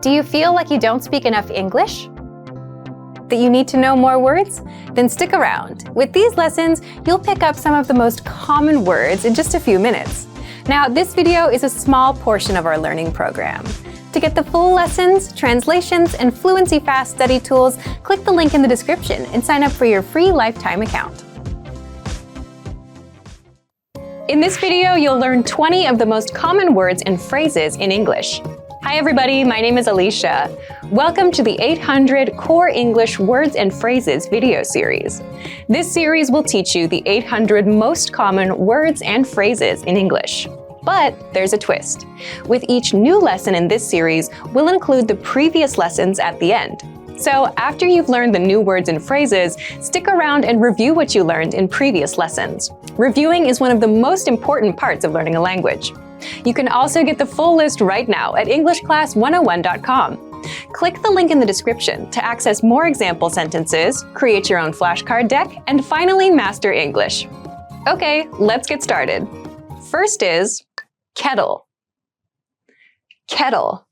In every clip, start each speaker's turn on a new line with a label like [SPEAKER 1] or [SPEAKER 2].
[SPEAKER 1] Do you feel like you don't speak enough English? That you need to know more words? Then stick around. With these lessons, you'll pick up some of the most common words in just a few minutes. Now, this video is a small portion of our learning program. To get the full lessons, translations, and Fluency Fast study tools, click the link in the description and sign up for your free lifetime account. In this video, you'll learn 20 of the most common words and phrases in English. Hi everybody, my name is Alicia. Welcome to the 800 Core English Words and Phrases video series. This series will teach you the 800 most common words and phrases in English. But there's a twist. With each new lesson in this series, we'll include the previous lessons at the end. So after you've learned the new words and phrases, stick around and review what you learned in previous lessons. Reviewing is one of the most important parts of learning a language. You can also get the full list right now at EnglishClass101.com. Click the link in the description to access more example sentences, create your own flashcard deck, and finally master English. Okay, let's get started. First is kettle. Kettle.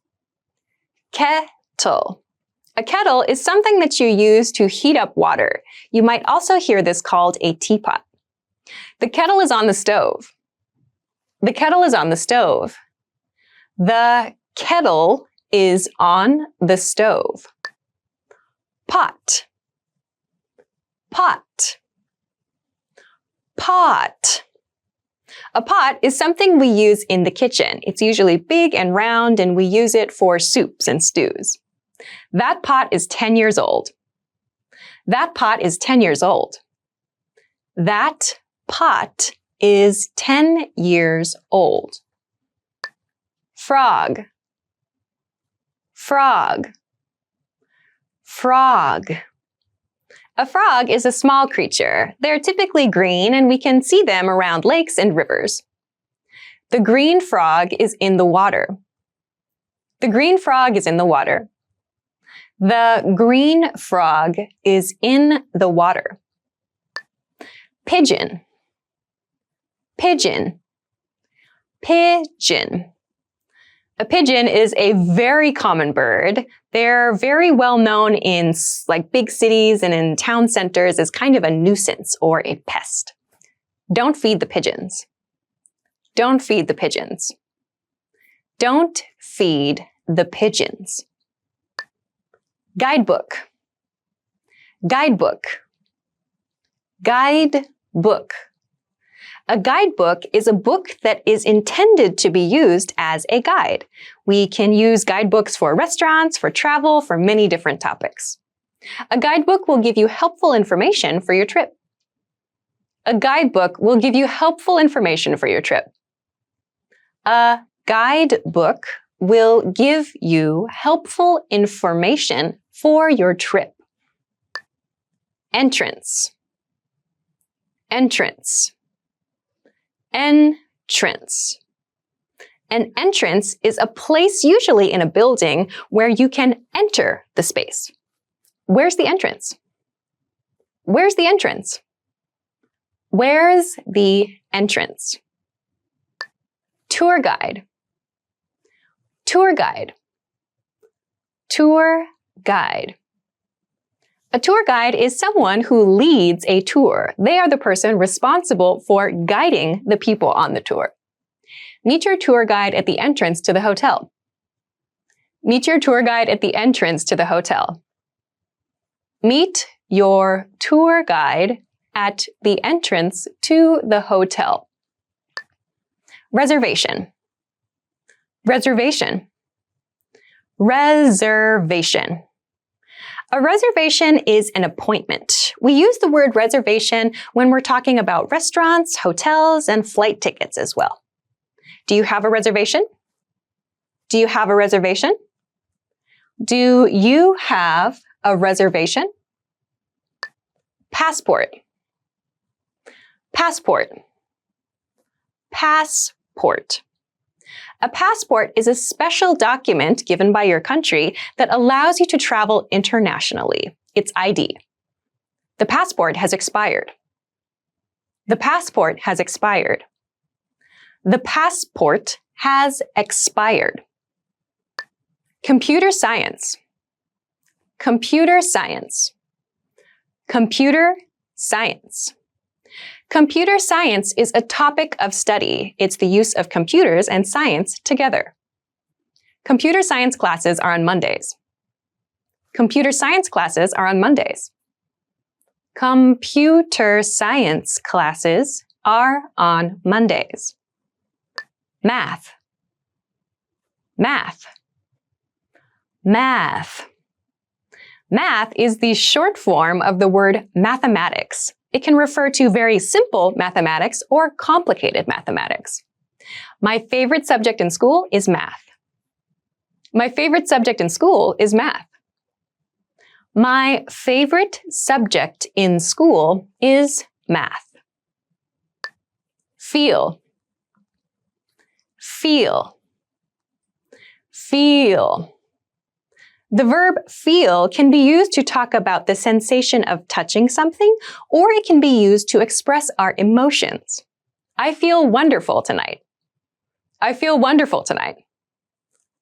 [SPEAKER 1] Kettle. A kettle is something that you use to heat up water. You might also hear this called a teapot. The kettle is on the stove. The kettle is on the stove. The kettle is on the stove. Pot. Pot. Pot. A pot is something we use in the kitchen. It's usually big and round, and we use it for soups and stews. That pot is 10 years old. That pot is 10 years old. That pot is 10 years old. Frog. Frog. Frog. A frog is a small creature. They're typically green, and we can see them around lakes and rivers. The green frog is in the water. The green frog is in the water. The green frog is in the water. Pigeon. Pigeon. Pigeon. A pigeon is a very common bird. They're very well known in big cities and in town centers as kind of a nuisance or a pest. Don't feed the pigeons. Don't feed the pigeons. Don't feed the pigeons. Guidebook. Guidebook. Guidebook. A guidebook is a book that is intended to be used as a guide. We can use guidebooks for restaurants, for travel, for many different topics. A guidebook will give you helpful information for your trip. A guidebook will give you helpful information for your trip. A guidebook will give you helpful information for your trip. Entrance. Entrance. Entrance. An entrance is a place usually in a building where you can enter the space. Where's the entrance? Where's the entrance? Where's the entrance? Tour guide. Tour guide. Tour guide. A tour guide is someone who leads a tour. They are the person responsible for guiding the people on the tour. Meet your tour guide at the entrance to the hotel. Meet your tour guide at the entrance to the hotel. Meet your tour guide at the entrance to the hotel. Reservation. Reservation. Reservation. A reservation is an appointment. We use the word reservation when we're talking about restaurants, hotels, and flight tickets as well. Do you have a reservation? Do you have a reservation? Do you have a reservation? Passport. Passport. Passport. A passport is a special document given by your country that allows you to travel internationally. It's ID. The passport has expired. The passport has expired. The passport has expired. Computer science. Computer science. Computer science. Computer science is a topic of study. It's the use of computers and science together. Computer science classes are on Mondays. Computer science classes are on Mondays. Computer science classes are on Mondays. Math. Math. Math. Math is the short form of the word mathematics. It can refer to very simple mathematics or complicated mathematics. My favorite subject in school is math. My favorite subject in school is math. My favorite subject in school is math. Feel. Feel. Feel. The verb feel can be used to talk about the sensation of touching something, or it can be used to express our emotions. I feel wonderful tonight. I feel wonderful tonight.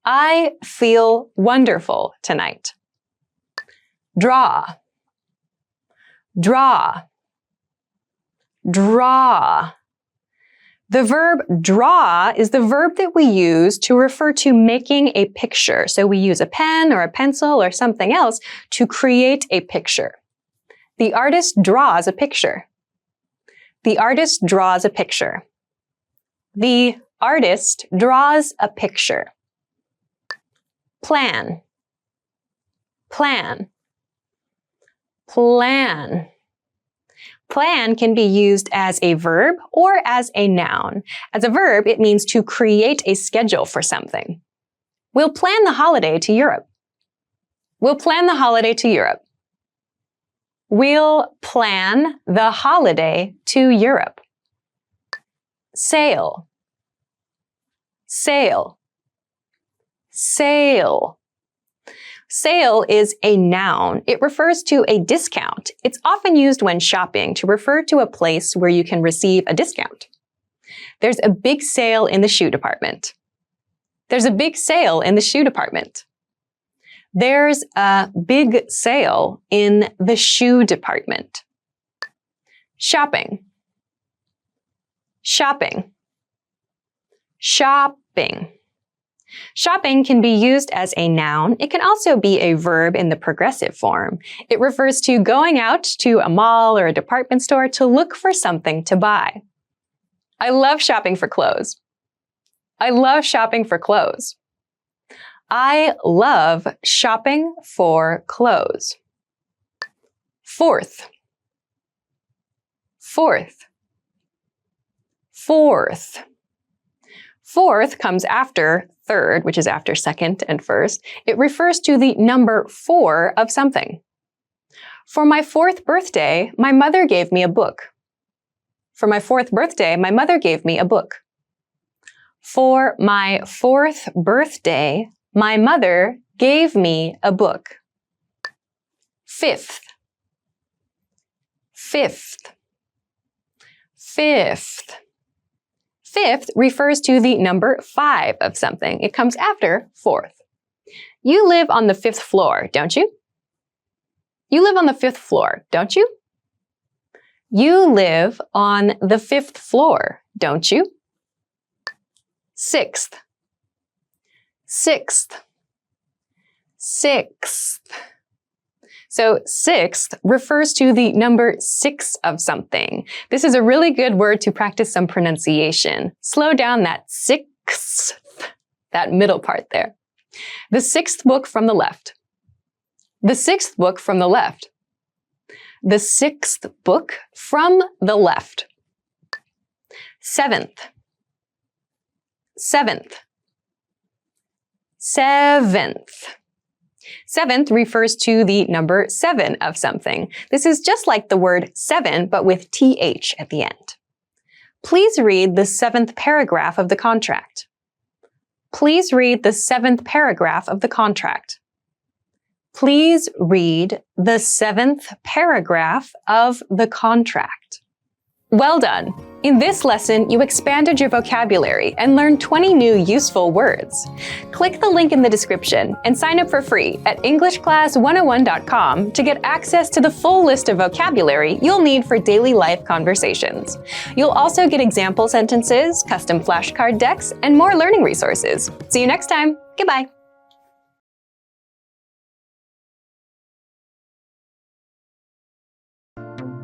[SPEAKER 1] I feel wonderful tonight. Draw. Draw. Draw. The verb draw is the verb that we use to refer to making a picture. So we use a pen or a pencil or something else to create a picture. The artist draws a picture. The artist draws a picture. The artist draws a picture. Plan. Plan. Plan. Plan can be used as a verb or as a noun. As a verb, it means to create a schedule for something. We'll plan the holiday to Europe. We'll plan the holiday to Europe. We'll plan the holiday to Europe. Sail. Sail. Sail. Sale is a noun. It refers to a discount. It's often used when shopping to refer to a place where you can receive a discount. There's a big sale in the shoe department. There's a big sale in the shoe department. There's a big sale in the shoe department. Shopping. Shopping. Shopping. Shopping can be used as a noun. It can also be a verb in the progressive form. It refers to going out to a mall or a department store to look for something to buy. I love shopping for clothes. I love shopping for clothes. I love shopping for clothes. Fourth. Fourth. Fourth. Fourth comes after third, which is after second and first. It refers to the number 4 of something. For my 4th birthday, my mother gave me a book. For my 4th birthday, my mother gave me a book. For my 4th birthday, my mother gave me a book. Fifth. Fifth. Fifth. Fifth refers to the number 5 of something. It comes after 4th. You live on the 5th floor, don't you? You live on the 5th floor, don't you? You live on the 5th floor, don't you? Sixth. Sixth. Sixth. So sixth refers to the number 6 of something. This is a really good word to practice some pronunciation. Slow down that sixth, that middle part there. The 6th book from the left. The 6th book from the left. The 6th book from the left. Seventh. Seventh. Seventh. Seventh refers to the number 7 of something. This is just like the word 7, but with th at the end. Please read the 7th paragraph of the contract. Please read the 7th paragraph of the contract. Please read the 7th paragraph of the contract. Well done! In this lesson, you expanded your vocabulary and learned 20 new useful words. Click the link in the description and sign up for free at EnglishClass101.com to get access to the full list of vocabulary you'll need for daily life conversations. You'll also get example sentences, custom flashcard decks, and more learning resources. See you next time. Goodbye.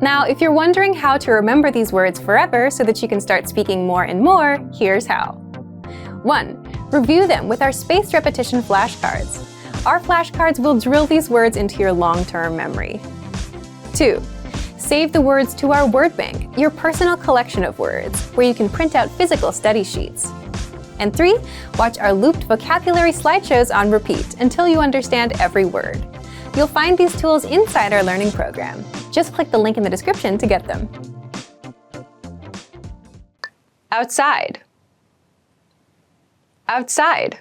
[SPEAKER 1] Now, if you're wondering how to remember these words forever so that you can start speaking more and more, here's how. 1. Review them with our spaced repetition flashcards. Our flashcards will drill these words into your long-term memory. 2. Save the words to our word bank, your personal collection of words, where you can print out physical study sheets. And 3. Watch our looped vocabulary slideshows on repeat until you understand every word. You'll find these tools inside our learning program. Just click the link in the description to get them. Outside. Outside.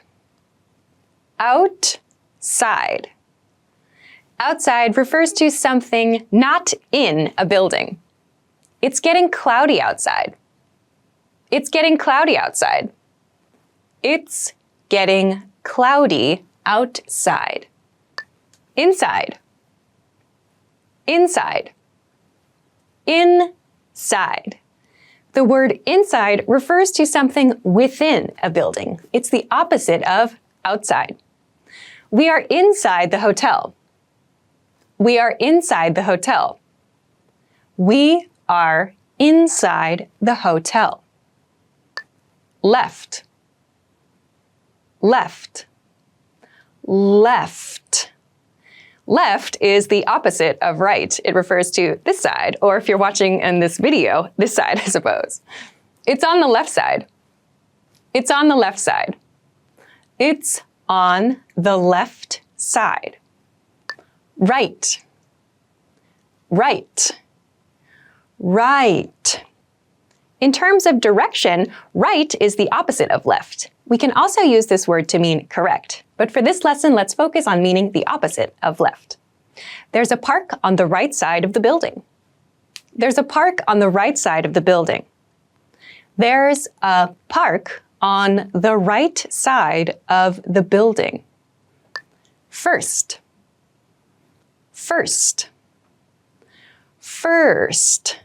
[SPEAKER 1] Outside. Outside refers to something not in a building. It's getting cloudy outside. It's getting cloudy outside. It's getting cloudy outside. Inside. Inside. Inside. The word inside refers to something within a building. It's the opposite of outside. We are inside the hotel. We are inside the hotel. We are inside the hotel. Left. Left. Left. Left is the opposite of right. It refers to this side, or if you're watching in this video, this side, I suppose. It's on the left side. It's on the left side. It's on the left side. Right. Right. Right. In terms of direction, right is the opposite of left. We can also use this word to mean correct, but for this lesson, let's focus on meaning the opposite of left. There's a park on the right side of the building. There's a park on the right side of the building. There's a park on the right side of the building. First. First. First.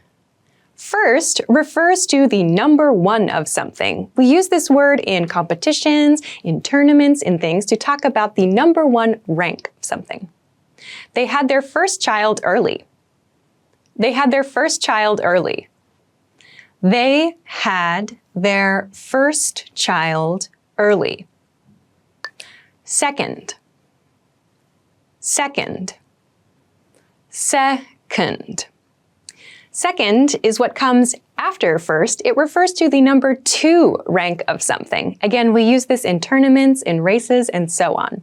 [SPEAKER 1] First refers to the number one of something. We use this word in competitions, in tournaments, in things to talk about the number one rank of something. They had their first child early. They had their first child early. They had their first child early. Second. Second. Second. Second is what comes after first. It refers to the number two rank of something. Again, we use this in tournaments, in races, and so on.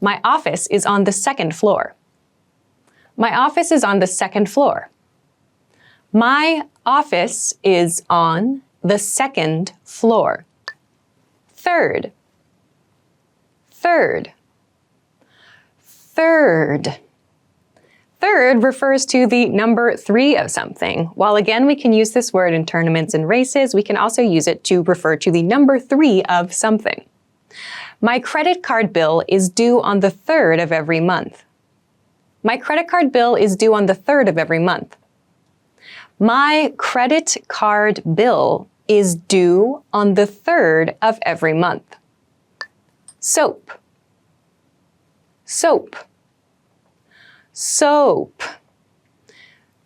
[SPEAKER 1] My office is on the second floor. My office is on the second floor. My office is on the second floor. Third. Third. Third. Third refers to the number three of something. While again, we can use this word in tournaments and races, we can also use it to refer to the number three of something. My credit card bill is due on the 3rd of every month. My credit card bill is due on the 3rd of every month. My credit card bill is due on the 3rd of every month. Soap. Soap. Soap.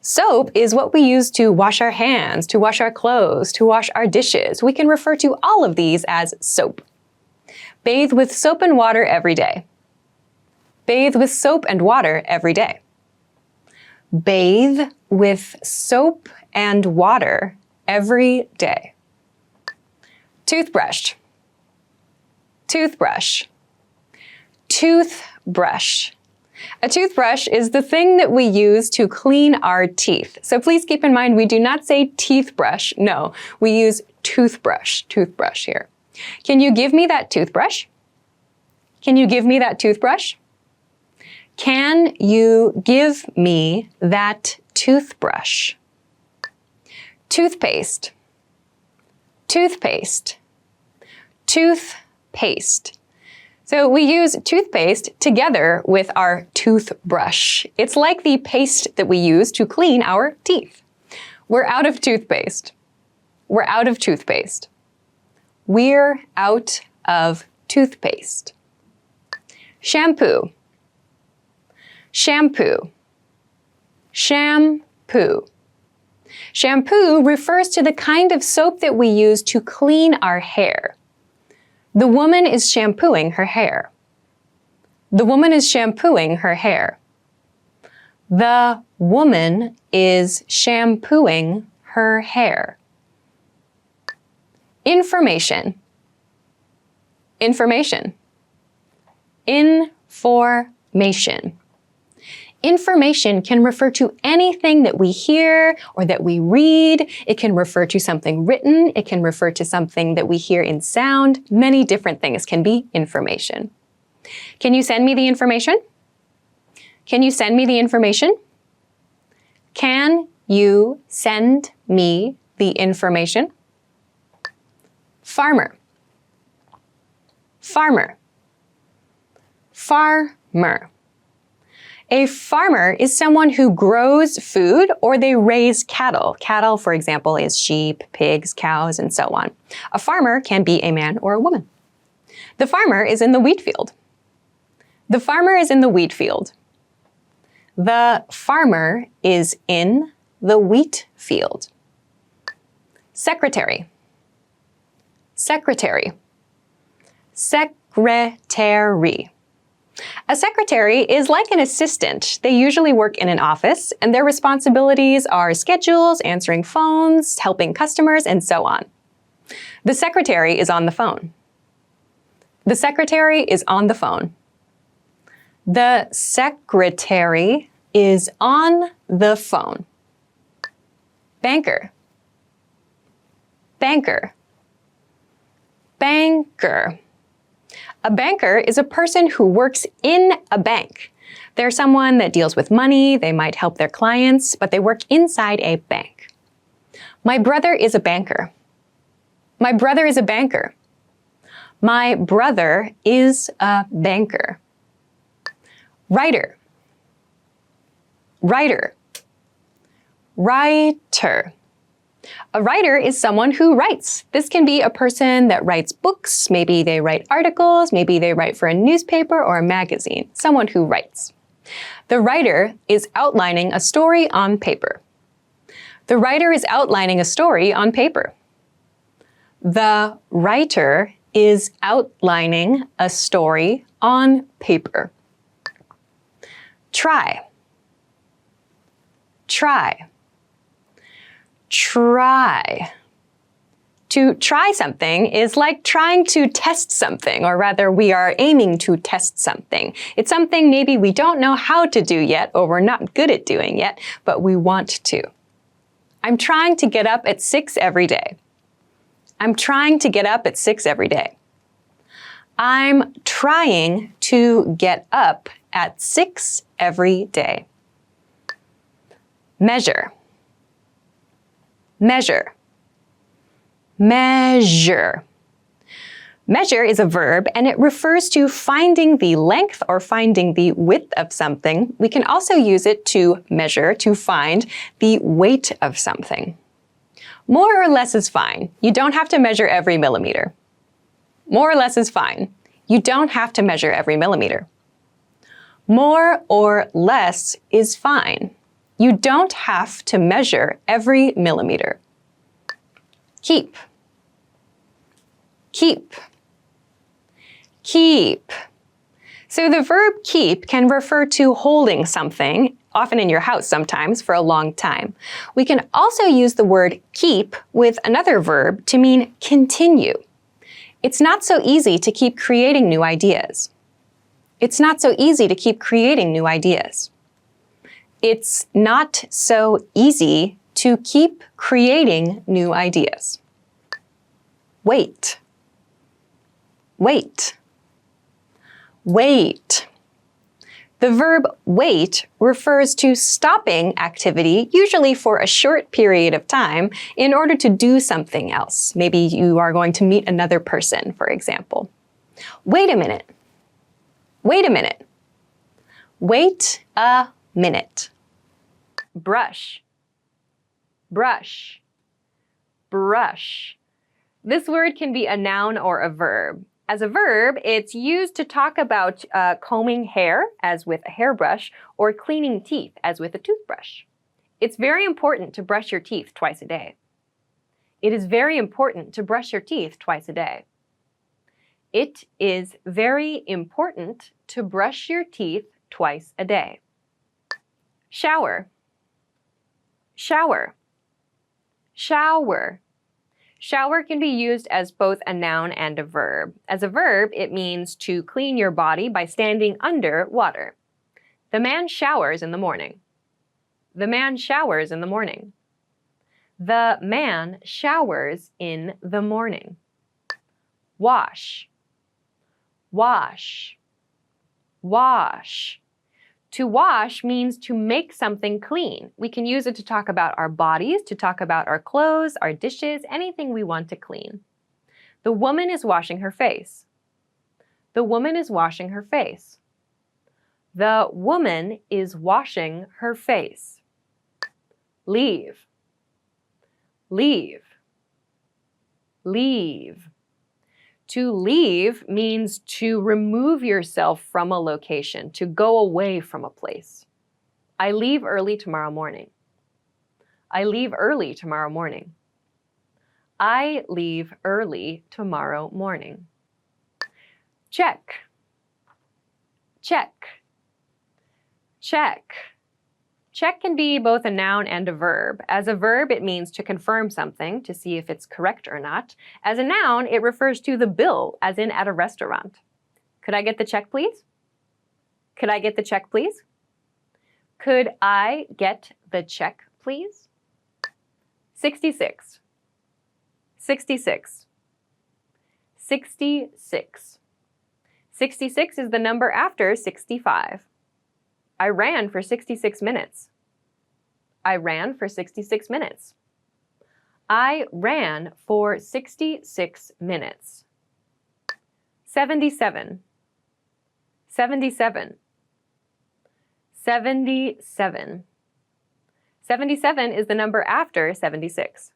[SPEAKER 1] Soap is what we use to wash our hands, to wash our clothes, to wash our dishes. We can refer to all of these as soap. Bathe with soap and water every day. Bathe with soap and water every day. Bathe with soap and water every day. Toothbrush. Toothbrush. Toothbrush. A toothbrush is the thing that we use to clean our teeth. So please keep in mind, we do not say teeth brush. No, we use toothbrush, toothbrush here. Can you give me that toothbrush? Can you give me that toothbrush? Can you give me that toothbrush? Toothpaste. Toothpaste. Toothpaste. So we use toothpaste together with our toothbrush. It's like the paste that we use to clean our teeth. We're out of toothpaste. We're out of toothpaste. We're out of toothpaste. Shampoo. Shampoo. Shampoo. Shampoo refers to the kind of soap that we use to clean our hair. The woman is shampooing her hair. The woman is shampooing her hair. The woman is shampooing her hair. Information. Information. Information. Information can refer to anything that we hear or that we read. It can refer to something written. It can refer to something that we hear in sound. Many different things can be information. Can you send me the information? Can you send me the information? Can you send me the information? Farmer. Farmer. Farmer. A farmer is someone who grows food or they raise cattle. Cattle, for example, is sheep, pigs, cows, and so on. A farmer can be a man or a woman. The farmer is in the wheat field. The farmer is in the wheat field. The farmer is in the wheat field. Secretary. Secretary. Secretary. A secretary is like an assistant. They usually work in an office, and their responsibilities are schedules, answering phones, helping customers, and so on. The secretary is on the phone. The secretary is on the phone. The secretary is on the phone. Banker. Banker. Banker. A banker is a person who works in a bank. They're someone that deals with money, they might help their clients, but they work inside a bank. My brother is a banker. My brother is a banker. My brother is a banker. Writer. Writer. Writer. A writer is someone who writes. This can be a person that writes books, maybe they write articles, maybe they write for a newspaper or a magazine. Someone who writes. The writer is outlining a story on paper. The writer is outlining a story on paper. The writer is outlining a story on paper. Try. Try. Try. To try something is like trying to test something, or rather we are aiming to test something. It's something maybe we don't know how to do yet, or we're not good at doing yet, but we want to. I'm trying to get up at 6 every day. I'm trying to get up at 6 every day. I'm trying to get up at 6 every day. Measure. Measure. Measure. Measure is a verb and it refers to finding the length or finding the width of something. We can also use it to measure, to find the weight of something. More or less is fine. You don't have to measure every millimeter. More or less is fine. You don't have to measure every millimeter. More or less is fine. You don't have to measure every millimeter. Keep. Keep. Keep. So the verb keep can refer to holding something, often in your house sometimes, for a long time. We can also use the word keep with another verb to mean continue. It's not so easy to keep creating new ideas. It's not so easy to keep creating new ideas. It's not so easy to keep creating new ideas. Wait. Wait. Wait. The verb wait refers to stopping activity, usually for a short period of time, in order to do something else. Maybe you are going to meet another person, for example. Wait a minute. Wait a minute. Wait a minute. Brush. Brush. Brush. This word can be a noun or a verb. As a verb, it's used to talk about combing hair, as with a hairbrush, or cleaning teeth, as with a toothbrush. It's very important to brush your teeth twice a day. It is very important to brush your teeth twice a day. It is very important to brush your teeth twice a day. Shower. Shower. Shower. Shower can be used as both a noun and a verb. As a verb, it means to clean your body by standing under water. The man showers in the morning. The man showers in the morning. The man showers in the morning. Wash. Wash. Wash. To wash means to make something clean. We can use it to talk about our bodies, to talk about our clothes, our dishes, anything we want to clean. The woman is washing her face. The woman is washing her face. The woman is washing her face. Leave. Leave. Leave. To leave means to remove yourself from a location, to go away from a place. I leave early tomorrow morning. I leave early tomorrow morning. I leave early tomorrow morning. Check. Check. Check. Check can be both a noun and a verb. As a verb, it means to confirm something, to see if it's correct or not. As a noun, it refers to the bill, as in at a restaurant. Could I get the check, please? Could I get the check, please? Could I get the check, please? 66. 66. 66. 66 is the number after 65. I ran for 66 minutes. I ran for 66 minutes. I ran for 66 minutes. 77. 77. 77. 77 is the number after 76.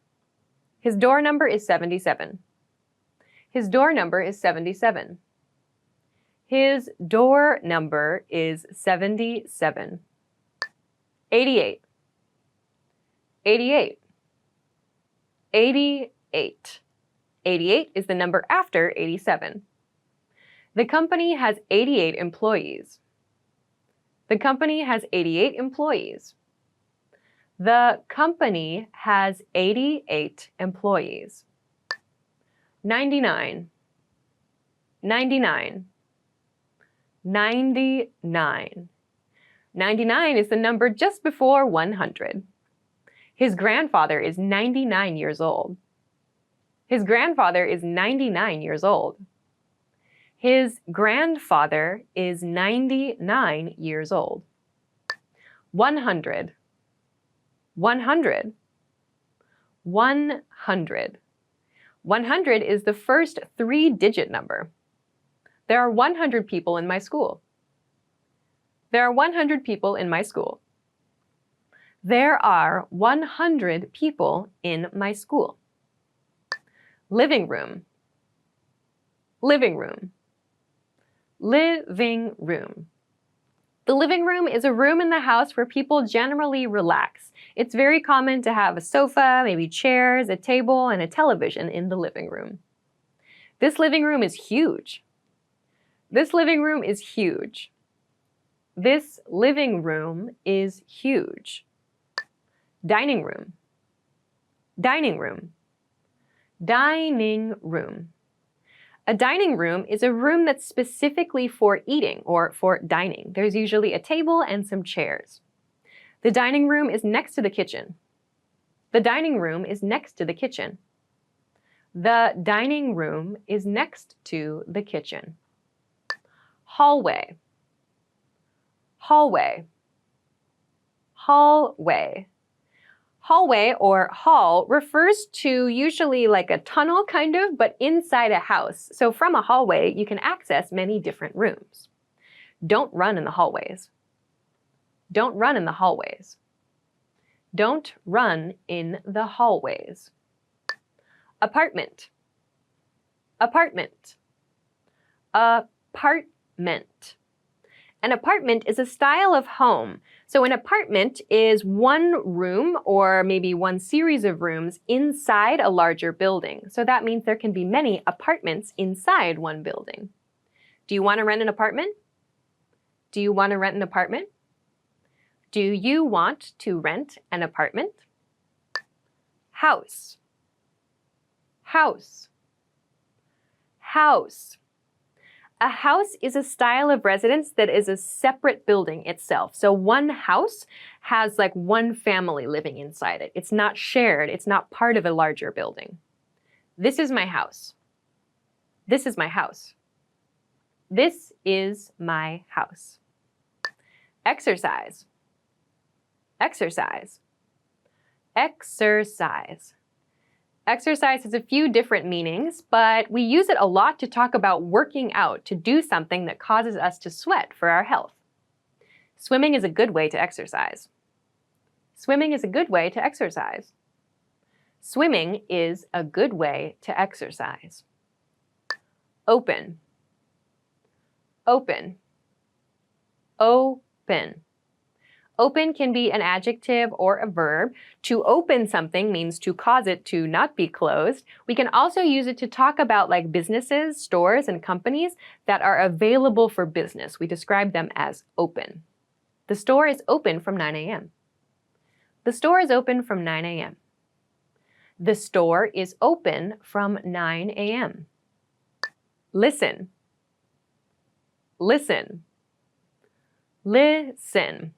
[SPEAKER 1] His door number is 77. His door number is 77. His door number is 77. 88. 88. 88. 88 is the number after 87. The company has 88 employees. The company has 88 employees. The company has 88 employees. 99. 99. 99. 99 is the number just before 100. His grandfather is 99 years old. His grandfather is 99 years old. His grandfather is 99 years old. 100. 100. 100. 100 is the first three-digit number. There are 100 people in my school. There are 100 people in my school. There are 100 people in my school. Living room. Living room. Living room. The living room is a room in the house where people generally relax. It's very common to have a sofa, maybe chairs, a table, and a television in the living room. This living room is huge. This living room is huge. This living room is huge. Dining room. Dining room. Dining room. A dining room is a room that's specifically for eating or for dining. There's usually a table and some chairs. The dining room is next to the kitchen. The dining room is next to the kitchen. The dining room is next to the kitchen. Hallway. Hallway. Hallway. Hallway or hall refers to usually like a tunnel kind of, but inside a house. So from a hallway, you can access many different rooms. Don't run in the hallways. Don't run in the hallways. Don't run in the hallways. Apartment. Apartment. Apartment. An apartment is a style of home. So an apartment is one room or maybe one series of rooms inside a larger building. So that means there can be many apartments inside one building. Do you want to rent an apartment? Do you want to rent an apartment? Do you want to rent an apartment? House. House. House. A house is a style of residence that is a separate building itself. So one house has like one family living inside it. It's not shared. It's not part of a larger building. This is my house. This is my house. This is my house. Exercise. Exercise. Exercise. Exercise has a few different meanings, but we use it a lot to talk about working out, to do something that causes us to sweat for our health. Swimming is a good way to exercise. Swimming is a good way to exercise. Swimming is a good way to exercise. Open. Open. Open. Open can be an adjective or a verb. To open something means to cause it to not be closed. We can also use it to talk about like businesses, stores, and companies that are available for business. We describe them as open. The store is open from 9 a.m. The store is open from 9 a.m. The store is open from 9 a.m. Listen. Listen. Listen.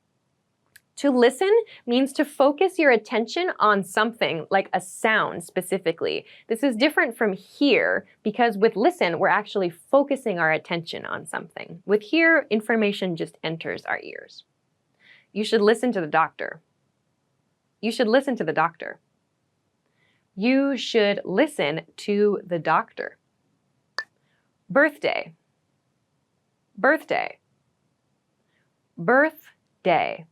[SPEAKER 1] To listen means to focus your attention on something, like a sound specifically. This is different from hear because with listen, we're actually focusing our attention on something. With hear, information just enters our ears. You should listen to the doctor. You should listen to the doctor. You should listen to the doctor. Birthday. Birthday. Birthday.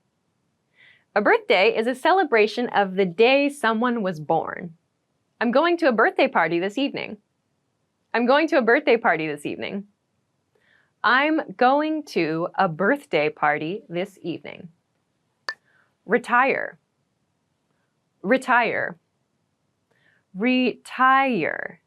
[SPEAKER 1] A birthday is a celebration of the day someone was born. I'm going to a birthday party this evening. I'm going to a birthday party this evening. I'm going to a birthday party this evening. Retire. Retire. Retire.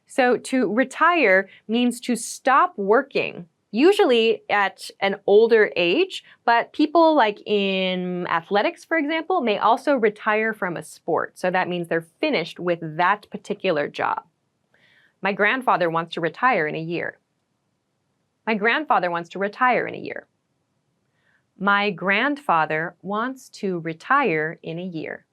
[SPEAKER 1] So to retire means to stop working, usually at an older age, but people like in athletics, for example, may also retire from a sport. So that means they're finished with that particular job. My grandfather wants to retire in a year. My grandfather wants to retire in a year. My grandfather wants to retire in a year.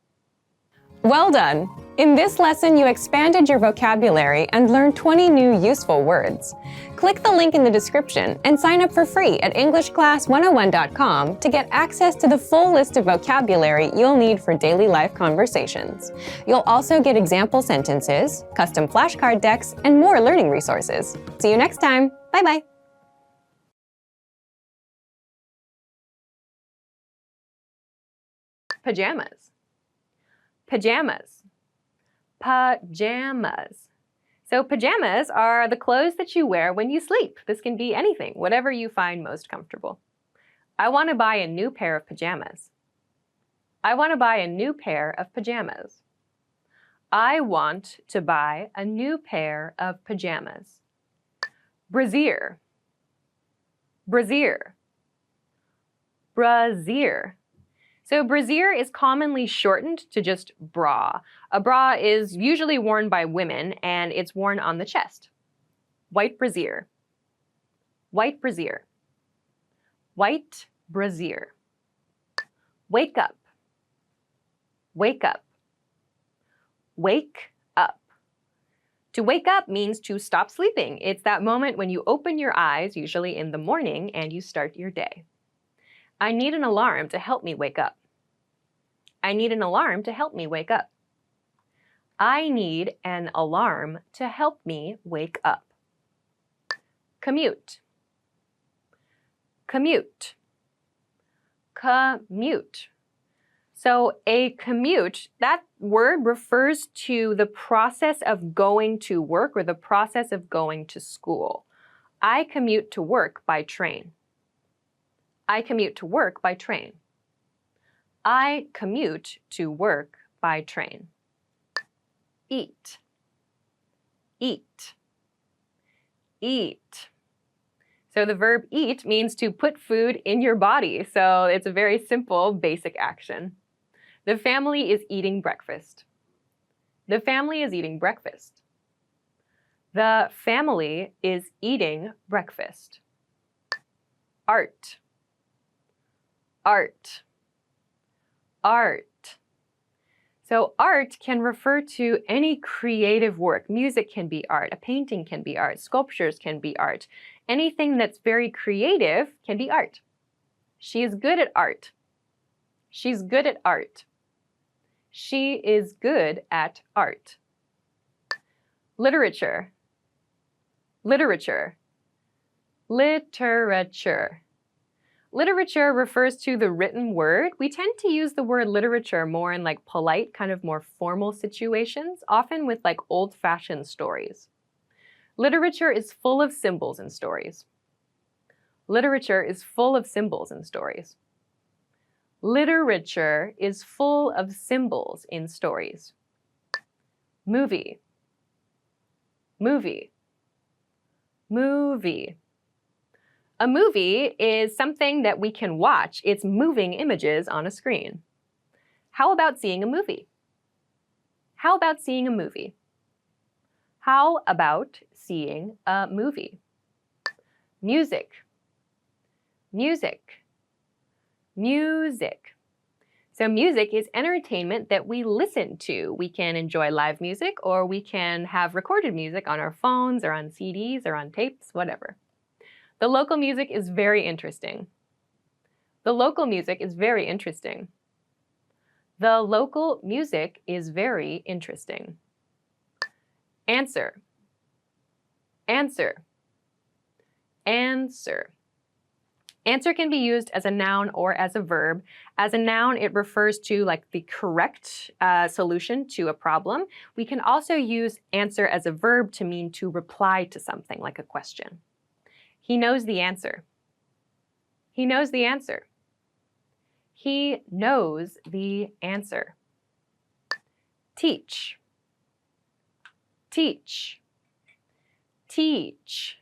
[SPEAKER 1] Well done! In this lesson, you expanded your vocabulary and learned 20 new useful words. Click the link in the description and sign up for free at EnglishClass101.com to get access to the full list of vocabulary you'll need for daily life conversations. You'll also get example sentences, custom flashcard decks, and more learning resources. See you next time! Bye-bye! Pajamas. Pajamas. Pajamas. So pajamas are the clothes that you wear when you sleep. This can be anything, whatever you find most comfortable. I want to buy a new pair of pajamas. I want to buy a new pair of pajamas. I want to buy a new pair of pajamas. Brassiere. Brassiere. Brassiere. So brassiere is commonly shortened to just bra. A bra is usually worn by women and it's worn on the chest. White brassiere. White brassiere. White brassiere. Wake up. Wake up. Wake up. To wake up means to stop sleeping. It's that moment when you open your eyes, usually in the morning, and you start your day. I need an alarm to help me wake up. I need an alarm to help me wake up. I need an alarm to help me wake up. Commute. Commute. Commute. So a commute, that word refers to the process of going to work or the process of going to school. I commute to work by train. I commute to work by train. I commute to work by train. Eat. Eat. Eat. So the verb eat means to put food in your body. So it's a very simple, basic action. The family is eating breakfast. The family is eating breakfast. The family is eating breakfast. Art. Art. Art. So art can refer to any creative work. Music can be art. A painting can be art. Sculptures can be art. Anything that's very creative can be art. She is good at art. She's good at art. She is good at art. Literature. Literature. Literature. Literature refers to the written word. We tend to use the word literature more in like polite, kind of more formal situations, often with like old-fashioned stories. Literature is full of symbols and stories. Literature is full of symbols and stories. Literature is full of symbols in stories. Movie. Movie. Movie. A movie is something that we can watch. It's moving images on a screen. How about seeing a movie? How about seeing a movie? How about seeing a movie? Music. Music. Music. So music is entertainment that we listen to. We can enjoy live music, or we can have recorded music on our phones or on CDs or on tapes, whatever. The local music is very interesting. The local music is very interesting. The local music is very interesting. Answer. Answer. Answer. Answer can be used as a noun or as a verb. As a noun, it refers to like the correct solution to a problem. We can also use answer as a verb to mean to reply to something, like a question. He knows the answer. He knows the answer. He knows the answer. Teach. Teach. Teach.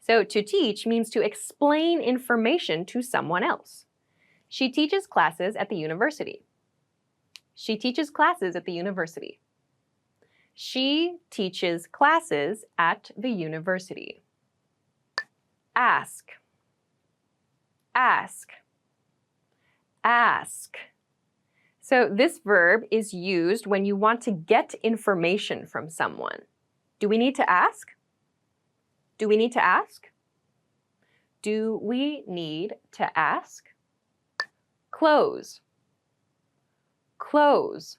[SPEAKER 1] So to teach means to explain information to someone else. She teaches classes at the university. She teaches classes at the university. She teaches classes at the university. Ask. Ask. Ask. So this verb is used when you want to get information from someone. Do we need to ask? Do we need to ask? Do we need to ask? Close. Close.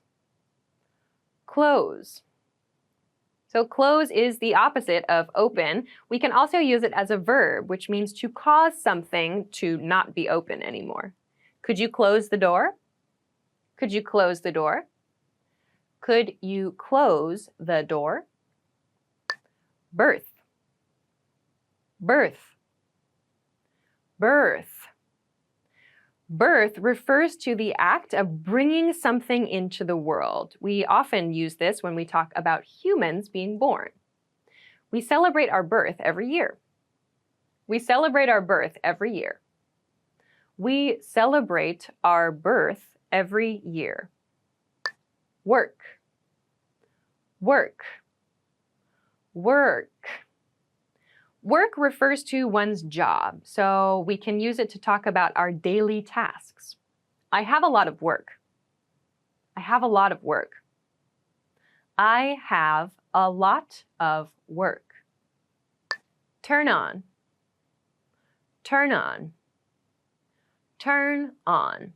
[SPEAKER 1] Close. So close is the opposite of open. We can also use it as a verb, which means to cause something to not be open anymore. Could you close the door? Could you close the door? Could you close the door? Birth. Birth. Birth. Birth refers to the act of bringing something into the world. We often use this when we talk about humans being born. We celebrate our birth every year. We celebrate our birth every year. We celebrate our birth every year. Work. Work. Work. Work refers to one's job, so we can use it to talk about our daily tasks. I have a lot of work. I have a lot of work. I have a lot of work. Turn on. Turn on. turn on.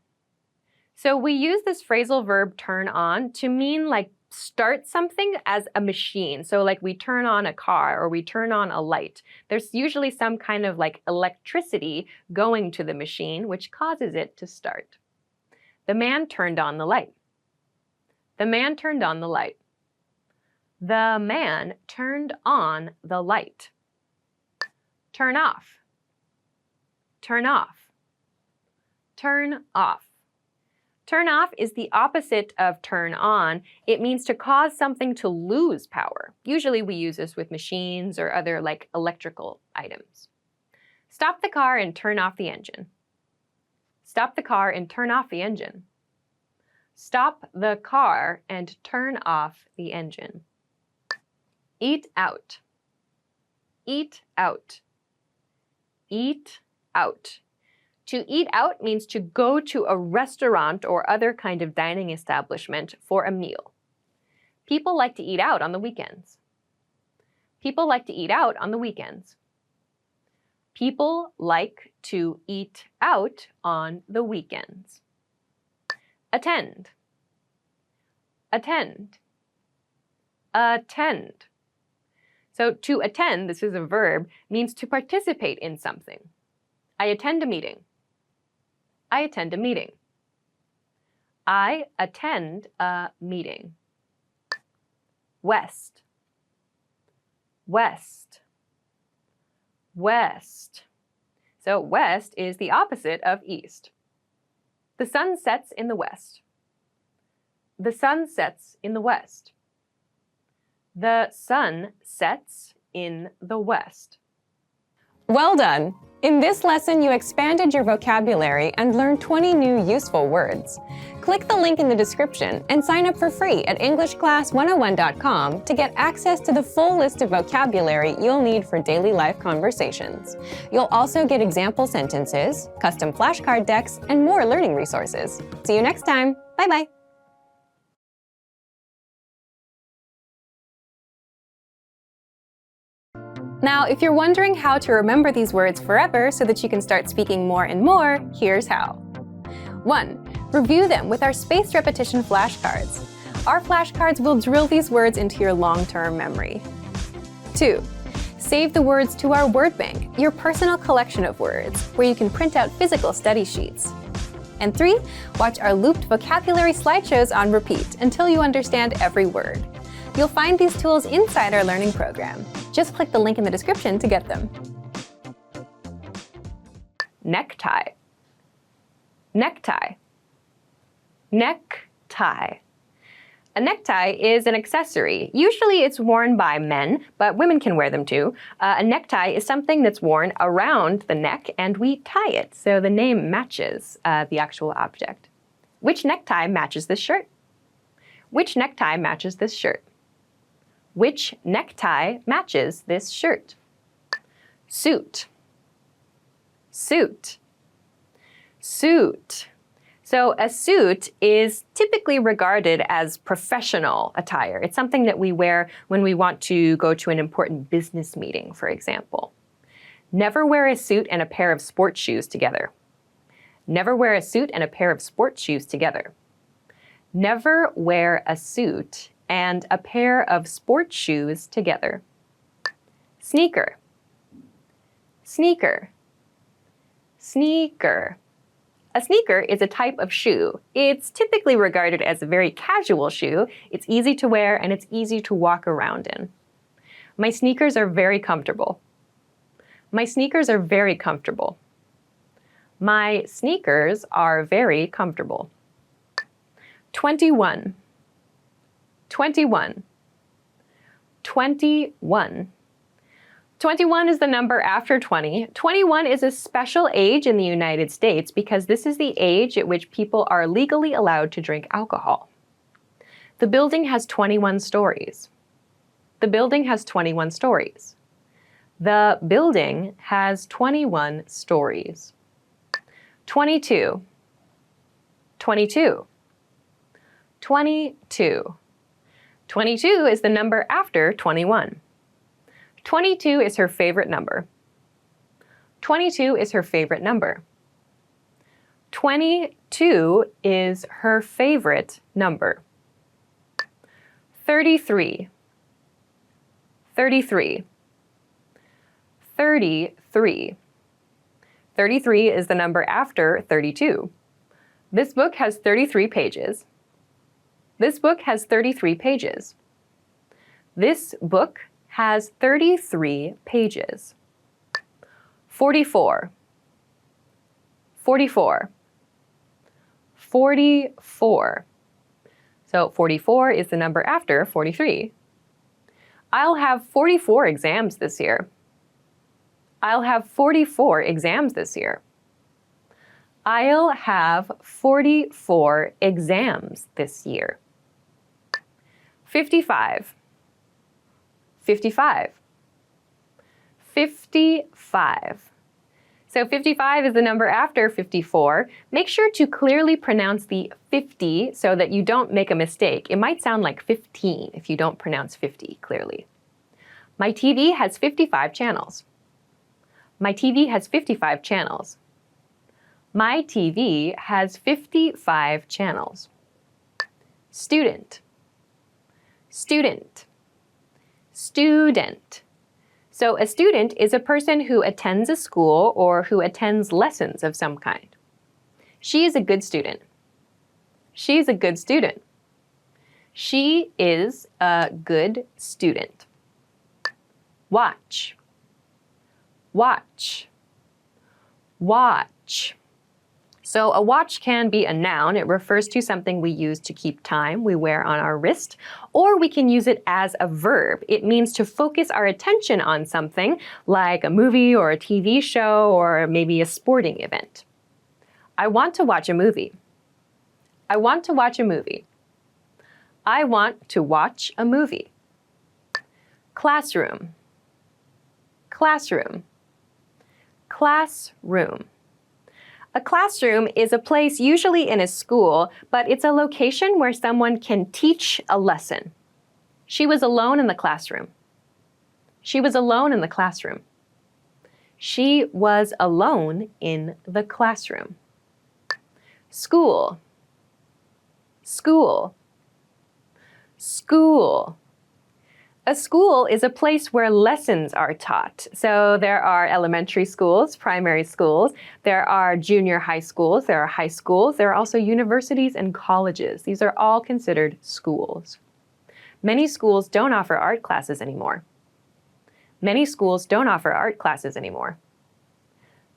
[SPEAKER 1] So we use this phrasal verb turn on to mean like start something as a machine. So like we turn on a car or we turn on a light. There's usually some kind of like electricity going to the machine which causes it to start. The man turned on the light. The man turned on the light. The man turned on the light. Turn off. Turn off. Turn off. Turn off is the opposite of turn on. It means to cause something to lose power. Usually we use this with machines or other like electrical items. Stop the car and turn off the engine. Stop the car and turn off the engine. Stop the car and turn off the engine. Eat out. Eat out. Eat out. To eat out means to go to a restaurant or other kind of dining establishment for a meal. People like to eat out on the weekends. People like to eat out on the weekends. People like to eat out on the weekends. Attend. Attend. Attend. So to attend, this is a verb, means to participate in something. I attend a meeting. I attend a meeting. I attend a meeting. West. West. West. So west is the opposite of east. The sun sets in the west. The sun sets in the west. The sun sets in the west. Well done! In this lesson, you expanded your vocabulary and learned 20 new useful words. Click the link in the description and sign up for free at EnglishClass101.com to get access to the full list of vocabulary you'll need for daily life conversations. You'll also get example sentences, custom flashcard decks, and more learning resources. See you next time. Bye-bye. Now, if you're wondering how to remember these words forever so that you can start speaking more and more, here's how. 1. Review them with our spaced repetition flashcards. Our flashcards will drill these words into your long-term memory. 2. Save the words to our word bank, your personal collection of words, where you can print out physical study sheets. And 3. Watch our looped vocabulary slideshows on repeat until you understand every word. You'll find these tools inside our learning program. Just click the link in the description to get them. Necktie. Necktie. Necktie. A necktie is an accessory. Usually it's worn by men, but women can wear them too. A necktie is something that's worn around the neck and we tie it, so the name matches the actual object. Which necktie matches this shirt? Which necktie matches this shirt? Which necktie matches this shirt? Suit. Suit. Suit. So a suit is typically regarded as professional attire. It's something that we wear when we want to go to an important business meeting, for example. Never wear a suit and a pair of sports shoes together. Never wear a suit and a pair of sports shoes together. Never wear a suit and a pair of sports shoes together. Sneaker. Sneaker. Sneaker. A sneaker is a type of shoe. It's typically regarded as a very casual shoe. It's easy to wear and it's easy to walk around in. My sneakers are very comfortable. My sneakers are very comfortable. My sneakers are very comfortable. 21. 21. 21. 21 is the number after 20. 21 is a special age in the United States because this is the age at which people are legally allowed to drink alcohol. The building has 21 stories. The building has 21 stories. The building has 21 stories. 22. 22. 22. 22 is the number after 21. 22 is her favorite number. 22 is her favorite number. 22 is her favorite number. 33. 33. 33. 33 is the number after 32. This book has 33 pages. This book has 33 pages. This book has 33 pages. 44. 44. 44. So 44 is the number after 43. I'll have 44 exams this year. I'll have 44 exams this year. I'll have 44 exams this year. 55. 55. 55. So 55 is the number after 54. Make sure to clearly pronounce the 50 so that you don't make a mistake. It might sound like 15 if you don't pronounce 50 clearly. My TV has 55 channels. My TV has 55 channels. My TV has 55 channels. Student. Student. Student. So a student is a person who attends a school or who attends lessons of some kind. She is a good student. She's a good student. She is a good student. Watch. Watch. Watch. So a watch can be a noun. It refers to something we use to keep time, we wear on our wrist, or we can use it as a verb. It means to focus our attention on something like a movie or a TV show or maybe a sporting event. I want to watch a movie. I want to watch a movie. I want to watch a movie. Classroom. Classroom. Classroom. A classroom is a place usually in a school, but it's a location where someone can teach a lesson. She was alone in the classroom. She was alone in the classroom. She was alone in the classroom. School. School. School. A school is a place where lessons are taught. So there are elementary schools, primary schools, there are junior high schools, there are high schools, there are also universities and colleges. These are all considered schools. Many schools don't offer art classes anymore. Many schools don't offer art classes anymore.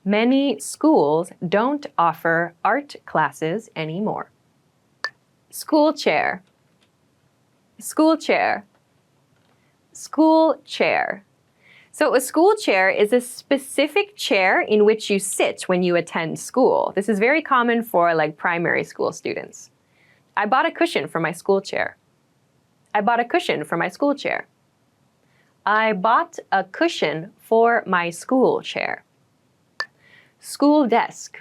[SPEAKER 1] Many schools don't offer art classes anymore. School chair. School chair. School chair. So a school chair is a specific chair in which you sit when you attend school. This is very common for like primary school students. I bought a cushion for my school chair. I bought a cushion for my school chair. I bought a cushion for my school chair. School desk.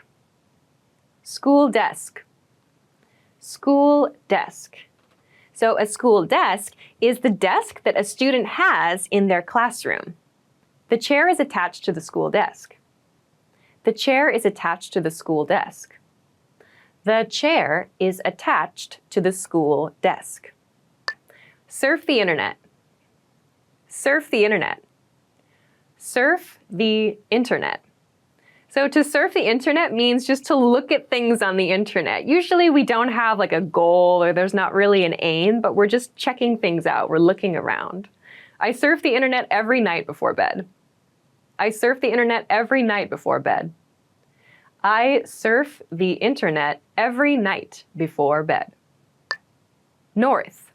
[SPEAKER 1] School desk. School desk. So a school desk is the desk that a student has in their classroom. The chair is attached to the school desk. The chair is attached to the school desk. The chair is attached to the school desk. Surf the internet. Surf the internet. Surf the internet. So to surf the internet means just to look at things on the internet. Usually we don't have like a goal or there's not really an aim, but we're just checking things out. We're looking around. I surf the internet every night before bed. I surf the internet every night before bed. I surf the internet every night before bed. North.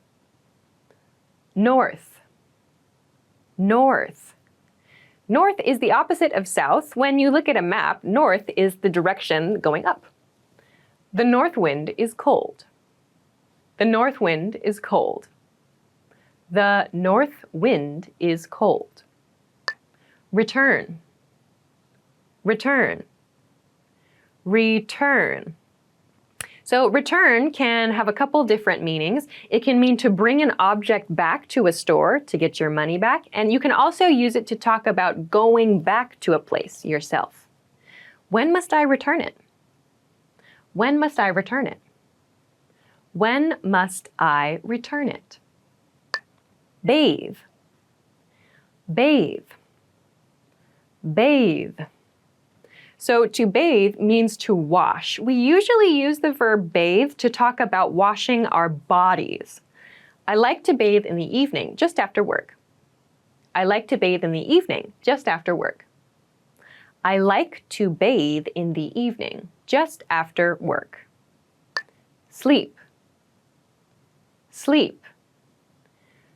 [SPEAKER 1] North. North. North is the opposite of south. When you look at a map, north is the direction going up. The north wind is cold. The north wind is cold. The north wind is cold. Return. Return. Return. So return can have a couple different meanings. It can mean to bring an object back to a store to get your money back, and you can also use it to talk about going back to a place yourself. When must I return it? When must I return it? When must I return it? Bathe. Bathe. Bathe. So to bathe means to wash. We usually use the verb bathe to talk about washing our bodies. I like to bathe in the evening, just after work. I like to bathe in the evening, just after work. I like to bathe in the evening, just after work. Sleep. Sleep.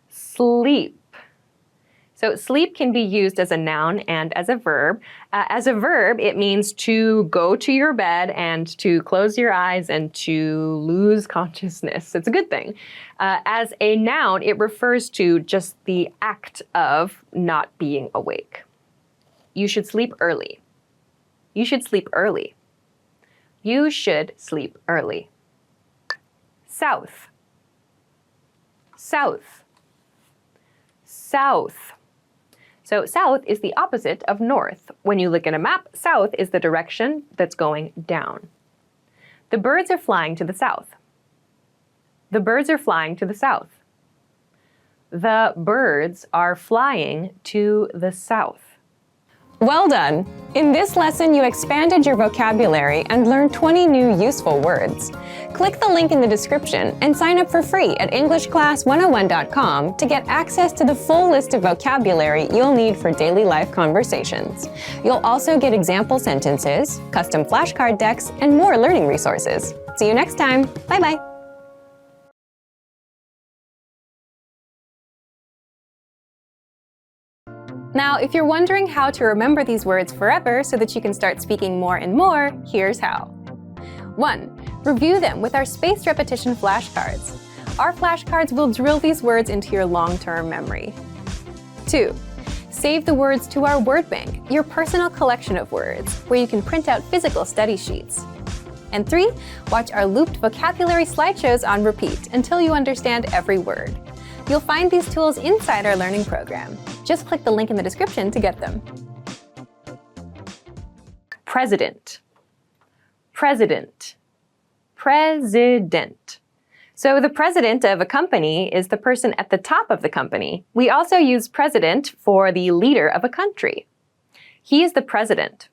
[SPEAKER 1] Sleep. So sleep can be used as a noun and as a verb. As a verb, it means to go to your bed and to close your eyes and to lose consciousness. It's a good thing. As a noun, it refers to just the act of not being awake. You should sleep early. You should sleep early. You should sleep early. South. South. South. So south is the opposite of north. When you look at a map, south is the direction that's going down. The birds are flying to the south. The birds are flying to the south. The birds are flying to the south. Well done! In this lesson, you expanded your vocabulary and learned 20 new useful words. Click the link in the description and sign up for free at EnglishClass101.com to get access to the full list of vocabulary you'll need for daily life conversations. You'll also get example sentences, custom flashcard decks, and more learning resources. See you next time. Bye-bye. Now, if you're wondering how to remember these words forever so that you can start speaking more and more, here's how. 1. Review them with our spaced repetition flashcards. Our flashcards will drill these words into your long-term memory. 2. Save the words to our word bank, your personal collection of words, where you can print out physical study sheets. And 3. Watch our looped vocabulary slideshows on repeat until you understand every word. You'll find these tools inside our learning program. Just click the link in the description to get them. President. President. President. So the president of a company is the person at the top of the company. We also use president for the leader of a country. He is the president.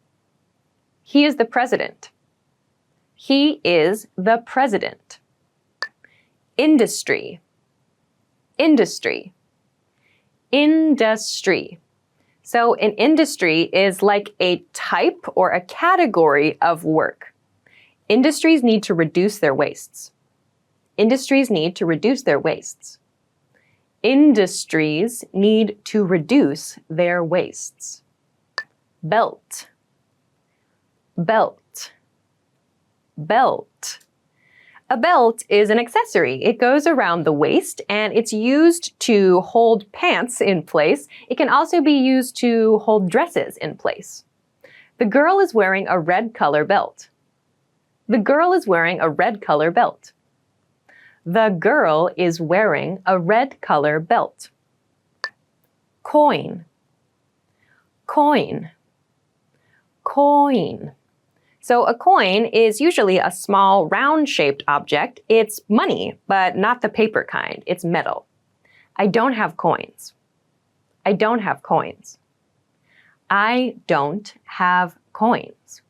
[SPEAKER 1] He is the president. He is the president. Industry. Industry. Industry. So an industry is like a type or a category of work. Industries need to reduce their wastes. Industries need to reduce their wastes. Industries need to reduce their wastes. Belt. Belt. Belt. A belt is an accessory. It goes around the waist and it's used to hold pants in place. It can also be used to hold dresses in place. The girl is wearing a red color belt. The girl is wearing a red color belt. The girl is wearing a red color belt. Coin. Coin. Coin. So a coin is usually a small round-shaped object. It's money, but not the paper kind. It's metal. I don't have coins. I don't have coins. I don't have coins.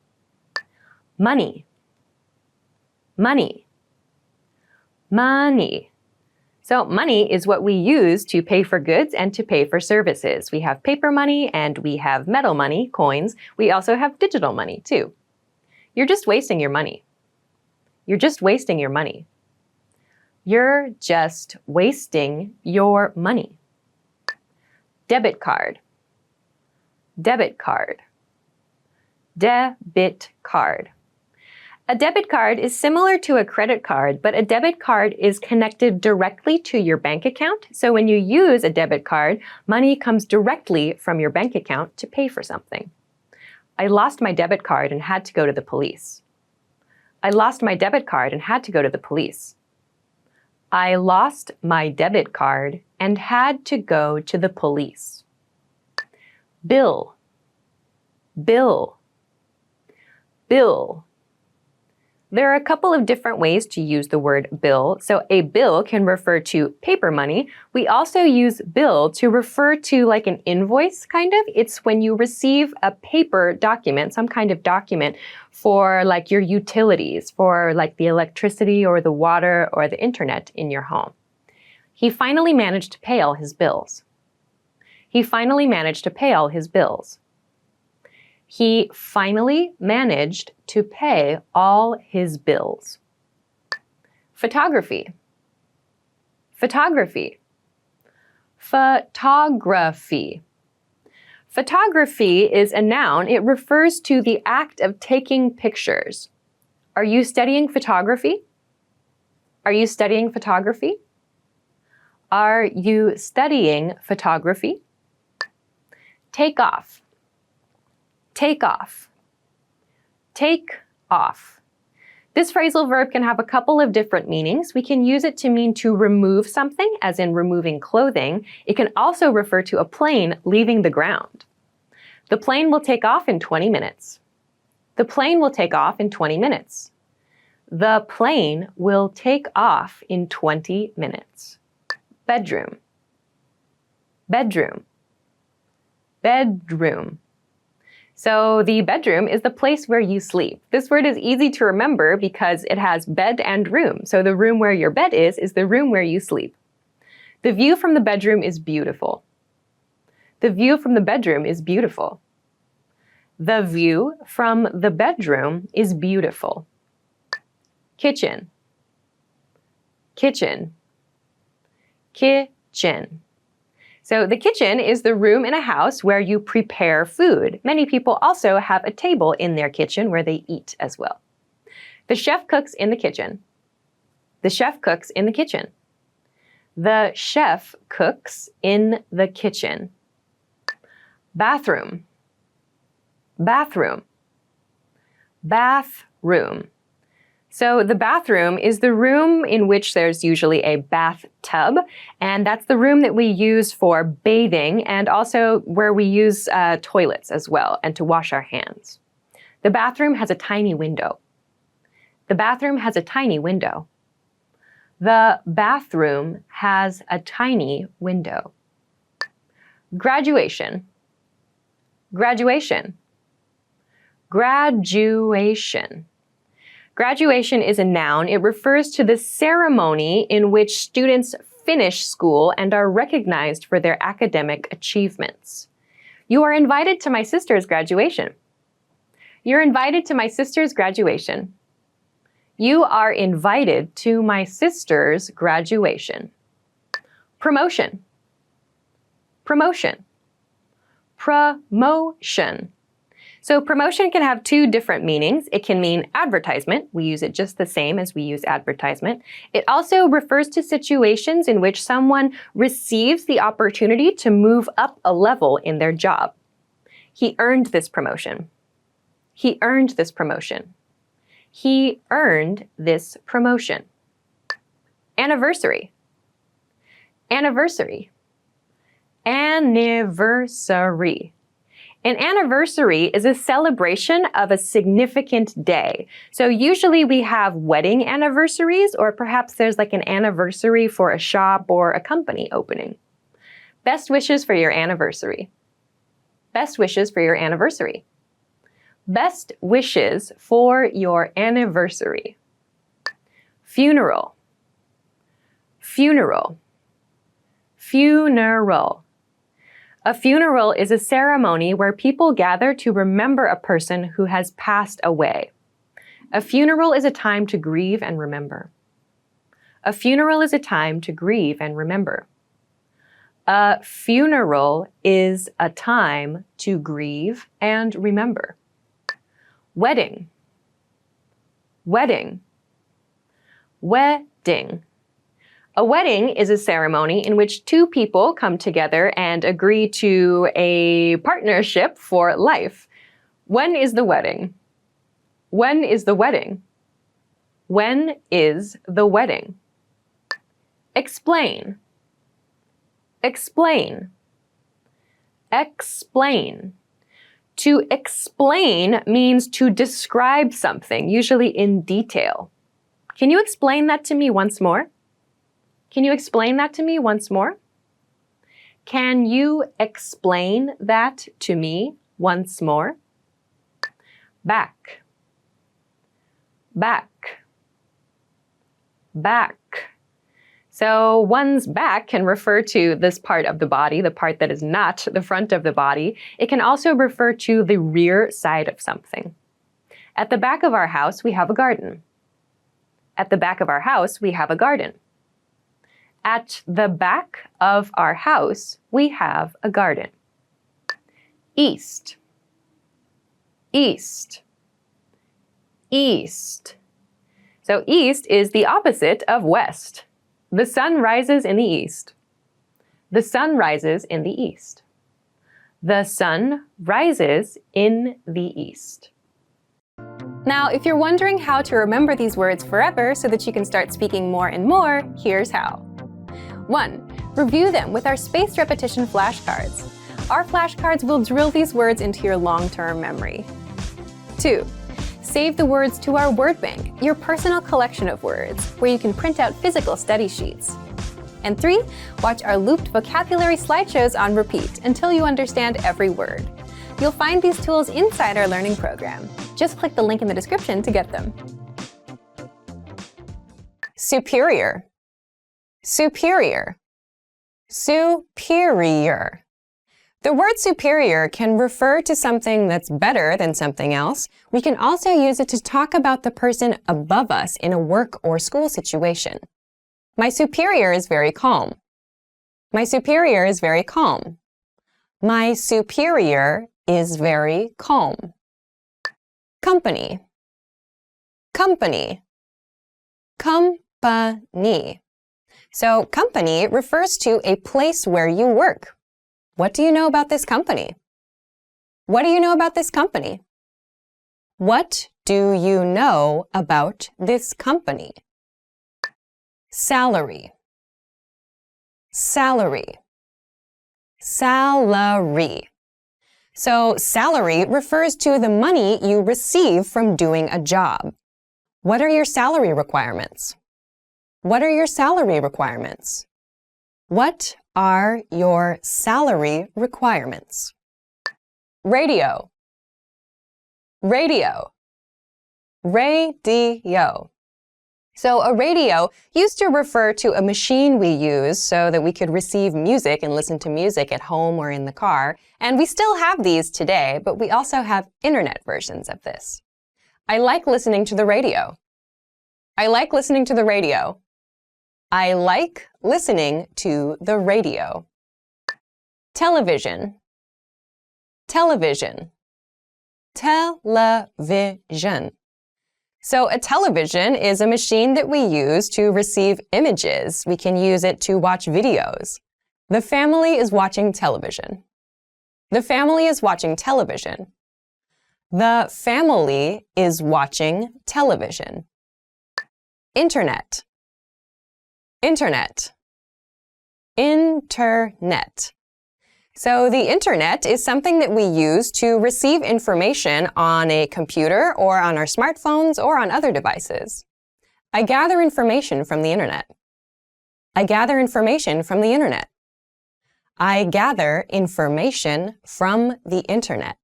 [SPEAKER 1] Money. Money. Money. So money is what we use to pay for goods and to pay for services. We have paper money and we have metal money, coins. We also have digital money too. You're just wasting your money. You're just wasting your money. You're just wasting your money. Debit card. Debit card. Debit card. A debit card is similar to a credit card, but a debit card is connected directly to your bank account. So when you use a debit card, money comes directly from your bank account to pay for something. I lost my debit card and had to go to the police. I lost my debit card and had to go to the police. I lost my debit card and had to go to the police. Bill. Bill. Bill. There are a couple of different ways to use the word bill. So a bill can refer to paper money. We also use bill to refer to like an invoice, kind of. It's when you receive a paper document, some kind of document for like your utilities, for like the electricity or the water or the internet in your home. He finally managed to pay all his bills. He finally managed to pay all his bills. He finally managed to pay all his bills. Photography. Photography. Photography. Photography is a noun. It refers to the act of taking pictures. Are you studying photography? Are you studying photography? Are you studying photography? Take off. Take off. Take off. This phrasal verb can have a couple of different meanings. We can use it to mean to remove something, as in removing clothing. It can also refer to a plane leaving the ground. The plane will take off in 20 minutes. The plane will take off in 20 minutes. The plane will take off in 20 minutes. Bedroom. Bedroom. Bedroom. So the bedroom is the place where you sleep. This word is easy to remember because it has bed and room. So the room where your bed is the room where you sleep. The view from the bedroom is beautiful. The view from the bedroom is beautiful. The view from the bedroom is beautiful. Kitchen. Kitchen. Kitchen. So the kitchen is the room in a house where you prepare food. Many people also have a table in their kitchen where they eat as well. The chef cooks in the kitchen. The chef cooks in the kitchen. The chef cooks in the kitchen. Bathroom. Bathroom. Bathroom. So the bathroom is the room in which there's usually a bathtub, and that's the room that we use for bathing and also where we use toilets as well and to wash our hands. The bathroom has a tiny window. The bathroom has a tiny window. The bathroom has a tiny window. Graduation. Graduation. Graduation. Graduation is a noun. It refers to the ceremony in which students finish school and are recognized for their academic achievements. You are invited to my sister's graduation. You're invited to my sister's graduation. You are invited to my sister's graduation. Promotion. Promotion. Promotion. So promotion can have two different meanings. It can mean advertisement. We use it just the same as we use advertisement. It also refers to situations in which someone receives the opportunity to move up a level in their job. He earned this promotion. He earned this promotion. He earned this promotion. Anniversary. Anniversary. Anniversary. An anniversary is a celebration of a significant day. So usually we have wedding anniversaries, or perhaps there's like an anniversary for a shop or a company opening. Best wishes for your anniversary. Best wishes for your anniversary. Best wishes for your anniversary. Funeral. Funeral. Funeral. A funeral is a ceremony where people gather to remember a person who has passed away. A funeral is a time to grieve and remember. A funeral is a time to grieve and remember. A funeral is a time to grieve and remember. Wedding. Wedding. Wedding. A wedding is a ceremony in which two people come together and agree to a partnership for life. When is the wedding? When is the wedding? When is the wedding? Explain. Explain. Explain. To explain means to describe something, usually in detail. Can you explain that to me once more? Can you explain that to me once more? Can you explain that to me once more? Back, back, back. So one's back can refer to this part of the body, the part that is not the front of the body. It can also refer to the rear side of something. At the back of our house, we have a garden. At the back of our house, we have a garden. At the back of our house, we have a garden. East, east, east. So east is the opposite of west. The sun rises in the east. The sun rises in the east. The sun rises in the east. Now, if you're wondering how to remember these words forever so that you can start speaking more and more, here's how. 1. Review them with our spaced repetition flashcards. Our flashcards will drill these words into your long-term memory. 2. Save the words to our word bank, your personal collection of words, where you can print out physical study sheets. And 3, watch our looped vocabulary slideshows on repeat until you understand every word. You'll find these tools inside our learning program. Just click the link in the description to get them. Superior, superior, superior. The word superior can refer to something that's better than something else. We can also use it to talk about the person above us in a work or school situation. My superior is very calm. My superior is very calm. My superior is very calm. Company, company, company. So company refers to a place where you work. What do you know about this company? What do you know about this company? What do you know about this company? Salary, salary, salary. So salary refers to the money you receive from doing a job. What are your salary requirements? What are your salary requirements? What are your salary requirements? Radio, radio, radio. So a radio used to refer to a machine we use so that we could receive music and listen to music at home or in the car. And we still have these today, but we also have internet versions of this. I like listening to the radio. I like listening to the radio. I like listening to the radio. Television, television, television. So a television is a machine that we use to receive images. We can use it to watch videos. The family is watching television. The family is watching television. The family is watching television. Internet, internet, internet. So the internet is something that we use to receive information on a computer or on our smartphones or on other devices. I gather information from the internet. I gather information from the internet. I gather information from the internet.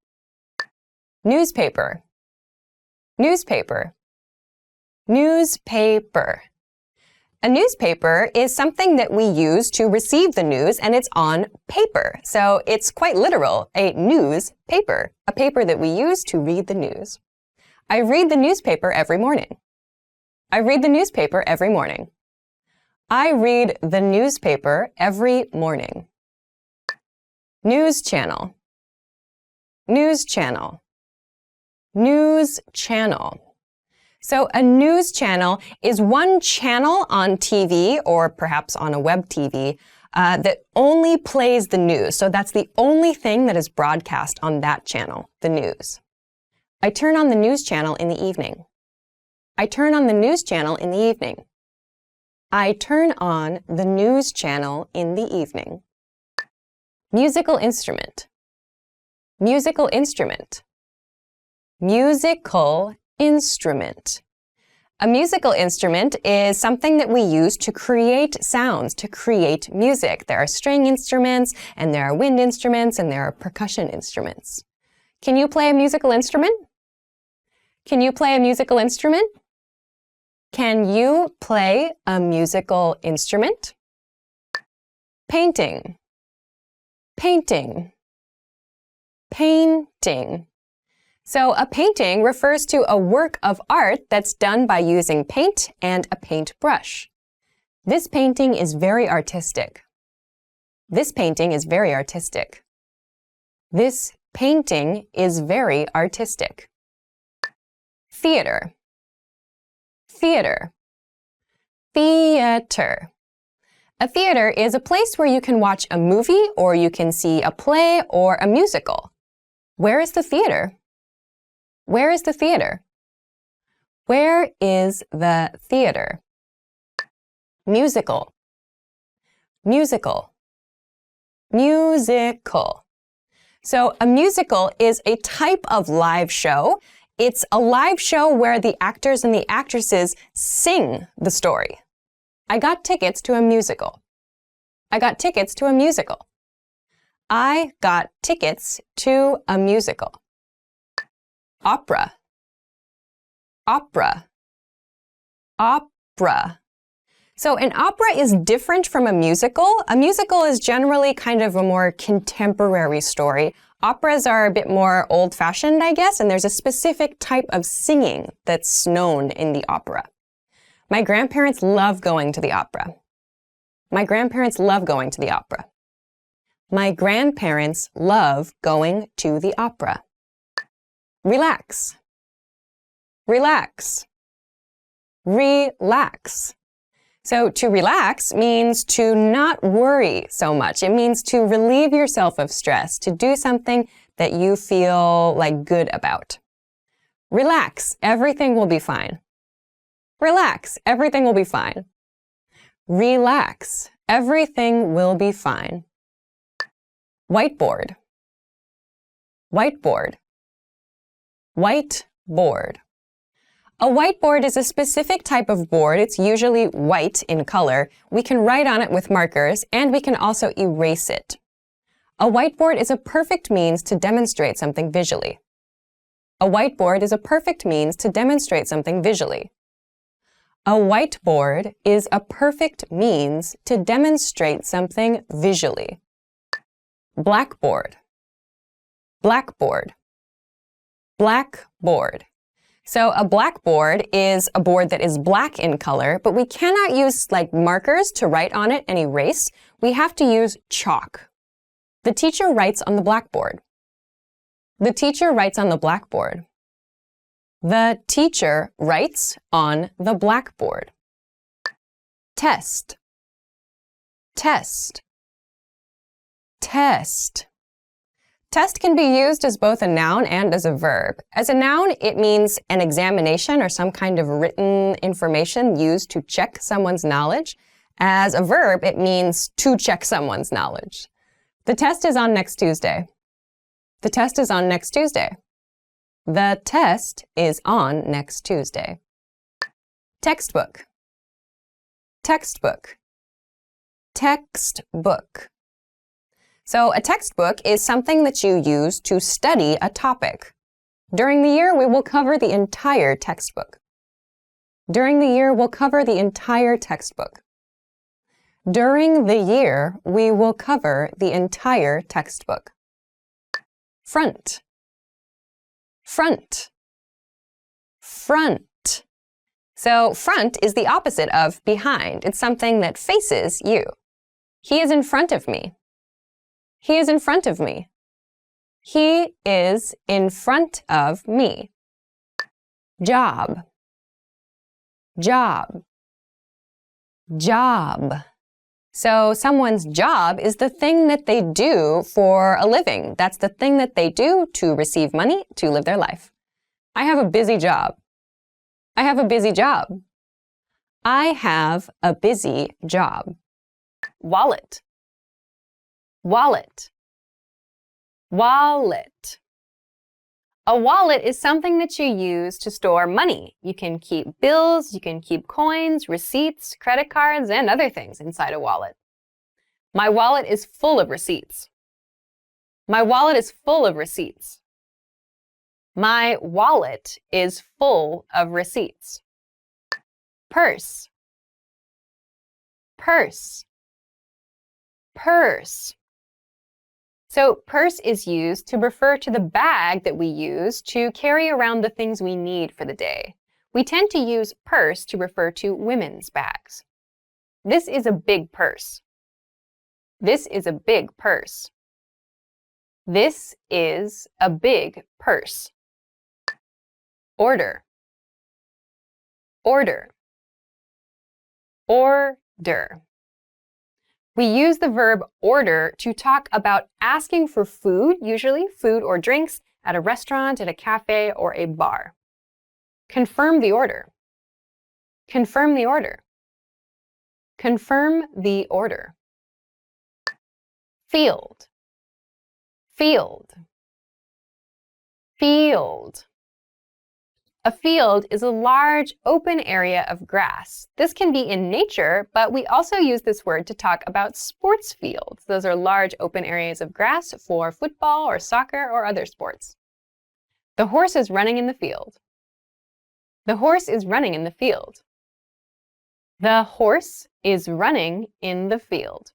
[SPEAKER 1] Newspaper, newspaper, newspaper. A newspaper is something that we use to receive the news, and it's on paper. So it's quite literal, a newspaper, a paper that we use to read the news. I read the newspaper every morning. I read the newspaper every morning. I read the newspaper every morning. News channel, news channel, news channel. So a news channel is one channel on TV or perhaps on a web TV that only plays the news. So that's the only thing that is broadcast on that channel, the news. I turn on the news channel in the evening. I turn on the news channel in the evening. I turn on the news channel in the evening. Musical instrument, Musical instrument. Musical instrument. A musical instrument is something that we use to create sounds, to create music. There are string instruments, and there are wind instruments, and there are percussion instruments. Can you play a musical instrument? Can you play a musical instrument? Can you play a musical instrument? Painting. Painting. Painting. So a painting refers to a work of art that's done by using paint and a paintbrush. This painting is very artistic. This painting is very artistic. This painting is very artistic. Theater. Theater. Theater. A theater is a place where you can watch a movie or you can see a play or a musical. Where is the theater? Where is the theater? Where is the theater? Musical. Musical. Musical. So a musical is a type of live show. It's a live show where the actors and the actresses sing the story. I got tickets to a musical. I got tickets to a musical. I got tickets to a musical. Opera. Opera. Opera. So an opera is different from a musical. A musical is generally kind of a more contemporary story. Operas are a bit more old-fashioned, I guess, and there's a specific type of singing that's known in the opera. My grandparents love going to the opera. My grandparents love going to the opera. My grandparents love going to the opera. Relax. Relax. Relax. So to relax means to not worry so much. It means to relieve yourself of stress, to do something that you feel like good about. Relax, everything will be fine. Relax, everything will be fine. Relax, everything will be fine. Whiteboard. Whiteboard. Whiteboard. A whiteboard is a specific type of board. It's usually white in color. We can write on it with markers, and we can also erase it. A whiteboard is a perfect means to demonstrate something visually. A whiteboard is a perfect means to demonstrate something visually. A whiteboard is a perfect means to demonstrate something visually. Blackboard. Blackboard. Blackboard. So a blackboard is a board that is black in color, but we cannot use like markers to write on it and erase. We have to use chalk. The teacher writes on the blackboard. The teacher writes on the blackboard. The teacher writes on the blackboard. Test. Test. Test. Test can be used as both a noun and as a verb. As a noun, it means an examination or some kind of written information used to check someone's knowledge. As a verb, it means to check someone's knowledge. The test is on next Tuesday. The test is on next Tuesday. The test is on next Tuesday. Textbook. Textbook. Textbook. So a textbook is something that you use to study a topic. During the year, we will cover the entire textbook. During the year, we'll cover the entire textbook. During the year, we will cover the entire textbook. Front. Front. Front. So front is the opposite of behind. It's something that faces you. He is in front of me. He is in front of me. He is in front of me. Job. Job. Job. So someone's job is the thing that they do for a living. That's the thing that they do to receive money to live their life. I have a busy job. I have a busy job. I have a busy job. Wallet. Wallet. Wallet. A wallet is something that you use to store money. You can keep bills, you can keep coins, receipts, credit cards, and other things inside a wallet. My wallet is full of receipts. My wallet is full of receipts. My wallet is full of receipts. Purse. Purse. Purse. So purse is used to refer to the bag that we use to carry around the things we need for the day. We tend to use purse to refer to women's bags. This is a big purse. This is a big purse. This is a big purse. Order. Order. Order. We use the verb order to talk about asking for food, usually food or drinks, at a restaurant, at a cafe, or a bar. Confirm the order. Confirm the order. Confirm the order. Field. Field. Field. A field is a large, open area of grass. This can be in nature, but we also use this word to talk about sports fields. Those are large, open areas of grass for football or soccer or other sports. The horse is running in the field. The horse is running in the field. The horse is running in the field.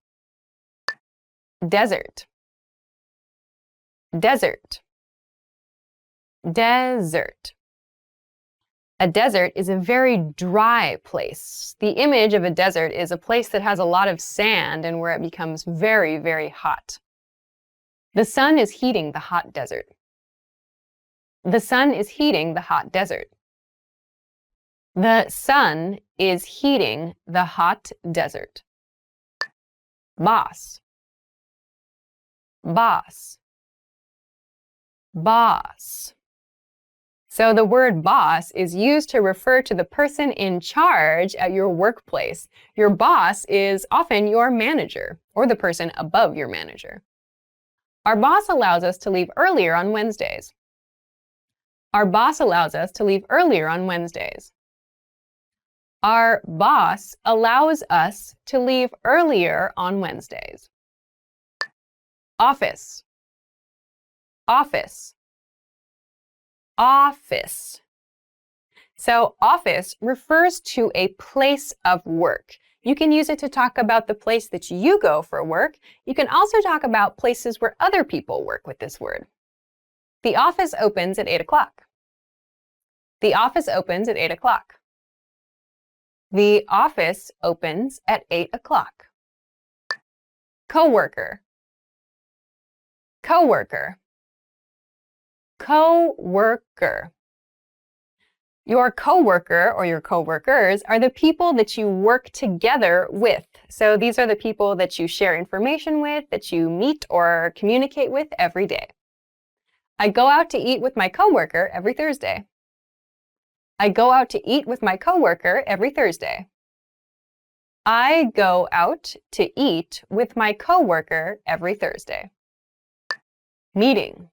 [SPEAKER 1] Desert. Desert. Desert. A desert is a very dry place. The image of a desert is a place that has a lot of sand and where it becomes very, very hot. The sun is heating the hot desert. The sun is heating the hot desert. The sun is heating the hot desert. Boss. Boss. Boss. So the word boss is used to refer to the person in charge at your workplace. Your boss is often your manager or the person above your manager. Our boss allows us to leave earlier on Wednesdays. Our boss allows us to leave earlier on Wednesdays. Our boss allows us to leave earlier on Wednesdays. Office. Office. Office. So office refers to a place of work. You can use it to talk about the place that you go for work. You can also talk about places where other people work with this word. The office opens at 8 o'clock. The office opens at 8 o'clock. The office opens at 8 o'clock. Coworker. Coworker. Coworker. Your coworker or your coworkers are the people that you work together with. So these are the people that you share information with, that you meet or communicate with every day. I go out to eat with my coworker every Thursday. I go out to eat with my coworker every Thursday. I go out to eat with my coworker every Thursday. Meeting.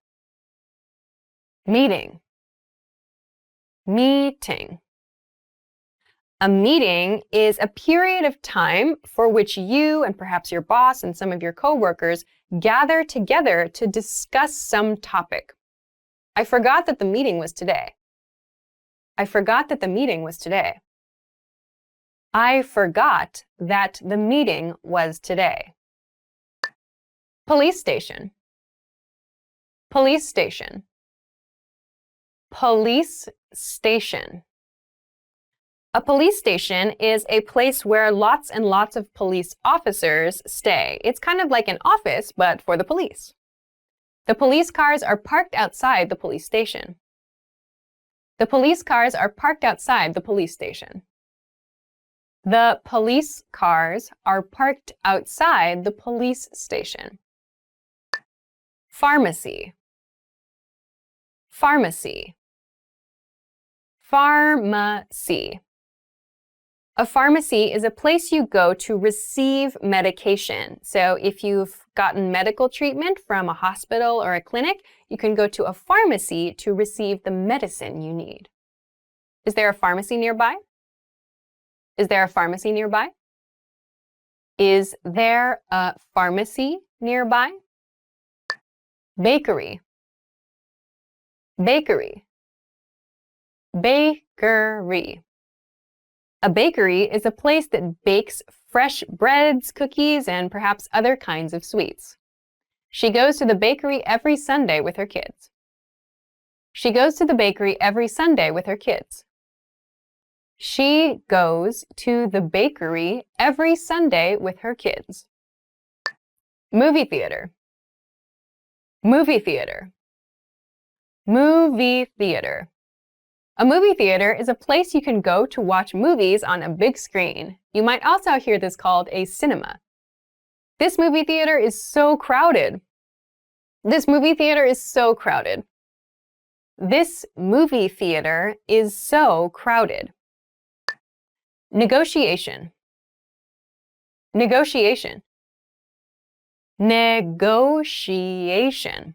[SPEAKER 1] Meeting. Meeting. A meeting is a period of time for which you and perhaps your boss and some of your coworkers gather together to discuss some topic. I forgot that the meeting was today. I forgot that the meeting was today. I forgot that the meeting was today. Police station. Police station. Police station. A police station is a place where lots and lots of police officers stay. It's kind of like an office, but for the police. The police cars are parked outside the police station. The police cars are parked outside the police station. The police cars are parked outside the police station. Pharmacy. Pharmacy. Pharmacy. A pharmacy is a place you go to receive medication. So if you've gotten medical treatment from a hospital or a clinic, you can go to a pharmacy to receive the medicine you need. Is there a pharmacy nearby? Is there a pharmacy nearby? Is there a pharmacy nearby? Bakery. Bakery. Bakery. A bakery is a place that bakes fresh breads, cookies, and perhaps other kinds of sweets. She goes to the bakery every Sunday with her kids. She goes to the bakery every Sunday with her kids. She goes to the bakery every Sunday with her kids. Movie theater. Movie theater. Movie theater. A movie theater is a place you can go to watch movies on a big screen. You might also hear this called a cinema. This movie theater is so crowded. This movie theater is so crowded. This movie theater is so crowded. Negotiation. Negotiation. Negotiation.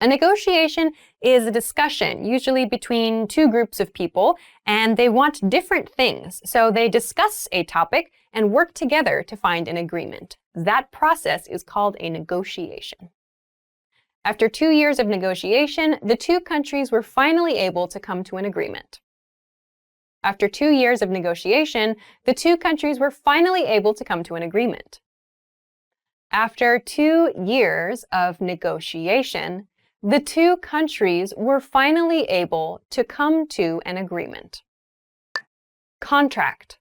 [SPEAKER 1] A negotiation is a discussion, usually between two groups of people, and they want different things, so they discuss a topic and work together to find an agreement. That process is called a negotiation. After 2 years of negotiation, the two countries were finally able to come to an agreement. After 2 years of negotiation, the two countries were finally able to come to an agreement. After 2 years of negotiation, the two countries were finally able to come to an agreement. Contract.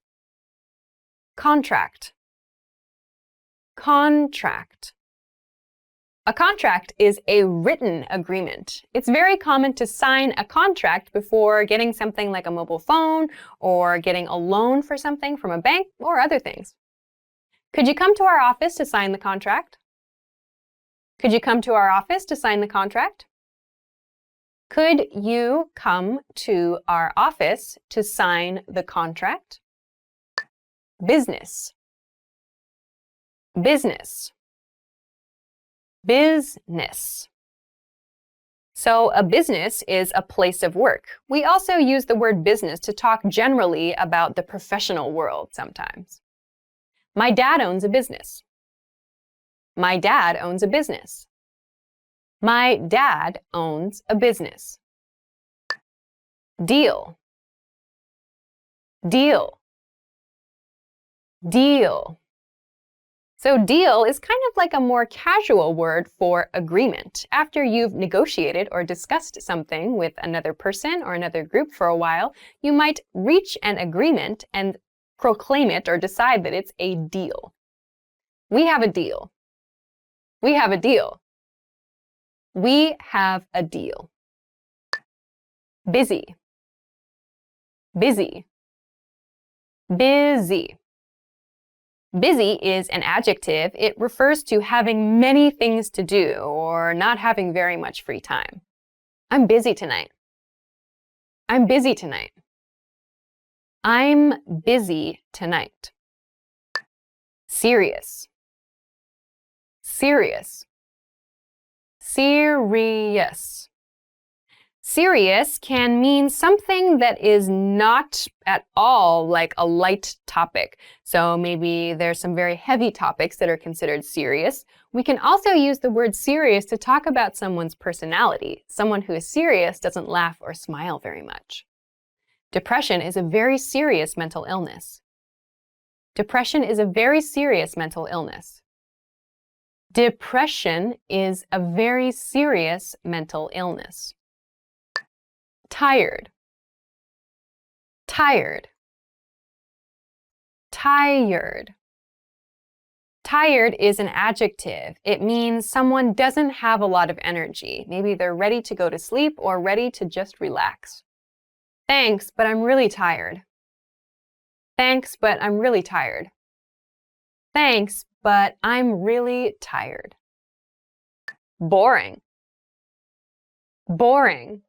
[SPEAKER 1] Contract. Contract. A contract is a written agreement. It's very common to sign a contract before getting something like a mobile phone or getting a loan for something from a bank or other things. Could you come to our office to sign the contract? Could you come to our office to sign the contract? Could you come to our office to sign the contract? Business. Business. Business. So a business is a place of work. We also use the word business to talk generally about the professional world sometimes. My dad owns a business. My dad owns a business. My dad owns a business. Deal. Deal. Deal. So deal is kind of like a more casual word for agreement. After you've negotiated or discussed something with another person or another group for a while, you might reach an agreement and proclaim it or decide that it's a deal. We have a deal. We have a deal. We have a deal. Busy. Busy. Busy. Busy is an adjective. It refers to having many things to do or not having very much free time. I'm busy tonight. I'm busy tonight. I'm busy tonight. Serious. Serious. Serious. Serious can mean something that is not at all like a light topic. So maybe there's some very heavy topics that are considered serious. We can also use the word serious to talk about someone's personality. Someone who is serious doesn't laugh or smile very much. Depression is a very serious mental illness. Depression is a very serious mental illness. Depression is a very serious mental illness. Tired. Tired. Tired. Tired is an adjective. It means someone doesn't have a lot of energy. Maybe they're ready to go to sleep or ready to just relax. Thanks, but I'm really tired. Thanks, but I'm really tired. Thanks, but I'm really tired. Boring. Boring.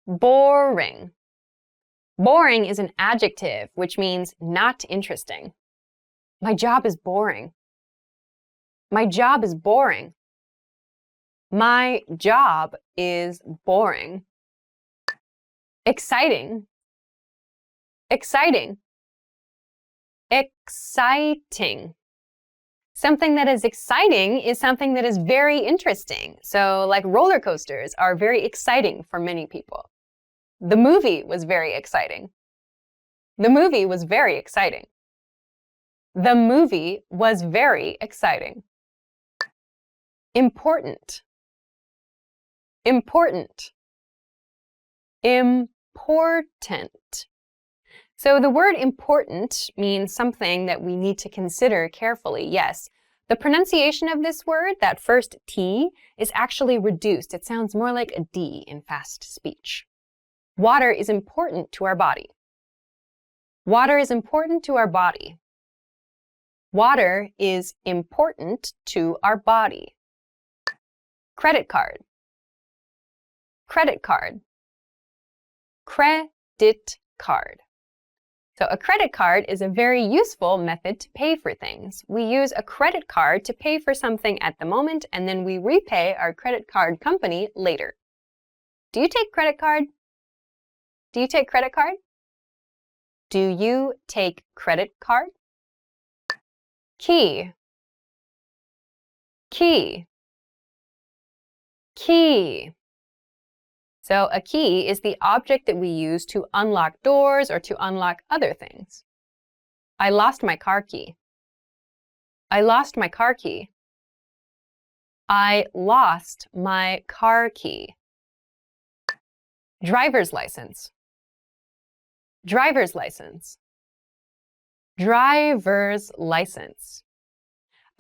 [SPEAKER 1] Boring. Boring is an adjective, which means not interesting. My job is boring. My job is boring. My job is boring. Exciting. Exciting. Exciting. Something that is exciting is something that is very interesting. So, like roller coasters are very exciting for many people. The movie was very exciting. The movie was very exciting. The movie was very exciting. Important. Important. Important. So the word important means something that we need to consider carefully, yes. The pronunciation of this word, that first T, is actually reduced. It sounds more like a D in fast speech. Water is important to our body. Water is important to our body. Water is important to our body. Credit card. Credit card. Credit card. So a credit card is a very useful method to pay for things. We use a credit card to pay for something at the moment, and then we repay our credit card company later. Do you take credit card? Do you take credit card? Do you take credit card? Key. Key. Key. So a key is the object that we use to unlock doors or to unlock other things. I lost my car key. I lost my car key. I lost my car key. Driver's license. Driver's license. Driver's license.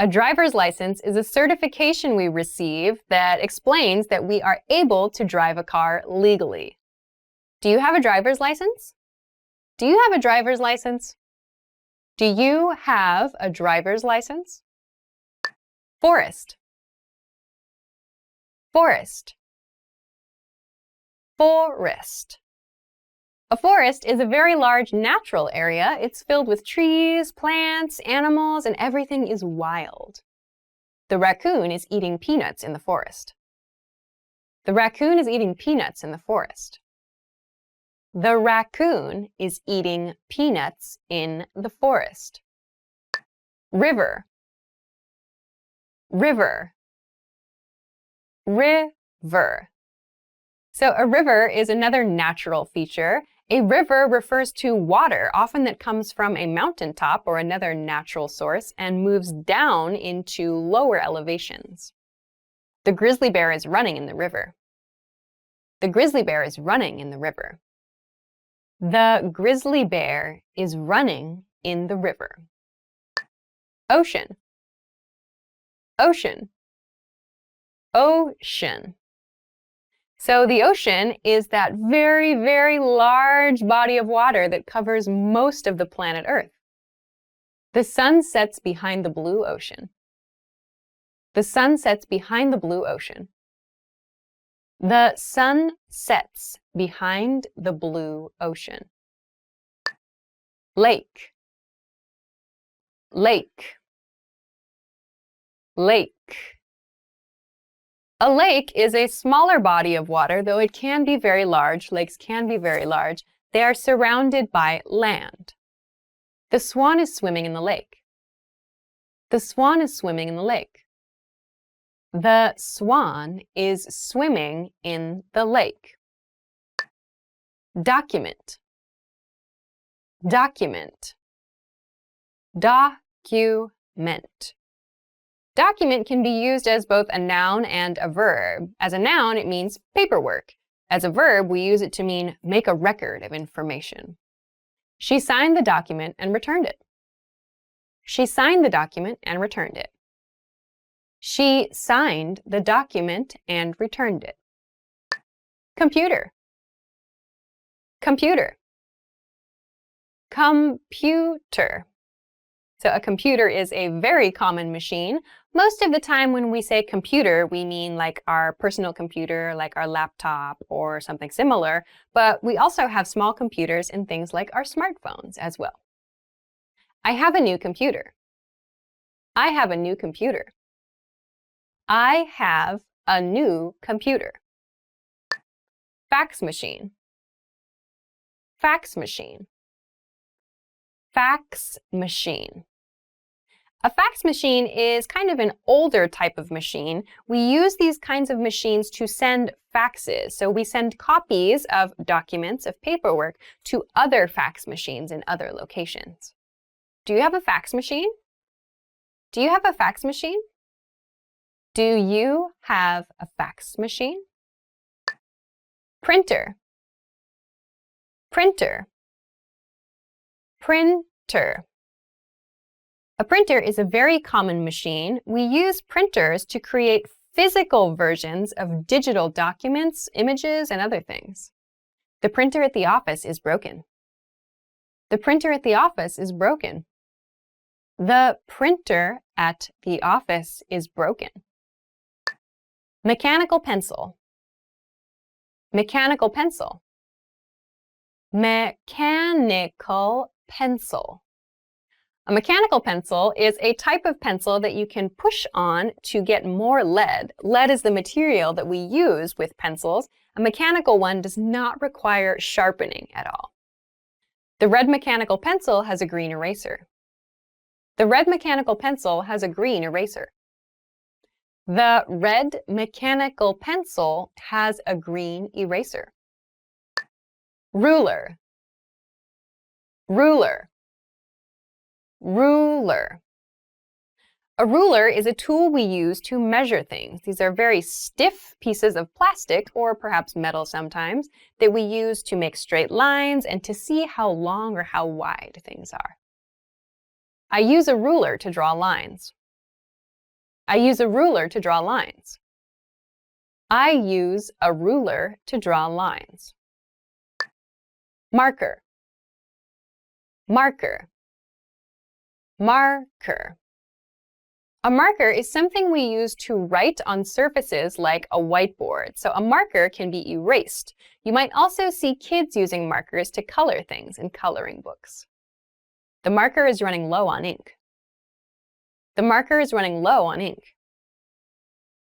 [SPEAKER 1] A driver's license is a certification we receive that explains that we are able to drive a car legally. Do you have a driver's license? Do you have a driver's license? Do you have a driver's license? Forest. Forest. Forest. A forest is a very large natural area. It's filled with trees, plants, animals, and everything is wild. The raccoon is eating peanuts in the forest. The raccoon is eating peanuts in the forest. The raccoon is eating peanuts in the forest. River. River. River. So a river is another natural feature. A river refers to water, often that comes from a mountaintop or another natural source, and moves down into lower elevations. The grizzly bear is running in the river. The grizzly bear is running in the river. The grizzly bear is running in the river. Ocean. Ocean. Ocean. So the ocean is that very, very large body of water that covers most of the planet Earth. The sun sets behind the blue ocean. The sun sets behind the blue ocean. The sun sets behind the blue ocean. Lake. Lake. Lake. A lake is a smaller body of water, though it can be very large. Lakes can be very large. They are surrounded by land. The swan is swimming in the lake. The swan is swimming in the lake. The swan is swimming in the lake. Document. Document. Document. Document can be used as both a noun and a verb. As a noun, it means paperwork. As a verb, we use it to mean make a record of information. She signed the document and returned it. She signed the document and returned it. She signed the document and returned it. Computer. Computer. Computer. So a computer is a very common machine. Most of the time when we say computer, we mean like our personal computer, like our laptop or something similar, but we also have small computers in things like our smartphones as well. I have a new computer. I have a new computer. I have a new computer. Fax machine. Fax machine. Fax machine. A fax machine is kind of an older type of machine. We use these kinds of machines to send faxes. So we send copies of documents, of paperwork, to other fax machines in other locations. Do you have a fax machine? Do you have a fax machine? Do you have a fax machine? Printer. Printer. Printer. A printer is a very common machine. We use printers to create physical versions of digital documents, images, and other things. The printer at the office is broken. The printer at the office is broken. The printer at the office is broken. Mechanical pencil. Mechanical pencil. Mechanical pencil. A mechanical pencil is a type of pencil that you can push on to get more lead. Lead is the material that we use with pencils. A mechanical one does not require sharpening at all. The red mechanical pencil has a green eraser. The red mechanical pencil has a green eraser. The red mechanical pencil has a green eraser. Ruler. Ruler. Ruler. A ruler is a tool we use to measure things. These are very stiff pieces of plastic, or perhaps metal sometimes, that we use to make straight lines and to see how long or how wide things are. I use a ruler to draw lines. I use a ruler to draw lines. I use a ruler to draw lines. Marker. Marker. Marker. A marker is something we use to write on surfaces like a whiteboard. So a marker can be erased. You might also see kids using markers to color things in coloring books. The marker is running low on ink. The marker is running low on ink.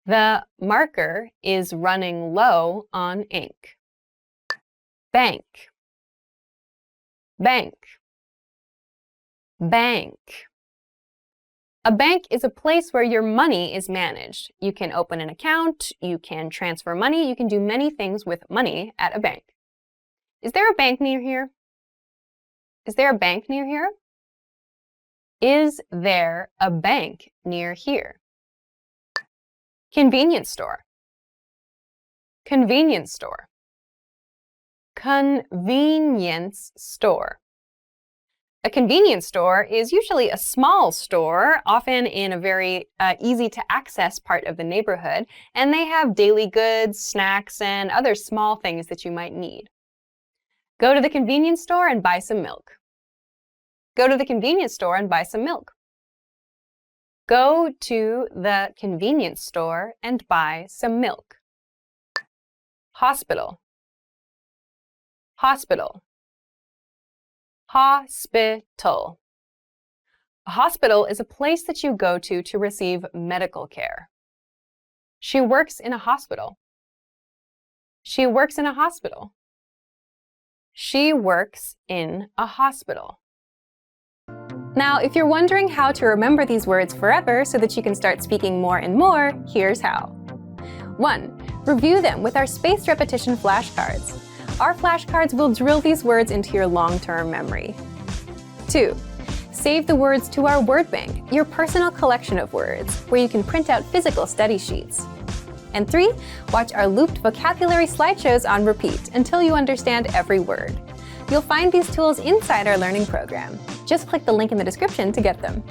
[SPEAKER 1] The marker is running low on ink. Bank. Bank. Bank. A bank is a place where your money is managed. You can open an account, you can transfer money, you can do many things with money at a bank. Is there a bank near here? Is there a bank near here? Is there a bank near here? Convenience store. Convenience store. Convenience store. A convenience store is usually a small store, often in a very easy to access part of the neighborhood, and they have daily goods, snacks, and other small things that you might need. Go to the convenience store and buy some milk. Go to the convenience store and buy some milk. Go to the convenience store and buy some milk. Hospital. Hospital. Hospital. A hospital is a place that you go to receive medical care. She works in a hospital. She works in a hospital. She works in a hospital. Now, if you're wondering how to remember these words forever so that you can start speaking more and more, here's how. 1. Review them with our spaced repetition flashcards. Our flashcards will drill these words into your long-term memory. 2. Save the words to our word bank, your personal collection of words, where you can print out physical study sheets. And 3. Watch our looped vocabulary slideshows on repeat until you understand every word. You'll find these tools inside our learning program. Just click the link in the description to get them.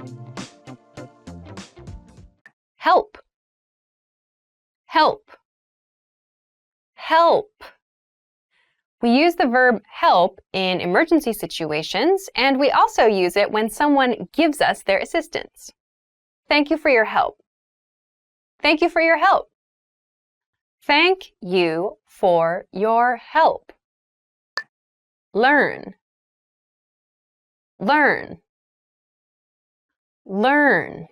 [SPEAKER 1] Help. Help. Help. We use the verb help in emergency situations, and we also use it when someone gives us their assistance. Thank you for your help. Thank you for your help. Thank you for your help. Learn. Learn. Learn.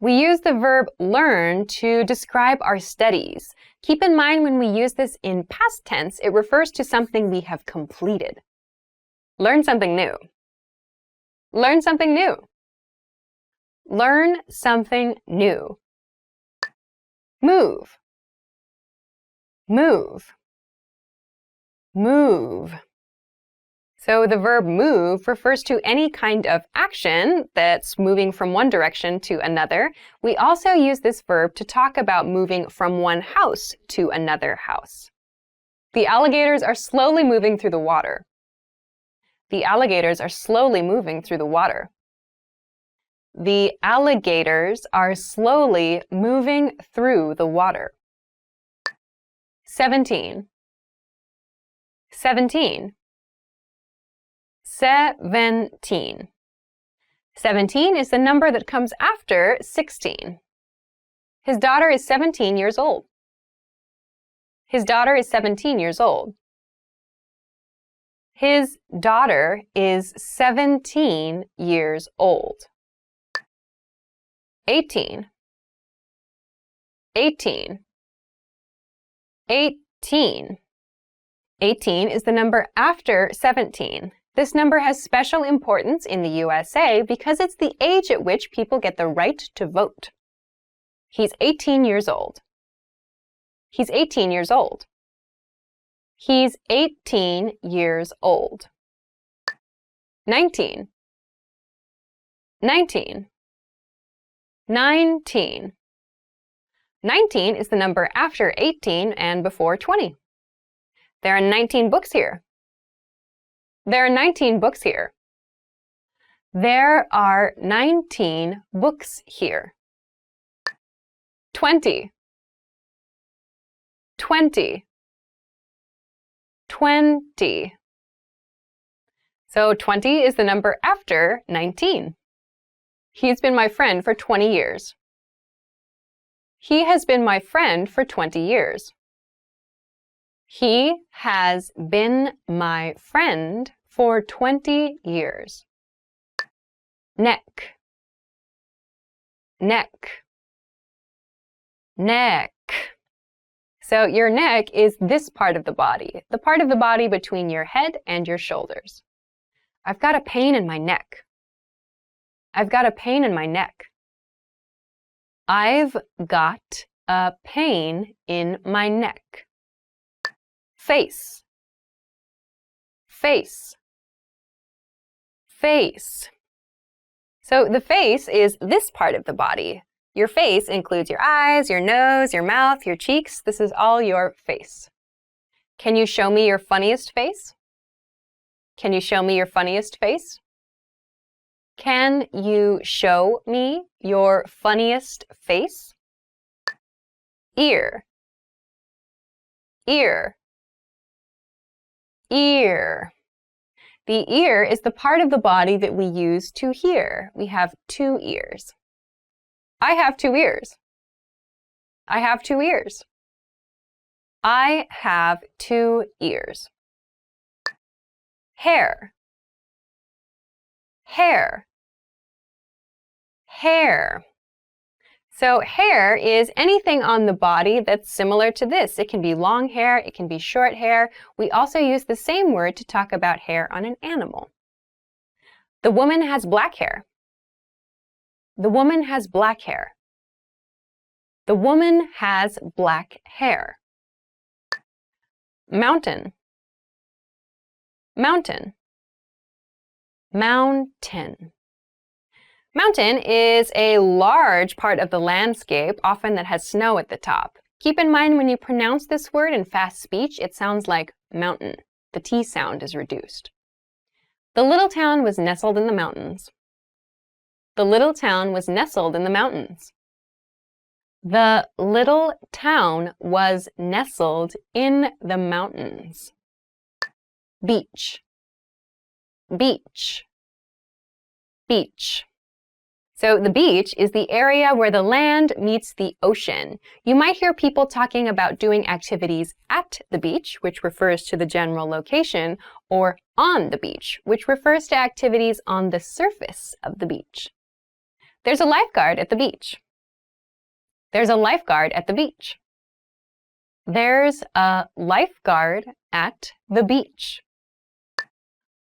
[SPEAKER 1] We use the verb learn to describe our studies. Keep in mind when we use this in past tense, it refers to something we have completed. Learn something new. Learn something new. Learn something new. Move. Move. Move. So the verb move refers to any kind of action that's moving from one direction to another. We also use this verb to talk about moving from one house to another house. The alligators are slowly moving through the water. The alligators are slowly moving through the water. The alligators are slowly moving through the water. 17. 17. 17. 17 is the number that comes after 16. His daughter is 17 years old. His daughter is 17 years old. His daughter is 17 years old. 18. 18. 18. 18 is the number after 17. This number has special importance in the USA because it's the age at which people get the right to vote. He's 18 years old. He's 18 years old. He's 18 years old. 19. 19. 19. 19 is the number after 18 and before 20. There are 19 books here. There are 19 books here. There are 19 books here. 20. 20. 20. So 20 is the number after 19. He's been my friend for 20 years. He has been my friend for 20 years. He has been my friend for 20 years. Neck. Neck. Neck. So your neck is this part of the body, the part of the body between your head and your shoulders. I've got a pain in my neck. I've got a pain in my neck. I've got a pain in my neck. Face. Face. Face. So the face is this part of the body. Your face includes your eyes, your nose, your mouth, your cheeks. This is all your face. Can you show me your funniest face? Can you show me your funniest face? Can you show me your funniest face? Ear. Ear. Ear. The ear is the part of the body that we use to hear. We have two ears. I have two ears. I have two ears. I have two ears. Hair. Hair. Hair. So hair is anything on the body that's similar to this. It can be long hair, it can be short hair. We also use the same word to talk about hair on an animal. The woman has black hair. The woman has black hair. The woman has black hair. Mountain. Mountain. Mountain. Mountain is a large part of the landscape, often that has snow at the top. Keep in mind when you pronounce this word in fast speech, it sounds like mountain. The T sound is reduced. The little town was nestled in the mountains. The little town was nestled in the mountains. The little town was nestled in the mountains. Beach. Beach. Beach. So the beach is the area where the land meets the ocean. You might hear people talking about doing activities at the beach, which refers to the general location, or on the beach, which refers to activities on the surface of the beach. There's a lifeguard at the beach. There's a lifeguard at the beach. There's a lifeguard at the beach.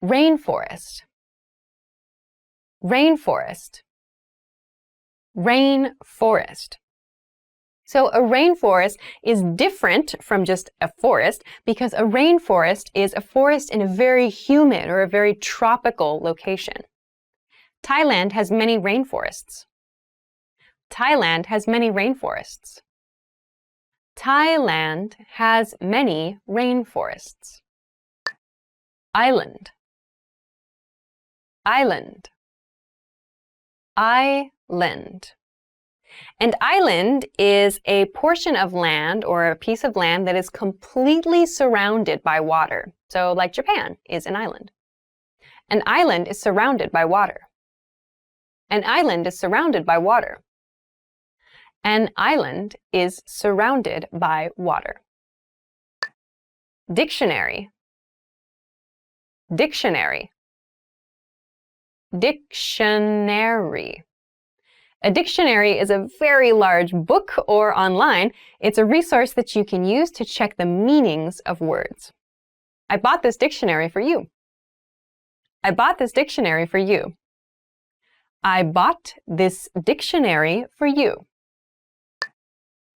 [SPEAKER 1] Rainforest. Rainforest. Rainforest. So a rainforest is different from just a forest because a rainforest is a forest in a very humid or a very tropical location. Thailand has many rainforests. Thailand has many rainforests. Thailand has many rainforests. Island. Island. Island. An island is a portion of land or a piece of land that is completely surrounded by water. So like Japan is an island. An island is surrounded by water. An island is surrounded by water. An island is surrounded by water. Dictionary. Dictionary. Dictionary. A dictionary is a very large book or online. It's a resource that you can use to check the meanings of words. I bought this dictionary for you. I bought this dictionary for you. I bought this dictionary for you.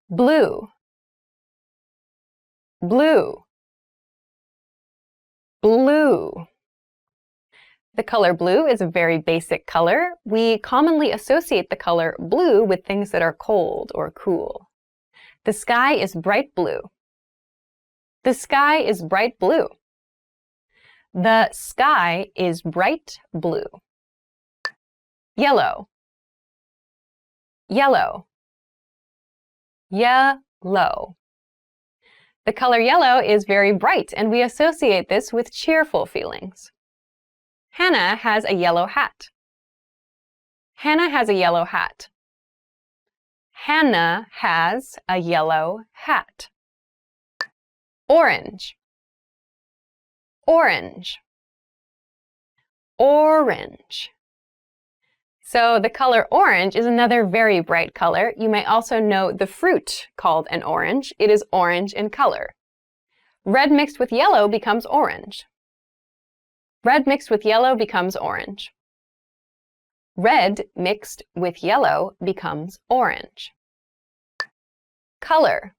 [SPEAKER 1] Blue. Blue. Blue. The color blue is a very basic color. We commonly associate the color blue with things that are cold or cool. The sky is bright blue. The sky is bright blue. The sky is bright blue. Yellow. Yellow. Yellow. The color yellow is very bright, and we associate this with cheerful feelings. Hannah has a yellow hat. Hannah has a yellow hat. Hannah has a yellow hat. Orange. Orange. Orange. So the color orange is another very bright color. You may also know the fruit called an orange. It is orange in color. Red mixed with yellow becomes orange. Red mixed with yellow becomes orange. Red mixed with yellow becomes orange. Color.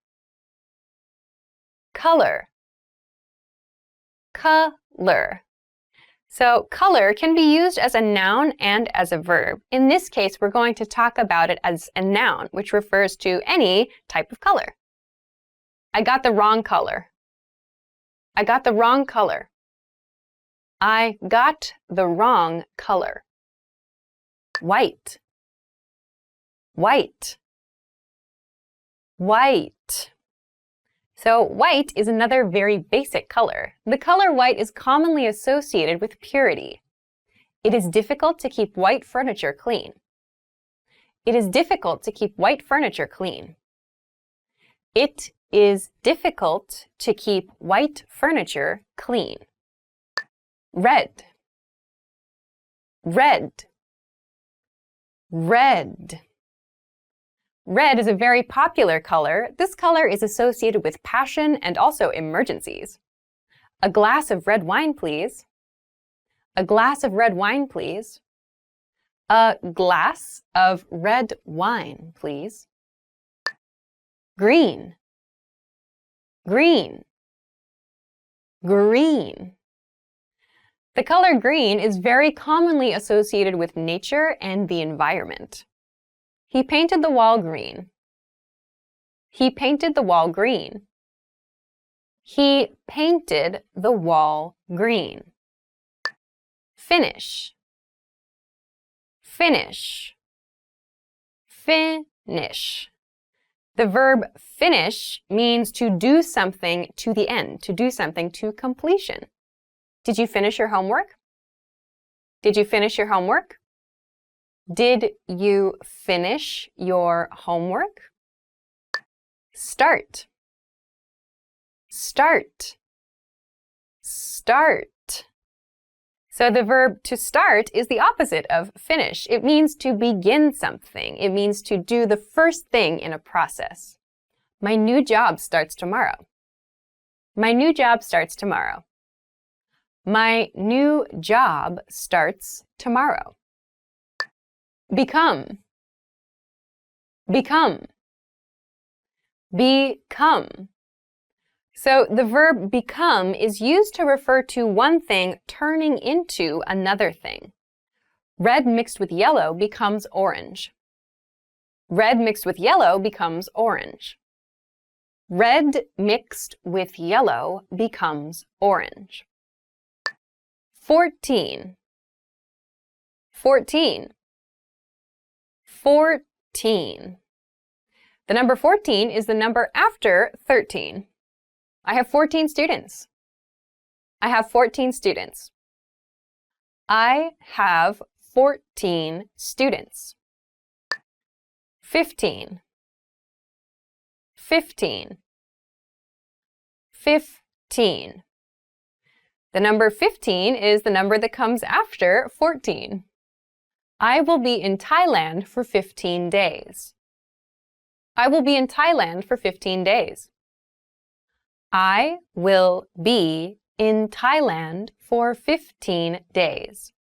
[SPEAKER 1] Color. Color. So color can be used as a noun and as a verb. In this case, we're going to talk about it as a noun, which refers to any type of color. I got the wrong color. I got the wrong color. I got the wrong color. White. White. White. So white is another very basic color. The color white is commonly associated with purity. It is difficult to keep white furniture clean. It is difficult to keep white furniture clean. It is difficult to keep white furniture clean. Red. Red. Red. Red is a very popular color. This color is associated with passion and also emergencies. A glass of red wine, please. A glass of red wine, please. A glass of red wine, please. Green. Green. Green. The color green is very commonly associated with nature and the environment. He painted the wall green. He painted the wall green. He painted the wall green. Finish. Finish. Finish. The verb finish means to do something to the end, to do something to completion. Did you finish your homework? Did you finish your homework? Did you finish your homework? Start. Start. Start. So the verb to start is the opposite of finish. It means to begin something. It means to do the first thing in a process. My new job starts tomorrow. My new job starts tomorrow. My new job starts tomorrow. Become. Become. Become. So the verb become is used to refer to one thing turning into another thing. Red mixed with yellow becomes orange. Red mixed with yellow becomes orange. Red mixed with yellow becomes orange. 14. 14. 14. The number 14 is the number after 13. I have 14 students. I have 14 students. I have 14 students. 15. 15. 15. The number 15 is the number that comes after 14. I will be in Thailand for 15 days. I will be in Thailand for 15 days. I will be in Thailand for 15 days.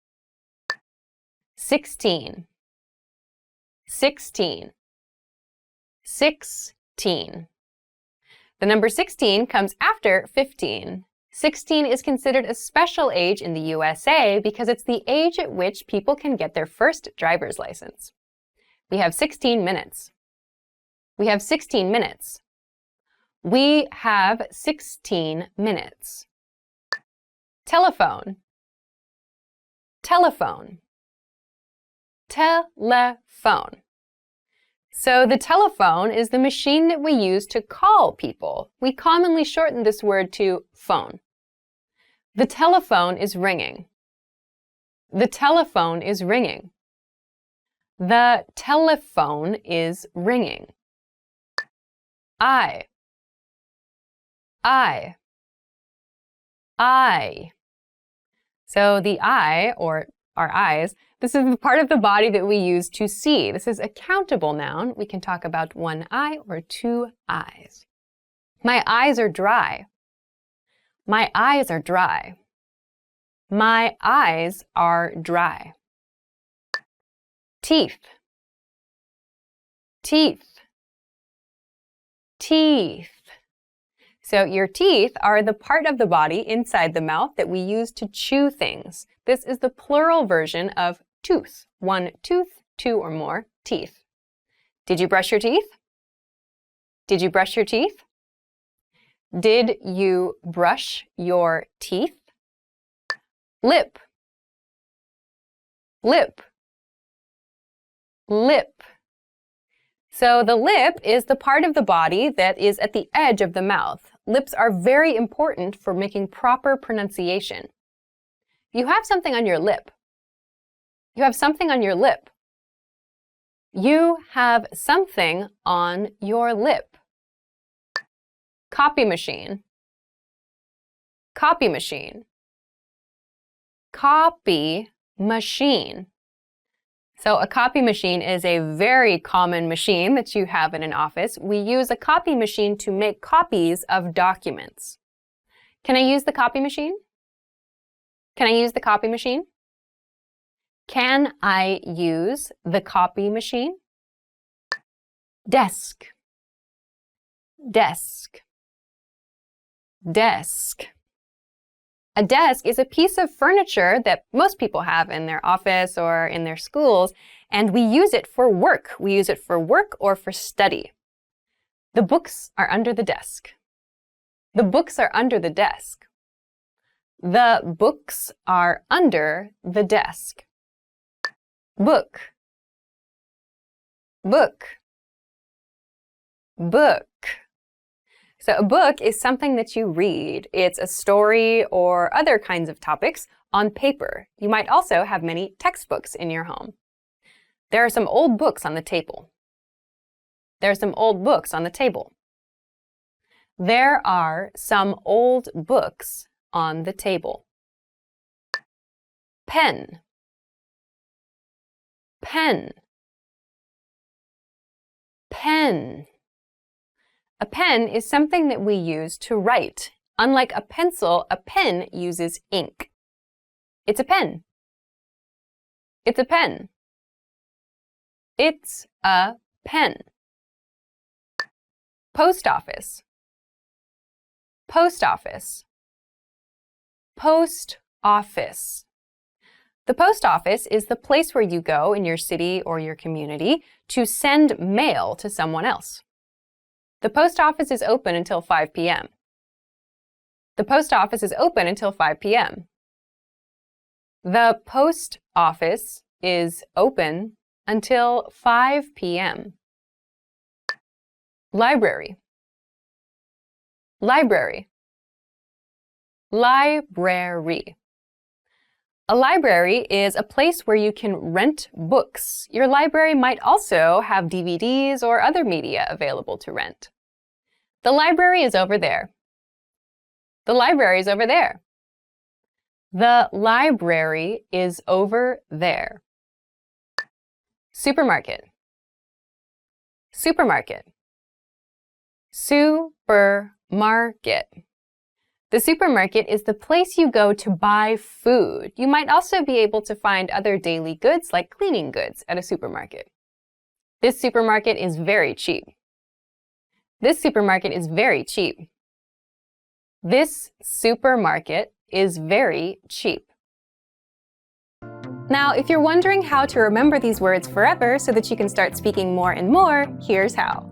[SPEAKER 1] 16. 16. 16. The number 16 comes after 15. 16 is considered a special age in the USA because it's the age at which people can get their first driver's license. We have 16 minutes. We have 16 minutes. We have 16 minutes. Telephone. Telephone. Telephone. So the telephone is the machine that we use to call people. We commonly shorten this word to phone. The telephone is ringing. The telephone is ringing. The telephone is ringing. I. So the eye, or our eyes, this is the part of the body that we use to see. This is a countable noun. We can talk about one eye or two eyes. My eyes are dry. My eyes are dry. My eyes are dry. Teeth. Teeth. Teeth. So your teeth are the part of the body inside the mouth that we use to chew things. This is the plural version of tooth. One tooth, two or more teeth. Did you brush your teeth? Did you brush your teeth? Did you brush your teeth? Lip. Lip. Lip. So the lip is the part of the body that is at the edge of the mouth. Lips are very important for making proper pronunciation. You have something on your lip. You have something on your lip. You have something on your lip. Copy machine. Copy machine. Copy machine. So a copy machine is a very common machine that you have in an office. We use a copy machine to make copies of documents. Can I use the copy machine? Can I use the copy machine? Can I use the copy machine? Desk. Desk. Desk. A desk is a piece of furniture that most people have in their office or in their schools, and we use it for work. We use it for work or for study. The books are under the desk. The books are under the desk. The books are under the desk. Book. Book. Book. So a book is something that you read. It's a story or other kinds of topics on paper. You might also have many textbooks in your home. There are some old books on the table. There are some old books on the table. There are some old books on the table. pen, pen, pen. A pen is something that we use to write. Unlike a pencil, a pen uses ink. It's a pen. It's a pen. It's a pen. Post office, post office, post office. The post office is the place where you go in your city or your community to send mail to someone else. The post office is open until 5 p.m. The post office is open until 5 p.m. The post office is open until 5 p.m. Library, library, library. A library is a place where you can rent books. Your library might also have DVDs or other media available to rent. The library is over there. The library is over there. The library is over there. Supermarket, supermarket, supermarket. The supermarket is the place you go to buy food. You might also be able to find other daily goods like cleaning goods at a supermarket. This supermarket is very cheap. This supermarket is very cheap. This supermarket is very cheap. Now, if you're wondering how to remember these words forever so that you can start speaking more and more, here's how.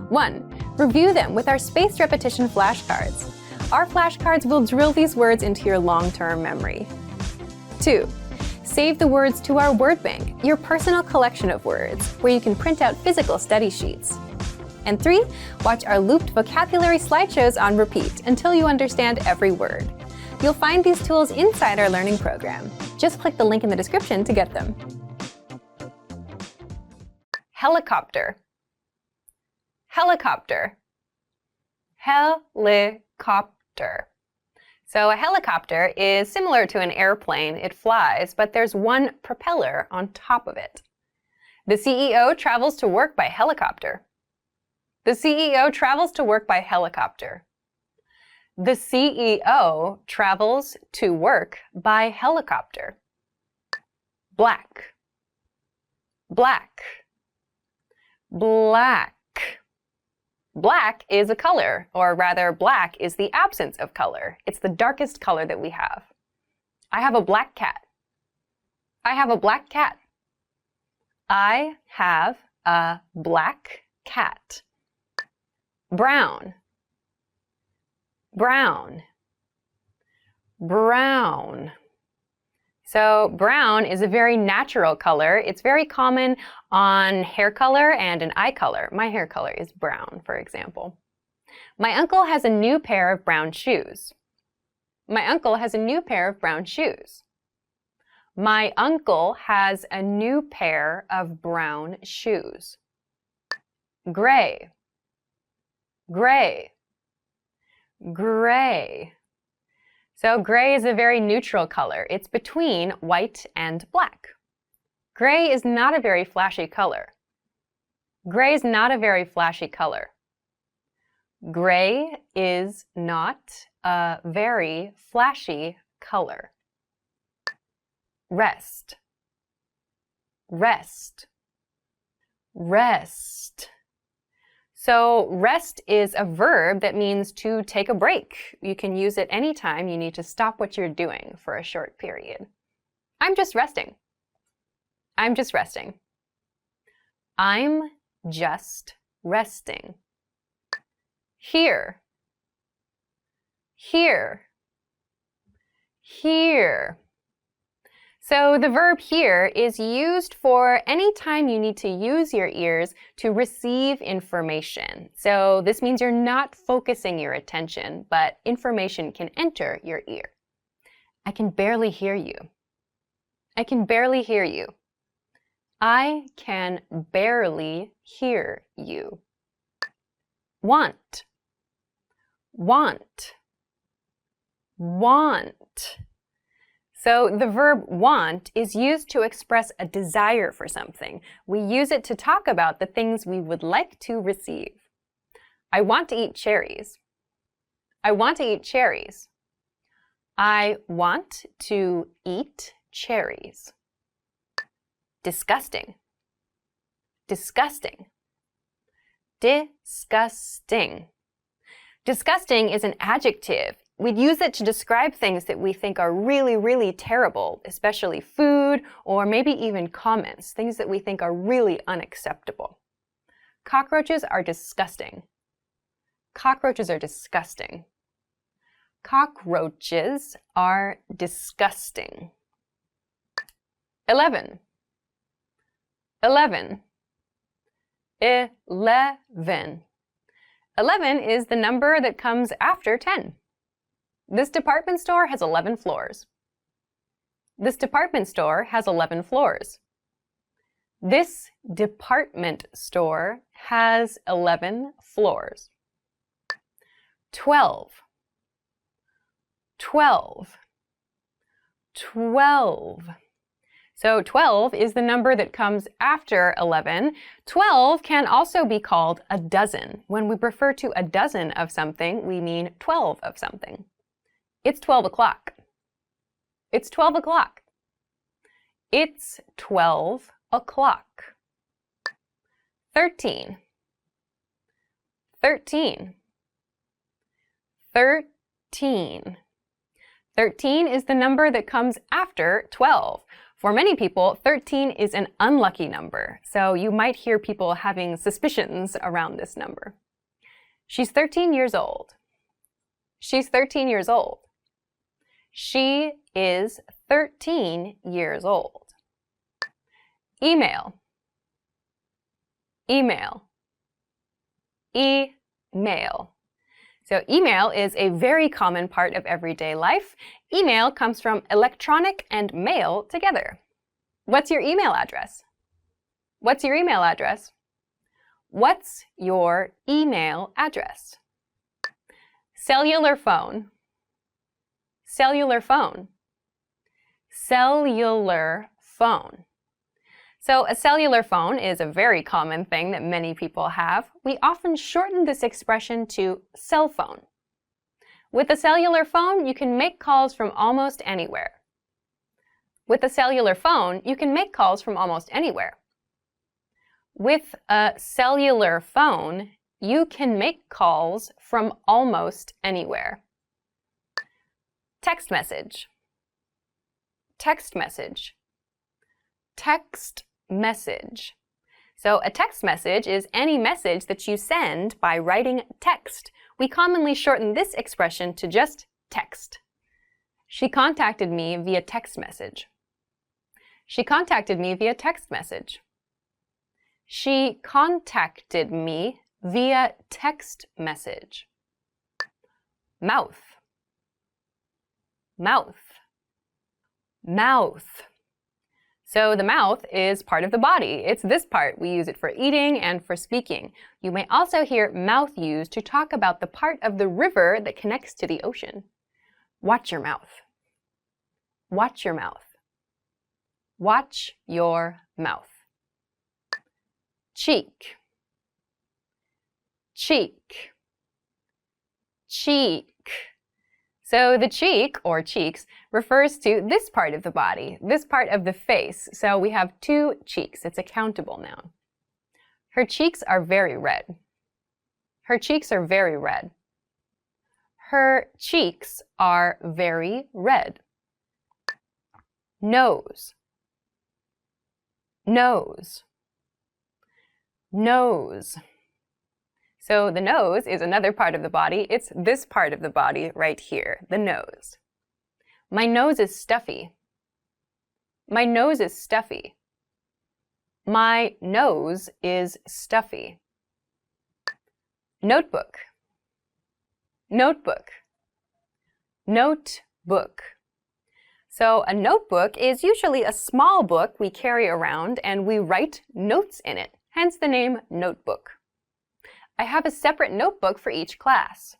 [SPEAKER 1] 1. Review them with our spaced repetition flashcards. Our flashcards will drill these words into your long-term memory. 2. Save the words to our word bank, your personal collection of words, where you can print out physical study sheets. And 3. Watch our looped vocabulary slideshows on repeat until you understand every word. You'll find these tools inside our learning program. Just click the link in the description to get them. Helicopter, helicopter, helicopter. So a helicopter is similar to an airplane. It flies, but there's one propeller on top of it. The CEO travels to work by helicopter. The CEO travels to work by helicopter. The CEO travels to work by helicopter. Black, black, black. Black is a color, or rather, black is the absence of color. It's the darkest color that we have. I have a black cat. I have a black cat. I have a black cat. Brown, brown, brown. So brown is a very natural color. It's very common on hair color and an eye color. My hair color is brown, for example. My uncle has a new pair of brown shoes. My uncle has a new pair of brown shoes. My uncle has a new pair of brown shoes. Gray, gray, gray. So gray is a very neutral color. It's between white and black. Gray is not a very flashy color. Gray is not a very flashy color. Gray is not a very flashy color. Rest, rest, rest. So rest is a verb that means to take a break. You can use it anytime you need to stop what you're doing for a short period. I'm just resting. I'm just resting. I'm just resting. Here, here, here. So the verb here is used for any time you need to use your ears to receive information. So this means you're not focusing your attention, but information can enter your ear. I can barely hear you. I can barely hear you. I can barely hear you. Want, want, want. So the verb want is used to express a desire for something. We use it to talk about the things we would like to receive. I want to eat cherries. I want to eat cherries. I want to eat cherries. Disgusting. Disgusting. Disgusting. Disgusting is an adjective. We'd use it to describe things that we think are really, really terrible, especially food or maybe even comments, things that we think are really unacceptable. Cockroaches are disgusting. Cockroaches are disgusting. Cockroaches are disgusting. 11. 11. 11. 11 is the number that comes after 10. This department store has 11 floors. This department store has 11 floors. This department store has 11 floors. 12. 12. 12. So 12 is the number that comes after 11. 12 can also be called a dozen. When we refer to a dozen of something, we mean 12 of something. It's 12 o'clock. It's 12 o'clock. It's 12 o'clock. 13. 13. 13. 13 is the number that comes after 12. For many people, 13 is an unlucky number, so you might hear people having suspicions around this number. She's 13 years old. She's 13 years old. She is 13 years old. Email. Email. Email. So email is a very common part of everyday life. Email comes from electronic and mail together. What's your email address? What's your email address? What's your email address? Cellular phone. Cellular phone. Cellular phone. So a cellular phone is a very common thing that many people have. We often shorten this expression to cell phone. With a cellular phone, you can make calls from almost anywhere. With a cellular phone, you can make calls from almost anywhere. With a cellular phone, you can make calls from almost anywhere. Text message. Text message. Text message. So a text message is any message that you send by writing text. We commonly shorten this expression to just text. She contacted me via text message. She contacted me via text message. She contacted me via text message. Mouth. Mouth. Mouth. So the mouth is part of the body. It's this part. We use it for eating and for speaking. You may also hear mouth used to talk about the part of the river that connects to the ocean. Watch your mouth. Watch your mouth. Watch your mouth. Cheek. Cheek. Cheek. So the cheek, or cheeks, refers to this part of the body, this part of the face. So we have two cheeks. It's a countable noun. Her cheeks are very red. Her cheeks are very red. Her cheeks are very red. Nose. Nose. Nose. So the nose is another part of the body. It's this part of the body right here, the nose. My nose is stuffy. My nose is stuffy. My nose is stuffy. Notebook. Notebook. Notebook. So a notebook is usually a small book we carry around and we write notes in it, hence the name notebook. I have a separate notebook for each class.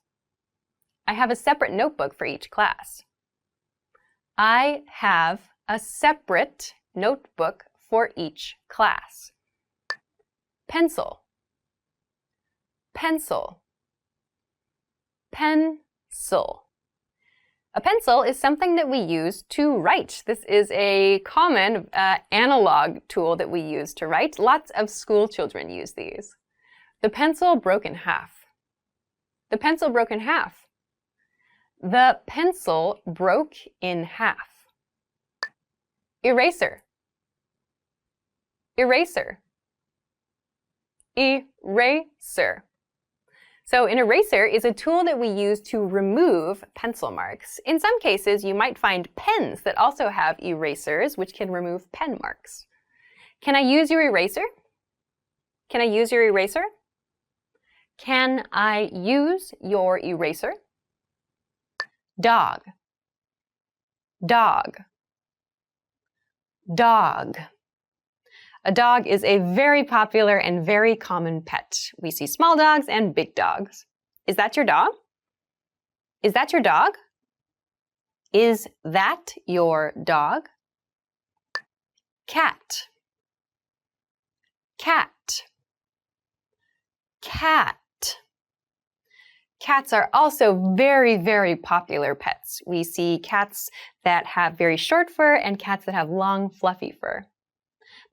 [SPEAKER 1] I have a separate notebook for each class. I have a separate notebook for each class. Pencil, pencil, pencil. A pencil is something that we use to write. This is a common analog tool that we use to write. Lots of school children use these. The pencil broke in half. The pencil broke in half. The pencil broke in half. Eraser, eraser, eraser. So an eraser is a tool that we use to remove pencil marks. In some cases, you might find pens that also have erasers, which can remove pen marks. Can I use your eraser? Can I use your eraser? Can I use your eraser? Dog, dog, dog. A dog is a very popular and very common pet. We see small dogs and big dogs. Is that your dog? Is that your dog? Is that your dog? Cat, cat, cat. Cats are also very, very popular pets. We see cats that have very short fur and cats that have long, fluffy fur.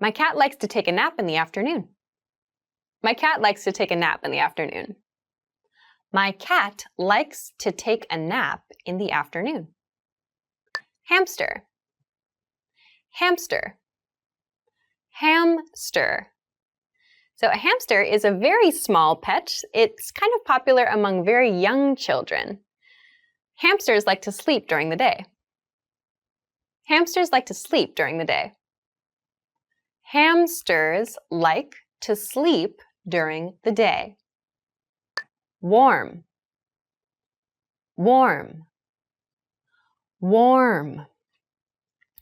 [SPEAKER 1] My cat likes to take a nap in the afternoon. My cat likes to take a nap in the afternoon. My cat likes to take a nap in the afternoon. Hamster, hamster, hamster. So a hamster is a very small pet. It's kind of popular among very young children. Hamsters like to sleep during the day. Hamsters like to sleep during the day. Hamsters like to sleep during the day. Warm, warm, warm.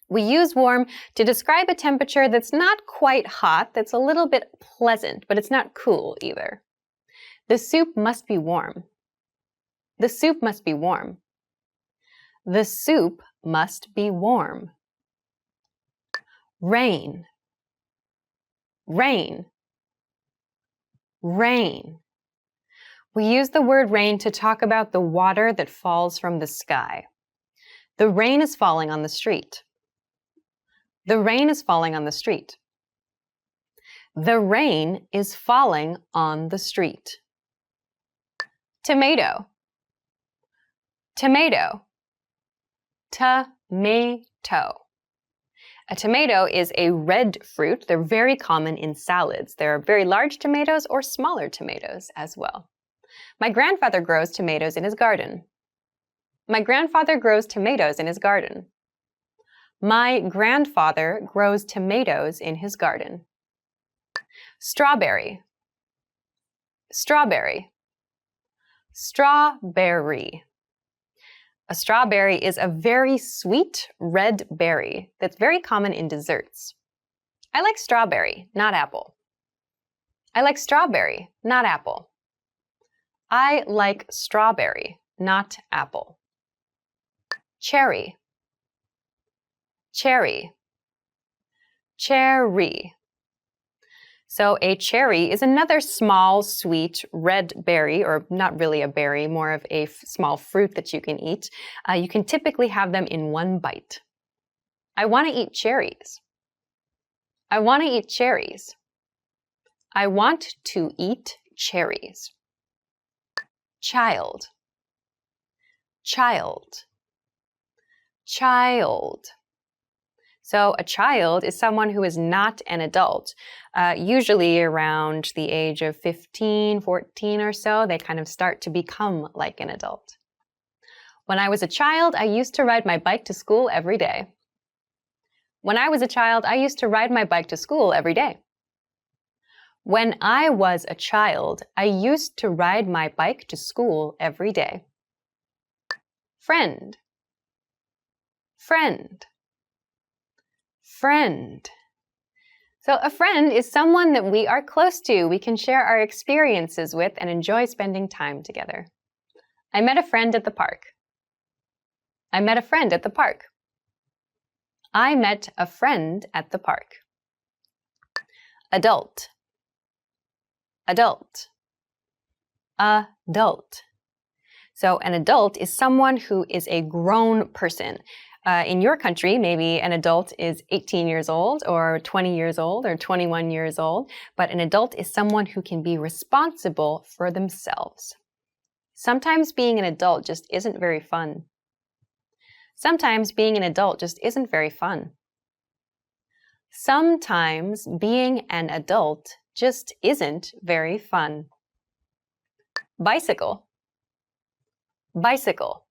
[SPEAKER 1] We use warm to describe a temperature that's not quite hot, that's a little bit pleasant, but it's not cool either. The soup must be warm. The soup must be warm. The soup must be warm. Rain, rain, rain. We use the word rain to talk about the water that falls from the sky. The rain is falling on the street. The rain is falling on the street. The rain is falling on the street. Tomato, tomato, tomato. A tomato is a red fruit. They're very common in salads. There are very large tomatoes or smaller tomatoes as well. My grandfather grows tomatoes in his garden. My grandfather grows tomatoes in his garden. My grandfather grows tomatoes in his garden. Strawberry, strawberry, strawberry. A strawberry is a very sweet red berry that's very common in desserts. I like strawberry, not apple. I like strawberry, not apple. I like strawberry, not apple. Cherry, cherry, cherry. So a cherry is another small, sweet, red berry, or not really a berry, more of a small fruit that you can eat. You can typically have them in one bite. I want to eat cherries. I want to eat cherries. I want to eat cherries. Child, child, child. So a child is someone who is not an adult. Usually around the age of 15, 14 or so, they kind of start to become like an adult. When I was a child, I used to ride my bike to school every day. When I was a child, I used to ride my bike to school every day. When I was a child, I used to ride my bike to school every day. Friend, friend, friend. So a friend is someone that we are close to, we can share our experiences with and enjoy spending time together. I met a friend at the park. I met a friend at the park. I met a friend at the park. Adult, adult, adult. So an adult is someone who is a grown person. In your country, maybe an adult is 18 years old or 20 years old or 21 years old, but an adult is someone who can be responsible for themselves. Sometimes being an adult just isn't very fun. Sometimes being an adult just isn't very fun. Sometimes being an adult just isn't very fun. Bicycle, bicycle,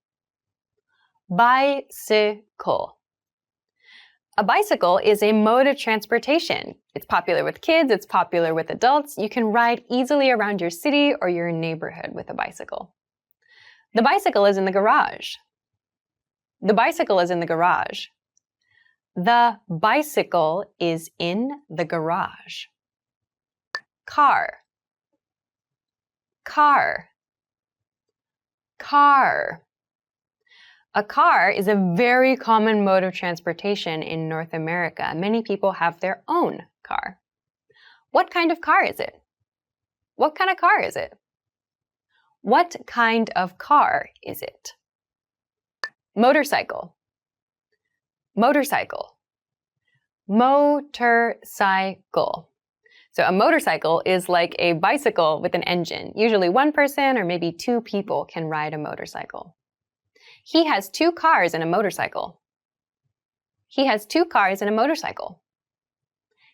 [SPEAKER 1] bicycle. A bicycle is a mode of transportation. It's popular with kids, it's popular with adults. You can ride easily around your city or your neighborhood with a bicycle. The bicycle is in the garage. The bicycle is in the garage. The bicycle is in the garage. Car, car, car. A car is a very common mode of transportation in North America. Many people have their own car. What kind of car is it? What kind of car is it? What kind of car is it? Motorcycle, motorcycle, motorcycle. So a motorcycle is like a bicycle with an engine. Usually one person or maybe two people can ride a motorcycle. He has two cars and a motorcycle. He has two cars and a motorcycle.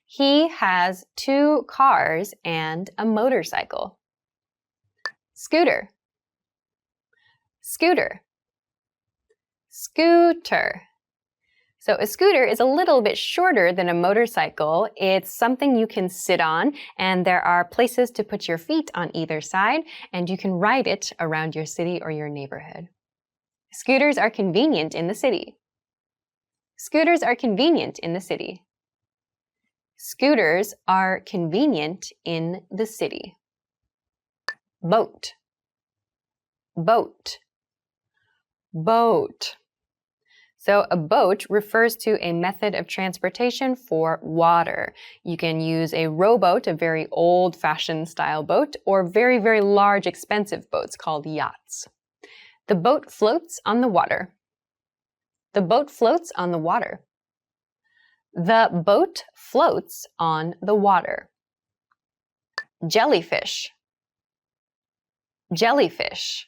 [SPEAKER 1] He has two cars and a motorcycle. Scooter, scooter, scooter. So a scooter is a little bit shorter than a motorcycle. It's something you can sit on, and there are places to put your feet on either side, and you can ride it around your city or your neighborhood. Scooters are convenient in the city. Scooters are convenient in the city. Scooters are convenient in the city. Boat, boat, boat. So a boat refers to a method of transportation for water. You can use a rowboat, a very old-fashioned style boat, or very, very large, expensive boats called yachts. The boat floats on the water. The boat floats on the water. The boat floats on the water. Jellyfish, jellyfish,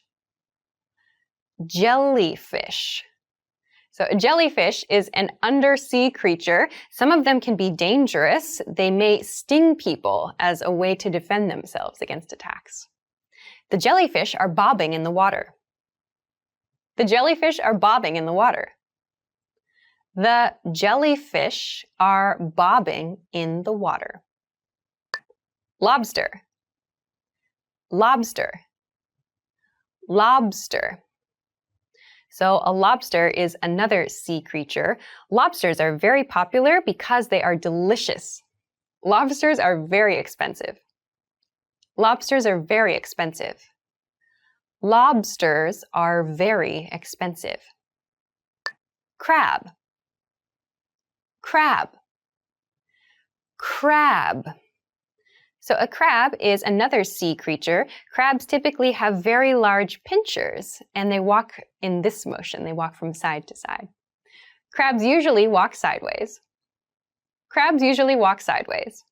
[SPEAKER 1] jellyfish. So a jellyfish is an undersea creature. Some of them can be dangerous. They may sting people as a way to defend themselves against attacks. The jellyfish are bobbing in the water. The jellyfish are bobbing in the water. The jellyfish are bobbing in the water. Lobster, lobster, lobster. So a lobster is another sea creature. Lobsters are very popular because they are delicious. Lobsters are very expensive. Lobsters are very expensive. Lobsters are very expensive. Crab, crab, crab. So a crab is another sea creature. Crabs typically have very large pinchers, and they walk in this motion. They walk from side to side. Crabs usually walk sideways. Crabs usually walk sideways.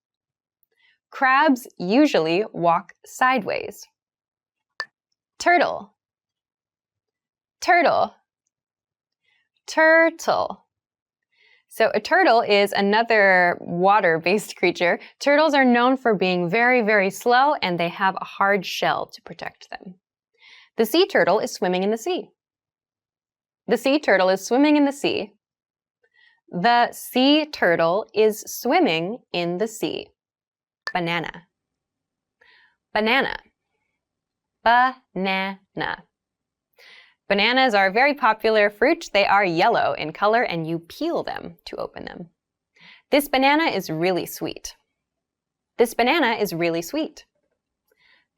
[SPEAKER 1] Crabs usually walk sideways. Turtle, turtle, turtle. So a turtle is another water-based creature. Turtles are known for being very, very slow, and they have a hard shell to protect them. The sea turtle is swimming in the sea. The sea turtle is swimming in the sea. The sea turtle is swimming in the sea. Banana, banana, banana. Bananas are a very popular fruit. They are yellow in color, and you peel them to open them. This banana is really sweet. This banana is really sweet.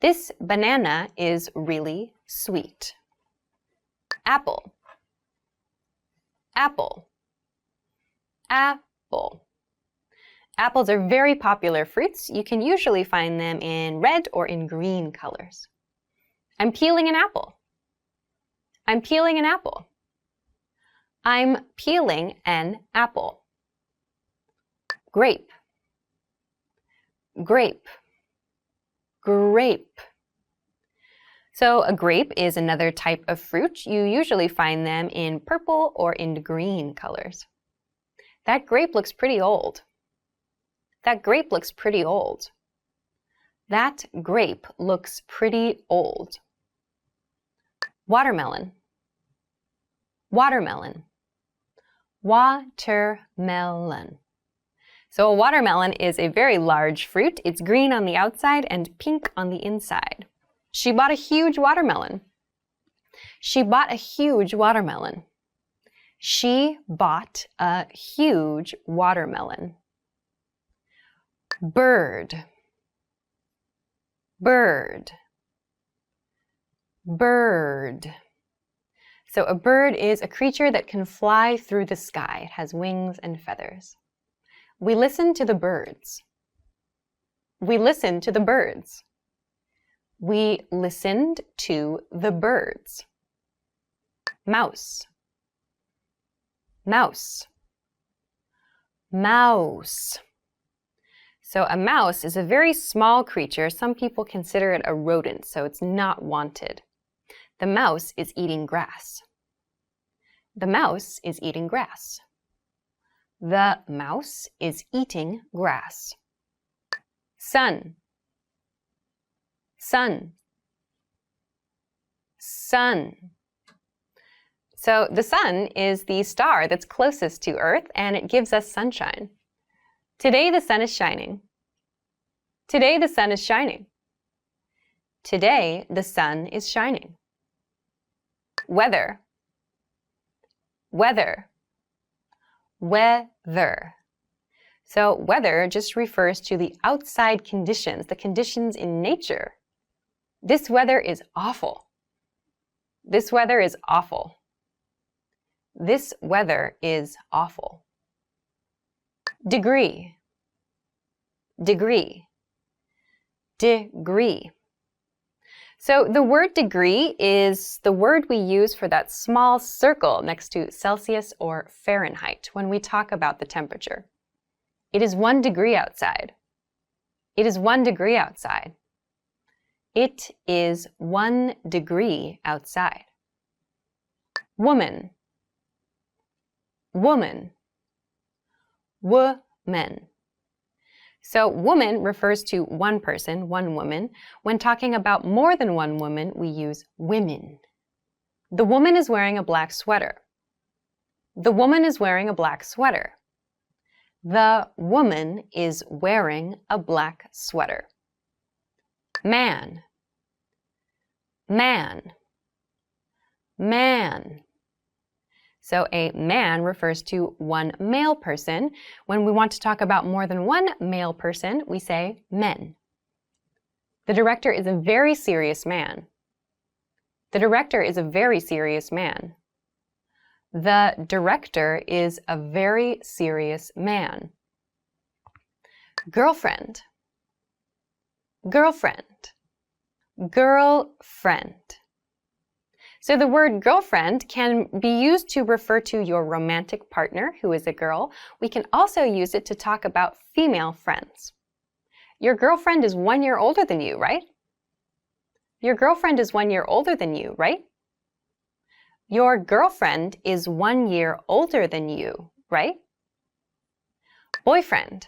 [SPEAKER 1] This banana is really sweet. Apple, apple, apple. Apples are very popular fruits. You can usually find them in red or in green colors. I'm peeling an apple. I'm peeling an apple. I'm peeling an apple. Grape. Grape. Grape. So a grape is another type of fruit. You usually find them in purple or in green colors. That grape looks pretty old. That grape looks pretty old. That grape looks pretty old. Watermelon. Watermelon. Watermelon. So a watermelon is a very large fruit. It's green on the outside and pink on the inside. She bought a huge watermelon. She bought a huge watermelon. She bought a huge watermelon. Bird. Bird. Bird. So a bird is a creature that can fly through the sky. It has wings and feathers. We listen to the birds. We listen to the birds. We listened to the birds. Mouse. Mouse. Mouse. So a mouse is a very small creature. Some people consider it a rodent, so it's not wanted. The mouse is eating grass. The mouse is eating grass. The mouse is eating grass. Sun. Sun. Sun. So the sun is the star that's closest to Earth, and it gives us sunshine. Today the sun is shining. Today the sun is shining. Today the sun is shining. Weather. Weather. Weather. So weather just refers to the outside conditions, the conditions in nature. This weather is awful. This weather is awful. This weather is awful. Degree. Degree. Degree. So the word degree is the word we use for that small circle next to Celsius or Fahrenheit when we talk about the temperature. It is 1 degree outside. It is 1 degree outside. It is 1 degree outside. Woman. Woman. Woman. So woman refers to one person, one woman. When talking about more than one woman, we use women. The woman is wearing a black sweater. The woman is wearing a black sweater. The woman is wearing a black sweater. Man. Man. Man. So a man refers to one male person. When we want to talk about more than one male person, we say men. The director is a very serious man. The director is a very serious man. The director is a very serious man. Girlfriend. Girlfriend. Girlfriend. So the word girlfriend can be used to refer to your romantic partner, who is a girl. We can also use it to talk about female friends. Your girlfriend is 1 year older than you, right? Your girlfriend is 1 year older than you, right? Your girlfriend is 1 year older than you, right? Boyfriend.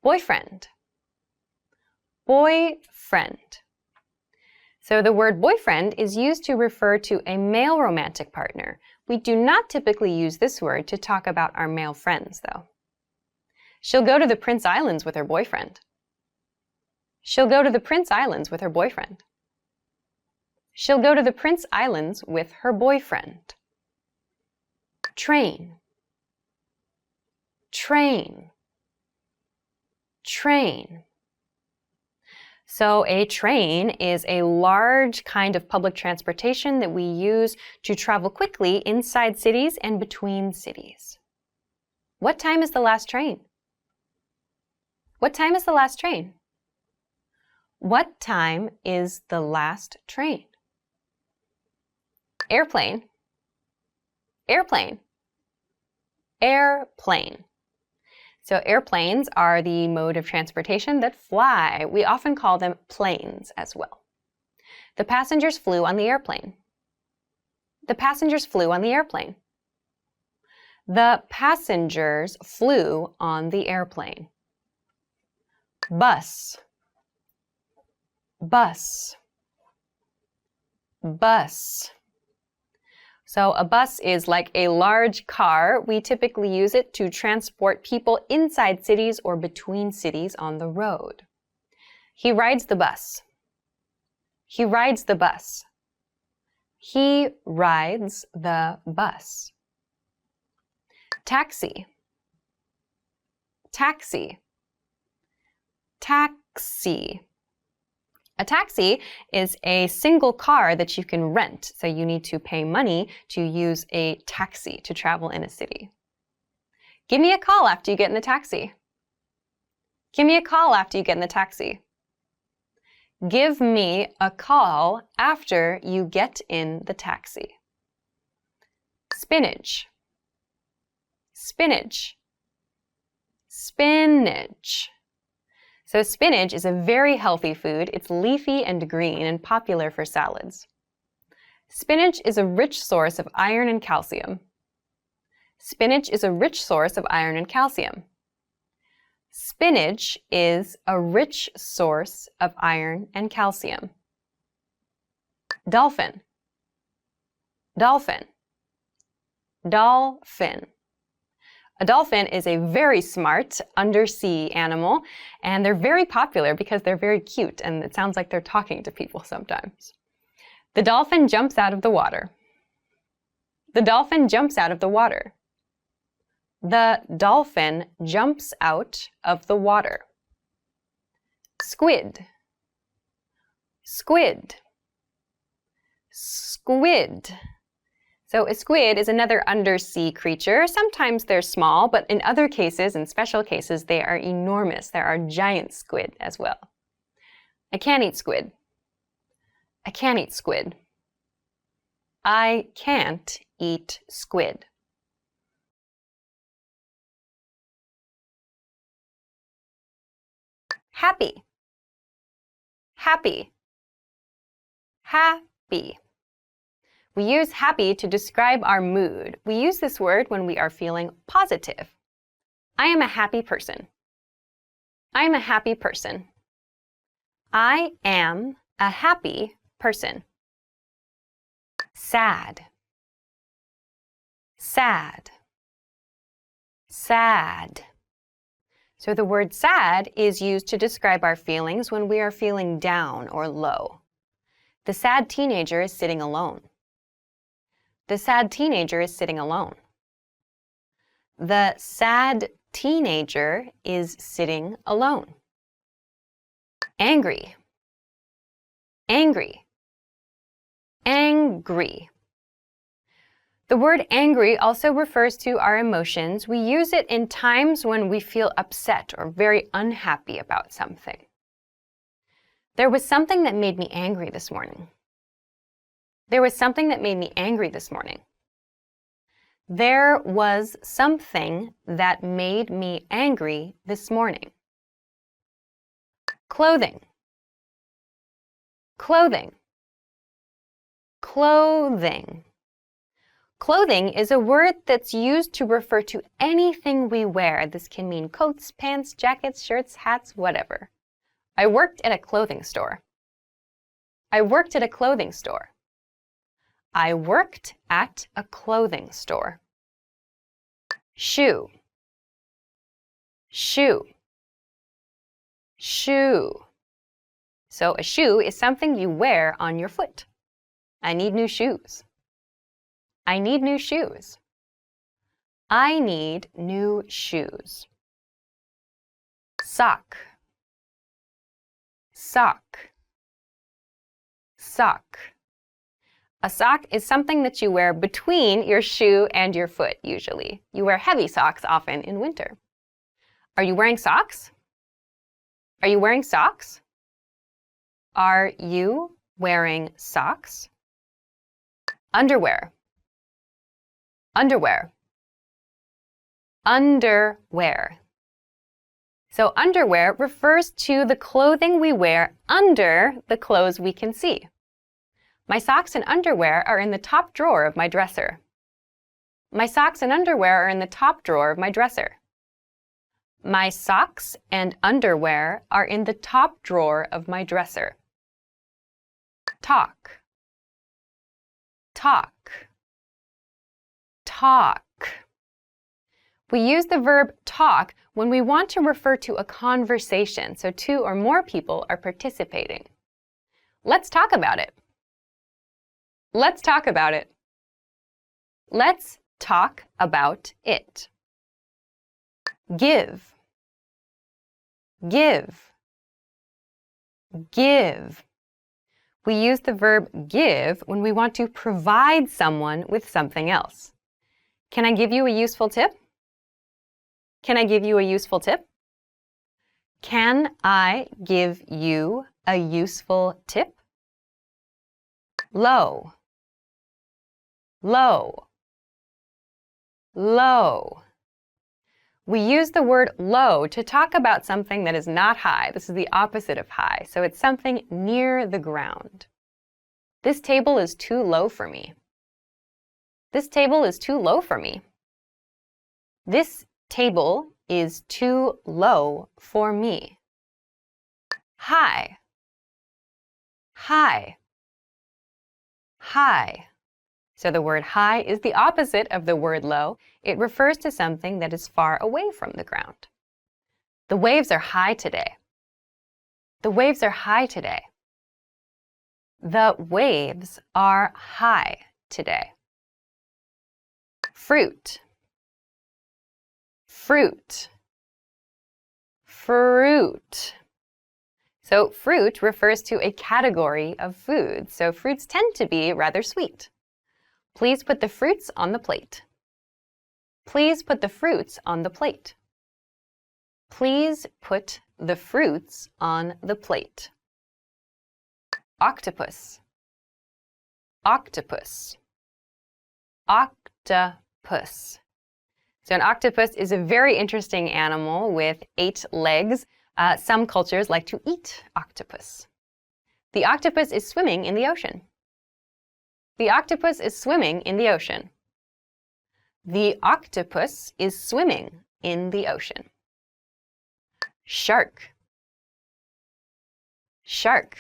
[SPEAKER 1] Boyfriend. Boyfriend. So the word boyfriend is used to refer to a male romantic partner. We do not typically use this word to talk about our male friends, though. She'll go to the Prince Islands with her boyfriend. She'll go to the Prince Islands with her boyfriend. She'll go to the Prince Islands with her boyfriend. Train. Train. Train. So a train is a large kind of public transportation that we use to travel quickly inside cities and between cities. What time is the last train? What time is the last train? What time is the last train? Airplane, airplane, airplane. So airplanes are the mode of transportation that fly. We often call them planes as well. The passengers flew on the airplane. The passengers flew on the airplane. The passengers flew on the airplane. Bus, bus, bus. So a bus is like a large car. We typically use it to transport people inside cities or between cities on the road. He rides the bus. He rides the bus. He rides the bus. Taxi, taxi, taxi. A taxi is a single car that you can rent, so you need to pay money to use a taxi to travel in a city. Give me a call after you get in the taxi. Give me a call after you get in the taxi. Give me a call after you get in the taxi. Spinach, spinach, spinach. So spinach is a very healthy food. It's leafy and green and popular for salads. Spinach is a rich source of iron and calcium. Spinach is a rich source of iron and calcium. Spinach is a rich source of iron and calcium. Dolphin, dolphin, dolphin. A dolphin is a very smart undersea animal, and they're very popular because they're very cute, and it sounds like they're talking to people sometimes. The dolphin jumps out of the water. The dolphin jumps out of the water. The dolphin jumps out of the water. Squid, squid, squid. So a squid is another undersea creature. Sometimes they're small, but in other cases, in special cases, they are enormous. There are giant squid as well. I can't eat squid. I can't eat squid. I can't eat squid. Happy, happy, happy. We use happy to describe our mood. We use this word when we are feeling positive. I am a happy person. I am a happy person. I am a happy person. Sad, sad, sad. So the word sad is used to describe our feelings when we are feeling down or low. The sad teenager is sitting alone. The sad teenager is sitting alone. The sad teenager is sitting alone. Angry, angry, angry. The word angry also refers to our emotions. We use it in times when we feel upset or very unhappy about something. There was something that made me angry this morning. There was something that made me angry this morning. There was something that made me angry this morning. Clothing, clothing, clothing. Clothing is a word that's used to refer to anything we wear. This can mean coats, pants, jackets, shirts, hats, whatever. I worked at a clothing store. I worked at a clothing store. I worked at a clothing store. Shoe, shoe, shoe. So a shoe is something you wear on your foot. I need new shoes. I need new shoes. I need new shoes. Sock, sock, sock. A sock is something that you wear between your shoe and your foot, usually. You wear heavy socks often in winter. Are you wearing socks? Are you wearing socks? Are you wearing socks? Underwear. Underwear. Underwear. So underwear refers to the clothing we wear under the clothes we can see. My socks and underwear are in the top drawer of my dresser. My socks and underwear are in the top drawer of my dresser. My socks and underwear are in the top drawer of my dresser. Talk. Talk. Talk. We use the verb talk when we want to refer to a conversation, so two or more people are participating. Let's talk about it. Let's talk about it. Let's talk about it. Give. Give. Give. We use the verb give when we want to provide someone with something else. Can I give you a useful tip? Can I give you a useful tip? Can I give you a useful tip? Low. Low. Low. We use the word low to talk about something that is not high. This is the opposite of high, so it's something near the ground. This table is too low for me. This table is too low for me. This table is too low for me. High. High. High. So the word high is the opposite of the word low. It refers to something that is far away from the ground. The waves are high today. The waves are high today. The waves are high today. Fruit. Fruit. Fruit. So fruit refers to a category of foods. So fruits tend to be rather sweet. Please put the fruits on the plate. Please put the fruits on the plate. Please put the fruits on the plate. Octopus. Octopus. Octopus. So an octopus is a very interesting animal with 8 legs. Some cultures like to eat octopus. The octopus is swimming in the ocean. The octopus is swimming in the ocean. The octopus is swimming in the ocean. Shark. Shark.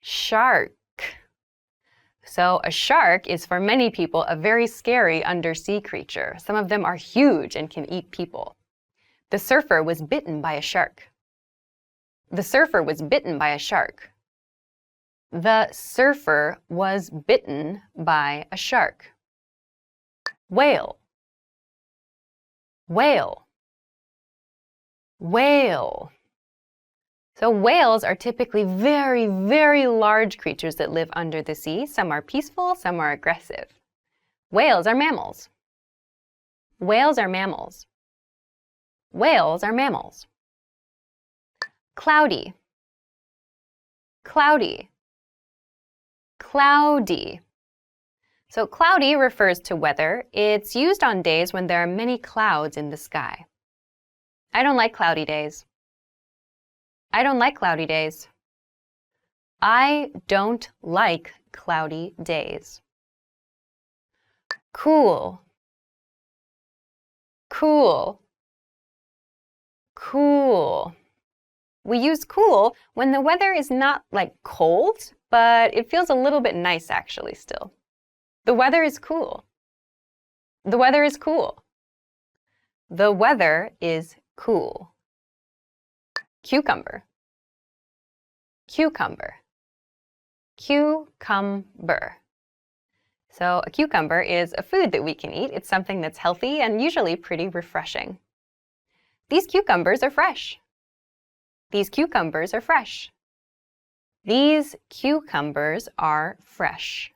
[SPEAKER 1] Shark. So a shark is for many people a very scary undersea creature. Some of them are huge and can eat people. The surfer was bitten by a shark. The surfer was bitten by a shark. The surfer was bitten by a shark. Whale. Whale. Whale. So whales are typically very, very large creatures that live under the sea. Some are peaceful, some are aggressive. Whales are mammals. Whales are mammals. Whales are mammals. Cloudy. Cloudy. Cloudy. So cloudy refers to weather. It's used on days when there are many clouds in the sky. I don't like cloudy days. I don't like cloudy days. I don't like cloudy days. Cool. Cool. Cool. We use cool when the weather is not like cold, but it feels a little bit nice actually still. The weather is cool. The weather is cool. The weather is cool. Cucumber. Cucumber. Cucumber. So a cucumber is a food that we can eat. It's something that's healthy and usually pretty refreshing. These cucumbers are fresh. These cucumbers are fresh. These cucumbers are fresh.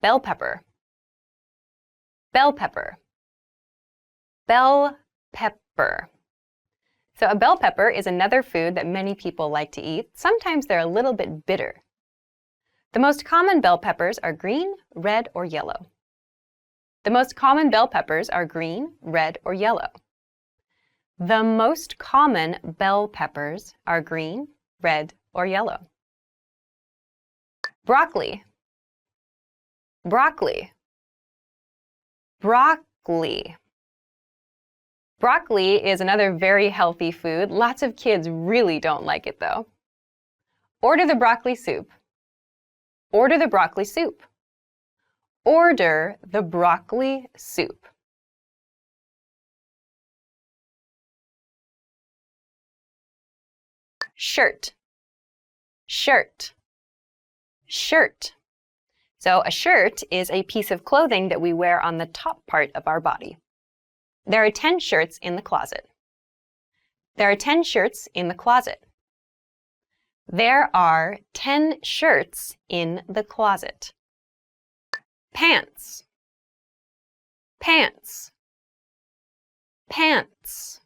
[SPEAKER 1] Bell pepper. Bell pepper. Bell pepper. So a bell pepper is another food that many people like to eat. Sometimes they're a little bit bitter. The most common bell peppers are green, red, or yellow. The most common bell peppers are green, red, or yellow. The most common bell peppers are green, red, or yellow. Broccoli. Broccoli. Broccoli. Broccoli is another very healthy food. Lots of kids really don't like it though. Order the broccoli soup. Order the broccoli soup. Order the broccoli soup. Shirt. Shirt. Shirt. So a shirt is a piece of clothing that we wear on the top part of our body. There are 10 shirts in the closet. There are 10 shirts in the closet. There are 10 shirts in the closet. Pants. Pants. Pants.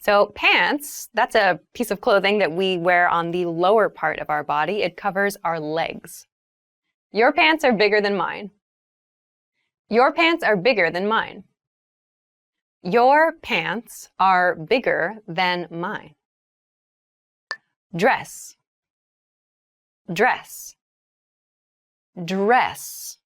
[SPEAKER 1] So pants, that's a piece of clothing that we wear on the lower part of our body. It covers our legs. Your pants are bigger than mine. Your pants are bigger than mine. Your pants are bigger than mine. Dress. Dress. Dress.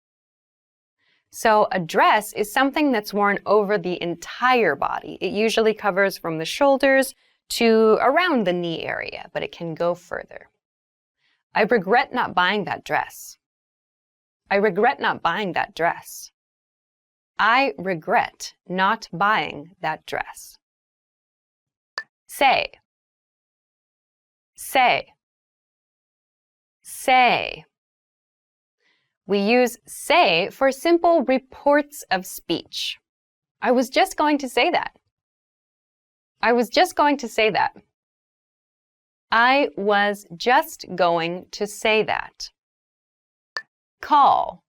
[SPEAKER 1] So a dress is something that's worn over the entire body. It usually covers from the shoulders to around the knee area, but it can go further. I regret not buying that dress. I regret not buying that dress. I regret not buying that dress. Say. Say. Say. We use say for simple reports of speech. I was just going to say that. I was just going to say that. I was just going to say that. Call.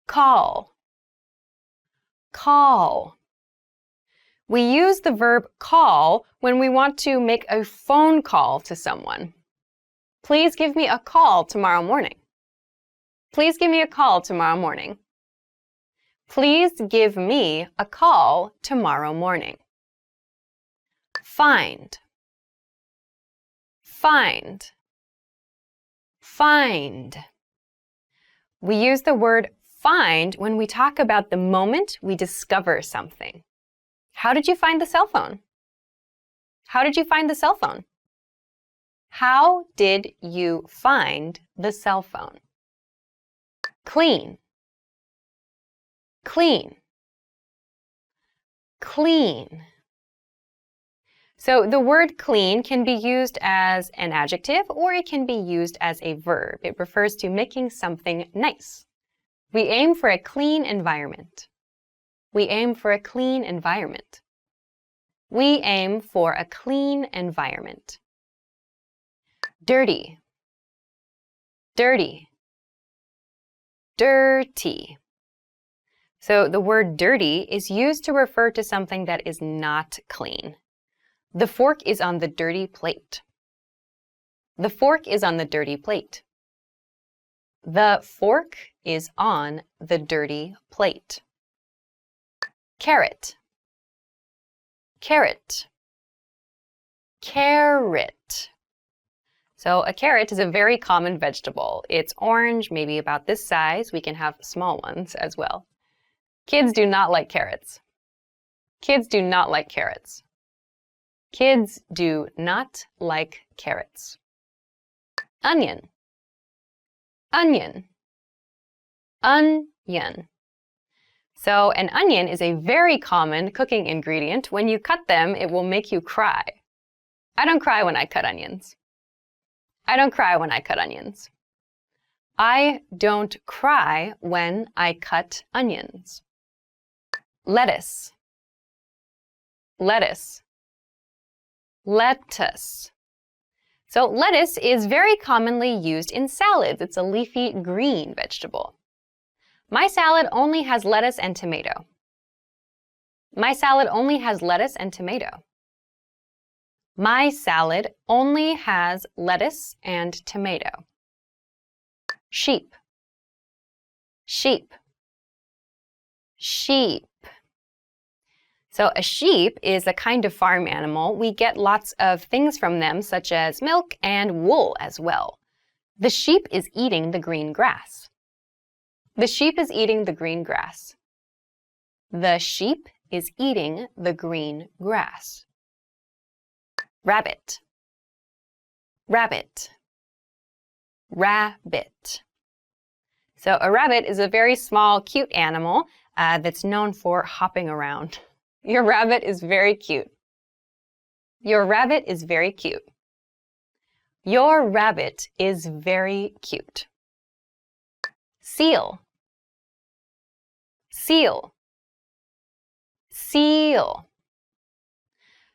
[SPEAKER 1] Call. Call. We use the verb call when we want to make a phone call to someone. Please give me a call tomorrow morning. Please give me a call tomorrow morning. Please give me a call tomorrow morning. Find. Find. Find. We use the word find when we talk about the moment we discover something. How did you find the cell phone? How did you find the cell phone? How did you find the cell phone? Clean. Clean. Clean. So the word clean can be used as an adjective or it can be used as a verb. It refers to making something nice. We aim for a clean environment. We aim for a clean environment. We aim for a clean environment. Dirty. Dirty. Dirty. So the word dirty is used to refer to something that is not clean. The fork is on the dirty plate. The fork is on the dirty plate. The fork is on the dirty plate. Carrot. Carrot. Carrot. So a carrot is a very common vegetable. It's orange, maybe about this size. We can have small ones as well. Kids do not like carrots. Kids do not like carrots. Kids do not like carrots. Onion. Onion. Onion. So an onion is a very common cooking ingredient. When you cut them, it will make you cry. I don't cry when I cut onions. I don't cry when I cut onions. I don't cry when I cut onions. Lettuce. Lettuce. Lettuce. So lettuce is very commonly used in salads. It's a leafy green vegetable. My salad only has lettuce and tomato. My salad only has lettuce and tomato. My salad only has lettuce and tomato. Sheep, sheep, sheep. So a sheep is a kind of farm animal. We get lots of things from them, such as milk and wool as well. The sheep is eating the green grass. The sheep is eating the green grass. The sheep is eating the green grass. Rabbit, rabbit, rabbit. So a rabbit is a very small, cute animal that's known for hopping around. Your rabbit is very cute. Your rabbit is very cute. Your rabbit is very cute. Seal, seal, seal.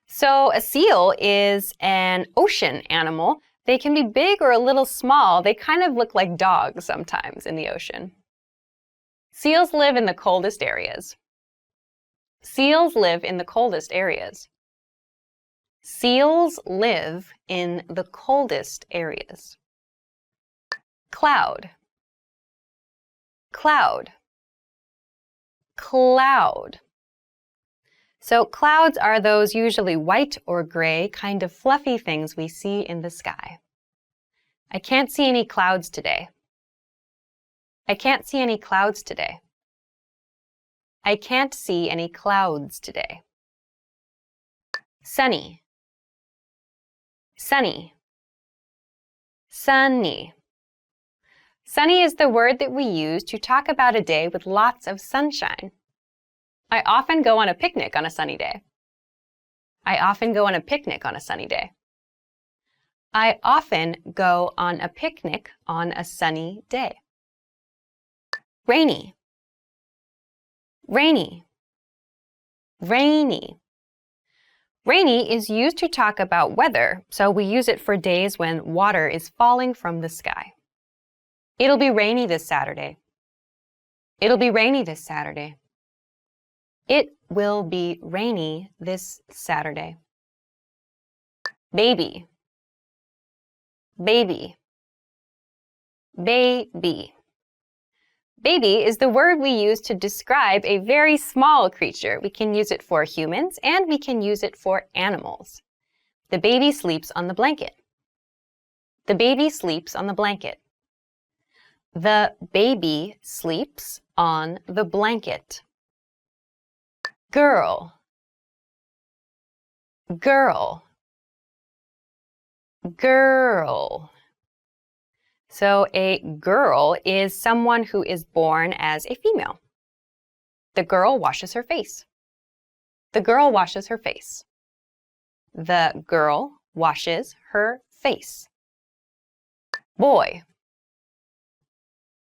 [SPEAKER 1] So a seal is an ocean animal. They can be big or a little small. They kind of look like dogs sometimes in the ocean. Seals live in the coldest areas. Seals live in the coldest areas. Seals live in the coldest areas. Cloud, cloud, cloud. So clouds are those usually white or gray, kind of fluffy things we see in the sky. I can't see any clouds today. I can't see any clouds today. I can't see any clouds today. Sunny, sunny, sunny. Sunny is the word that we use to talk about a day with lots of sunshine. I often go on a picnic on a sunny day. I often go on a picnic on a sunny day. I often go on a picnic on a sunny day. Rainy, rainy, rainy. Rainy is used to talk about weather, so we use it for days when water is falling from the sky. It'll be rainy this Saturday. It'll be rainy this Saturday. It will be rainy this Saturday. Baby, baby, baby. Baby is the word we use to describe a very small creature. We can use it for humans and we can use it for animals. The baby sleeps on the blanket. The baby sleeps on the blanket. The baby sleeps on the blanket. Girl, girl, girl. So a girl is someone who is born as a female. The girl washes her face. The girl washes her face. The girl washes her face. Boy,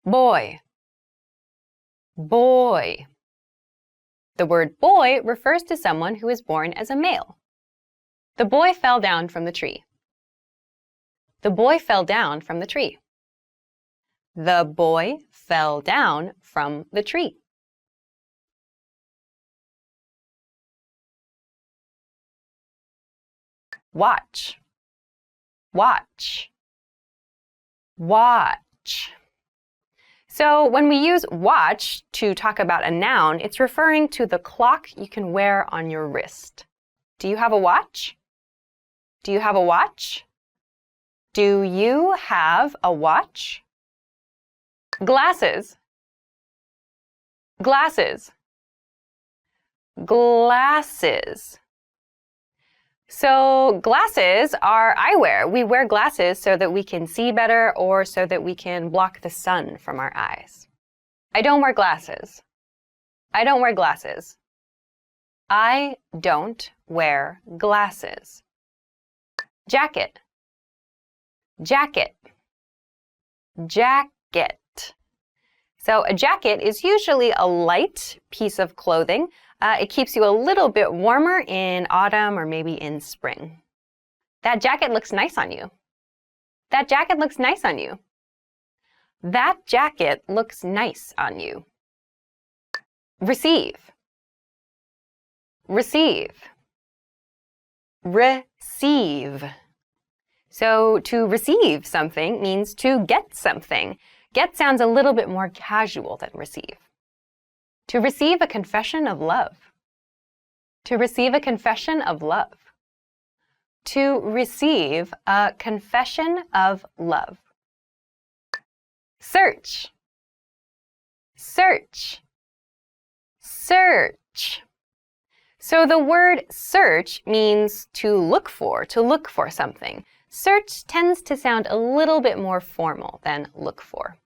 [SPEAKER 1] boy, boy. The word boy refers to someone who is born as a male. The boy fell down from the tree. The boy fell down from the tree. The boy fell down from the tree. Watch, watch, watch. So when we use watch to talk about a noun, it's referring to the clock you can wear on your wrist. Do you have a watch? Do you have a watch? Do you have a watch? Glasses, glasses, glasses. So glasses are eyewear. We wear glasses so that we can see better or so that we can block the sun from our eyes. I don't wear glasses. I don't wear glasses. I don't wear glasses. Jacket, jacket, jacket. So a jacket is usually a light piece of clothing. It keeps you a little bit warmer in autumn or maybe in spring. That jacket looks nice on you. That jacket looks nice on you. That jacket looks nice on you. Receive. Receive. Receive. So to receive something means to get something. Get sounds a little bit more casual than receive. To receive a confession of love. To receive a confession of love. To receive a confession of love. Search. Search. Search. So the word search means to look for something. Search tends to sound a little bit more formal than look for.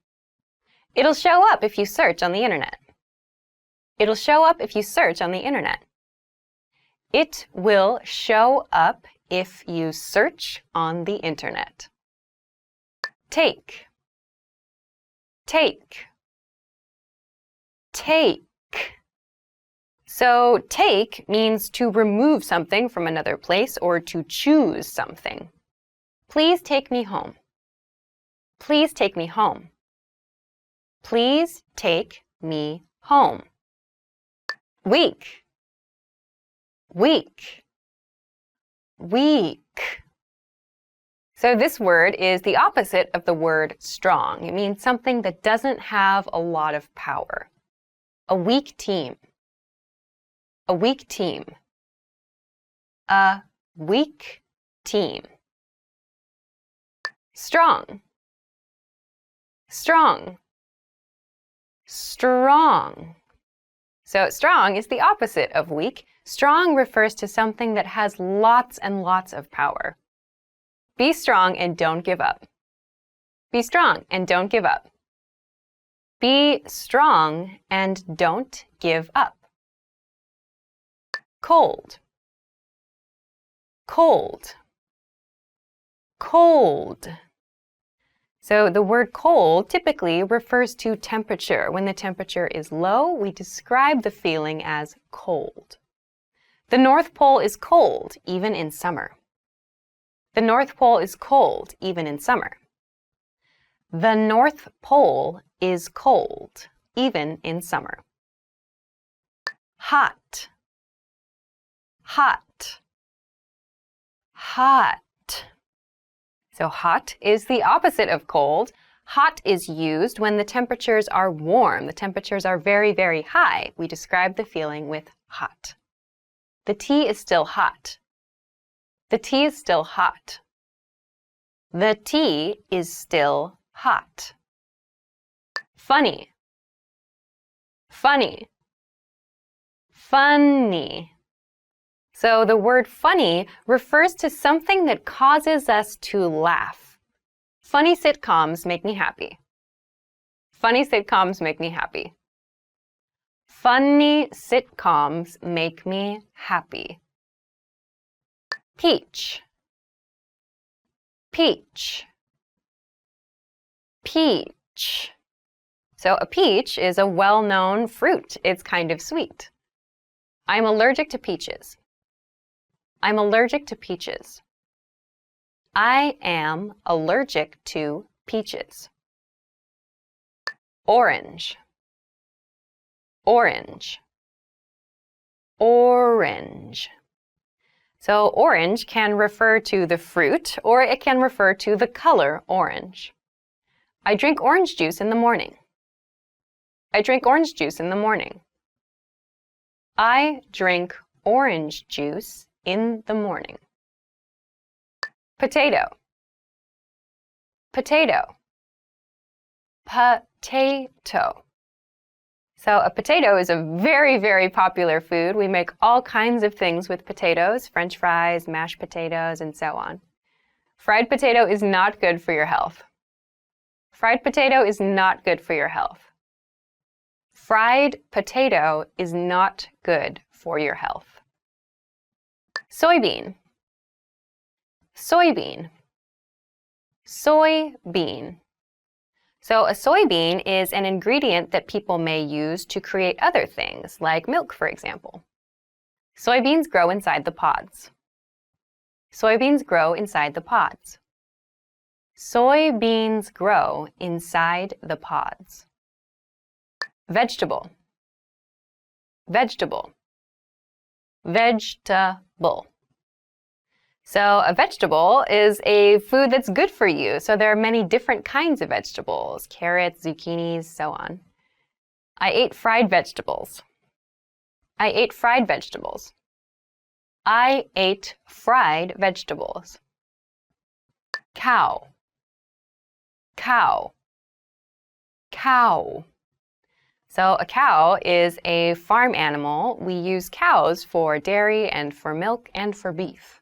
[SPEAKER 1] It'll show up if you search on the internet. It'll show up if you search on the internet. It will show up if you search on the internet. Take. Take. Take. So take means to remove something from another place or to choose something. Please take me home. Please take me home. Please take me home. Weak. Weak. Weak. So this word is the opposite of the word strong. It means something that doesn't have a lot of power. A weak team. A weak team. A weak team. Strong. Strong. Strong. So strong is the opposite of weak. Strong refers to something that has lots and lots of power. Be strong and don't give up. Be strong and don't give up. Be strong and don't give up. Cold. Cold. Cold. So the word cold typically refers to temperature. When the temperature is low, we describe the feeling as cold. The North Pole is cold, even in summer. The North Pole is cold, even in summer. The North Pole is cold, even in summer. Hot. Hot. Hot. So hot is the opposite of cold. Hot is used when the temperatures are warm. The temperatures are very, very high. We describe the feeling with hot. The tea is still hot. The tea is still hot. The tea is still hot. Funny. Funny. Funny. So the word funny refers to something that causes us to laugh. Funny sitcoms make me happy. Funny sitcoms make me happy. Funny sitcoms make me happy. Peach. Peach. Peach. So a peach is a well-known fruit. It's kind of sweet. I'm allergic to peaches. I'm allergic to peaches. I am allergic to peaches. Orange. Orange. Orange. So orange can refer to the fruit or it can refer to the color orange. I drink orange juice in the morning. I drink orange juice in the morning. I drink orange juice in the morning. Potato. Potato. Potato. So a potato is a very, very popular food. We make all kinds of things with potatoes, French fries, mashed potatoes, and so on. Fried potato is not good for your health. Fried potato is not good for your health. Fried potato is not good for your health. Soybean. Soybean. Soybean. So a soybean is an ingredient that people may use to create other things, like milk, for example. Soybeans grow inside the pods. Soybeans grow inside the pods. Soybeans grow inside the pods. Vegetable. Vegetable. Vegetable. So a vegetable is a food that's good for you. So there are many different kinds of vegetables, carrots, zucchinis, so on. I ate fried vegetables. I ate fried vegetables. I ate fried vegetables. Cow. Cow. Cow. So a cow is a farm animal. We use cows for dairy and for milk and for beef.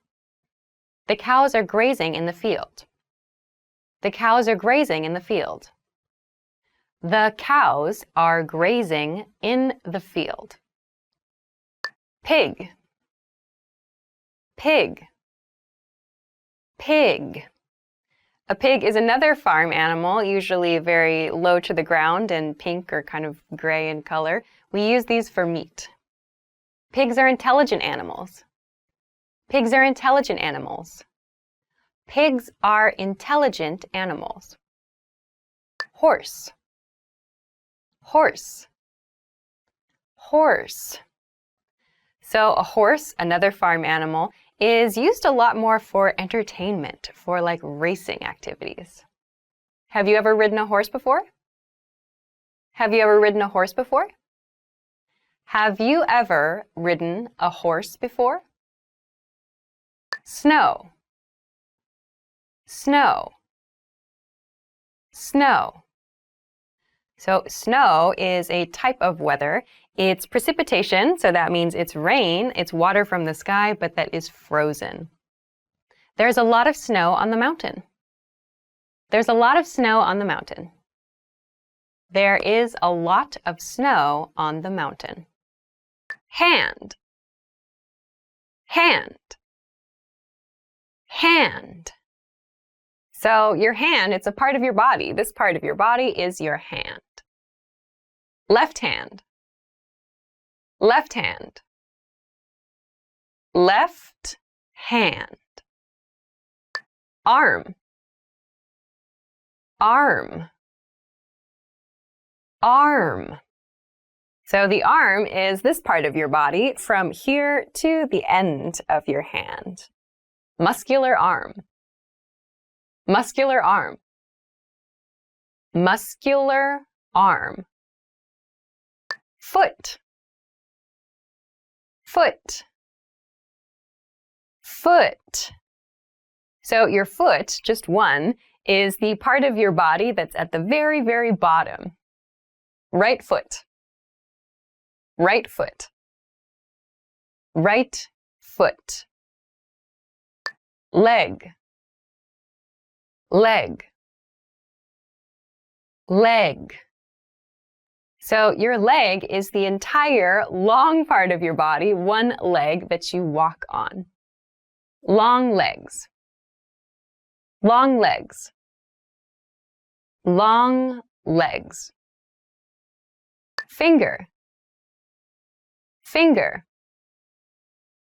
[SPEAKER 1] The cows are grazing in the field. The cows are grazing in the field. The cows are grazing in the field. Pig. Pig. Pig. A pig is another farm animal, usually very low to the ground and pink or kind of gray in color. We use these for meat. Pigs are intelligent animals. Pigs are intelligent animals. Pigs are intelligent animals. Horse. Horse. Horse. So a horse, another farm animal, is used a lot more for entertainment, for like racing activities. Have you ever ridden a horse before? Have you ever ridden a horse before? Have you ever ridden a horse before? Snow. Snow. Snow. So snow is a type of weather. It's precipitation, so that means it's rain, it's water from the sky, but that is frozen. There's a lot of snow on the mountain. There's a lot of snow on the mountain. There is a lot of snow on the mountain. Hand. Hand. Hand. So your hand, it's a part of your body. This part of your body is your hand. Left hand. Left hand. Left hand. Arm. Arm. Arm. So the arm is this part of your body from here to the end of your hand. Muscular arm. Muscular arm. Muscular arm. Foot. Foot. Foot. So your foot, just one, is the part of your body that's at the very, very bottom. Right foot. Right foot. Right foot. Leg. Leg. Leg. So your leg is the entire long part of your body, one leg that you walk on. Long legs. Long legs. Long legs. Finger. Finger.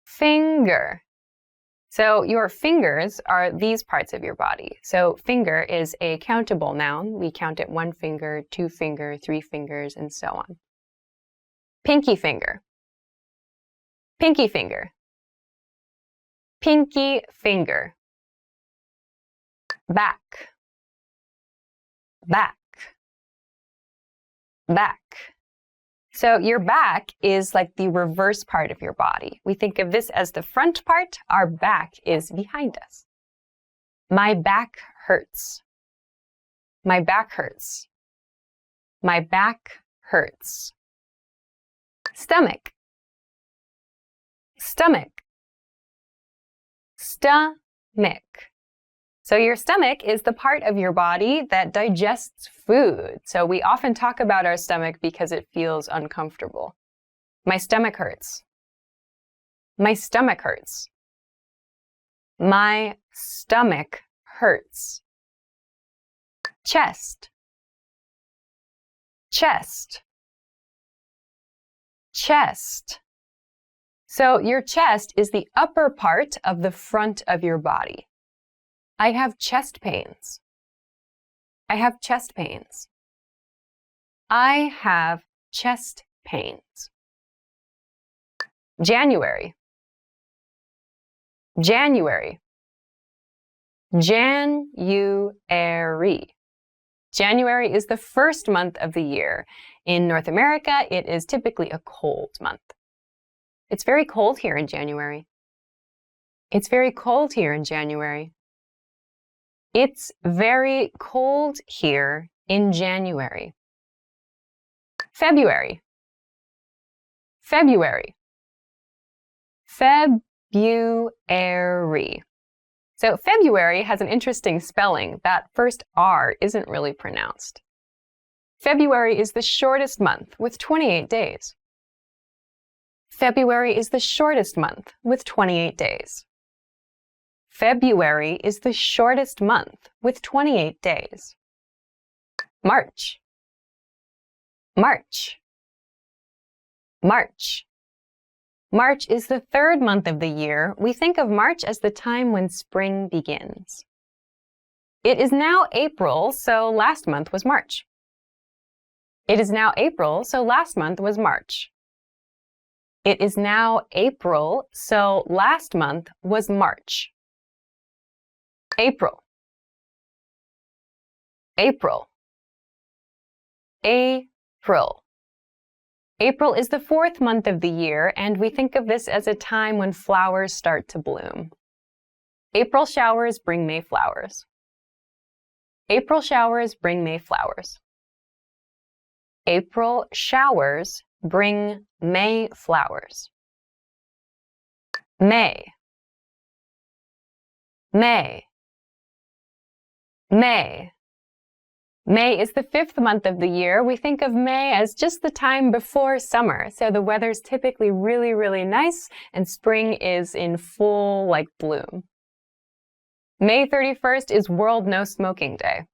[SPEAKER 1] Finger. So your fingers are these parts of your body. So finger is a countable noun. We count it 1 finger, 2 finger, 3 fingers, and so on. Pinky finger. Pinky finger. Pinky finger. Back. Back. Back. So your back is like the reverse part of your body. We think of this as the front part. Our back is behind us. My back hurts. My back hurts. My back hurts. Stomach. Stomach. Stomach. So your stomach is the part of your body that digests food. So we often talk about our stomach because it feels uncomfortable. My stomach hurts. My stomach hurts. My stomach hurts. Chest. Chest. Chest. So your chest is the upper part of the front of your body. I have chest pains. I have chest pains. I have chest pains. January. January. January. January is the first month of the year. In North America, it is typically a cold month. It's very cold here in January. It's very cold here in January. It's very cold here in January. February. February. February. So February has an interesting spelling. That first R isn't really pronounced. February is the shortest month with 28 days. February is the shortest month with 28 days. February is the shortest month with 28 days. March. March. March. March is the third month of the year. We think of March as the time when spring begins. It is now April, so last month was March. It is now April, so last month was March. It is now April, so last month was March. April. April. April. April is the fourth month of the year, and we think of this as a time when flowers start to bloom. April showers bring May flowers. April showers bring May flowers. April showers bring May flowers. May. May. May. May is the fifth month of the year. We think of May as just the time before summer, so the weather's typically really, really nice and spring is in full, bloom. May 31st is World No Smoking Day.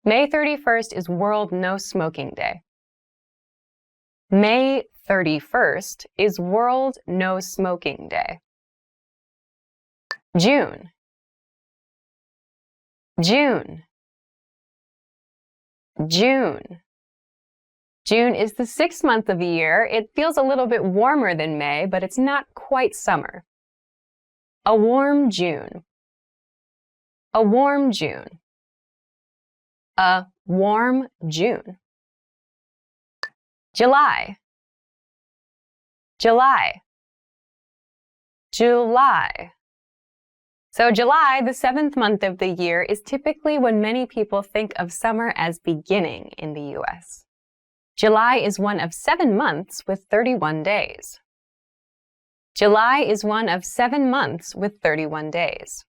[SPEAKER 1] May 31st is World No Smoking Day. May 31st is World No Smoking Day. June. June. June. June is the sixth month of the year. It feels a little bit warmer than May, but it's not quite summer. A warm June. A warm June. A warm June. July. July. July. So July, the seventh month of the year, is typically when many people think of summer as beginning in the US. July is one of 7 months with 31 days. July is one of 7 months with 31 days.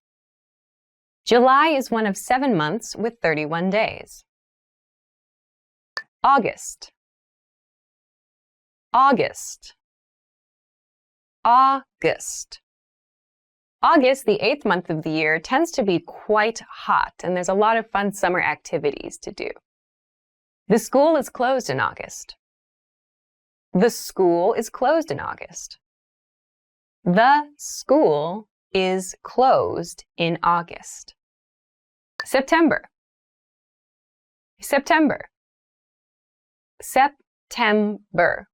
[SPEAKER 1] July is one of 7 months with 31 days. August. August. August. August, the 8th month of the year, tends to be quite hot, and there's a lot of fun summer activities to do. The school is closed in August. The school is closed in August. The school is closed in August. September. September. September.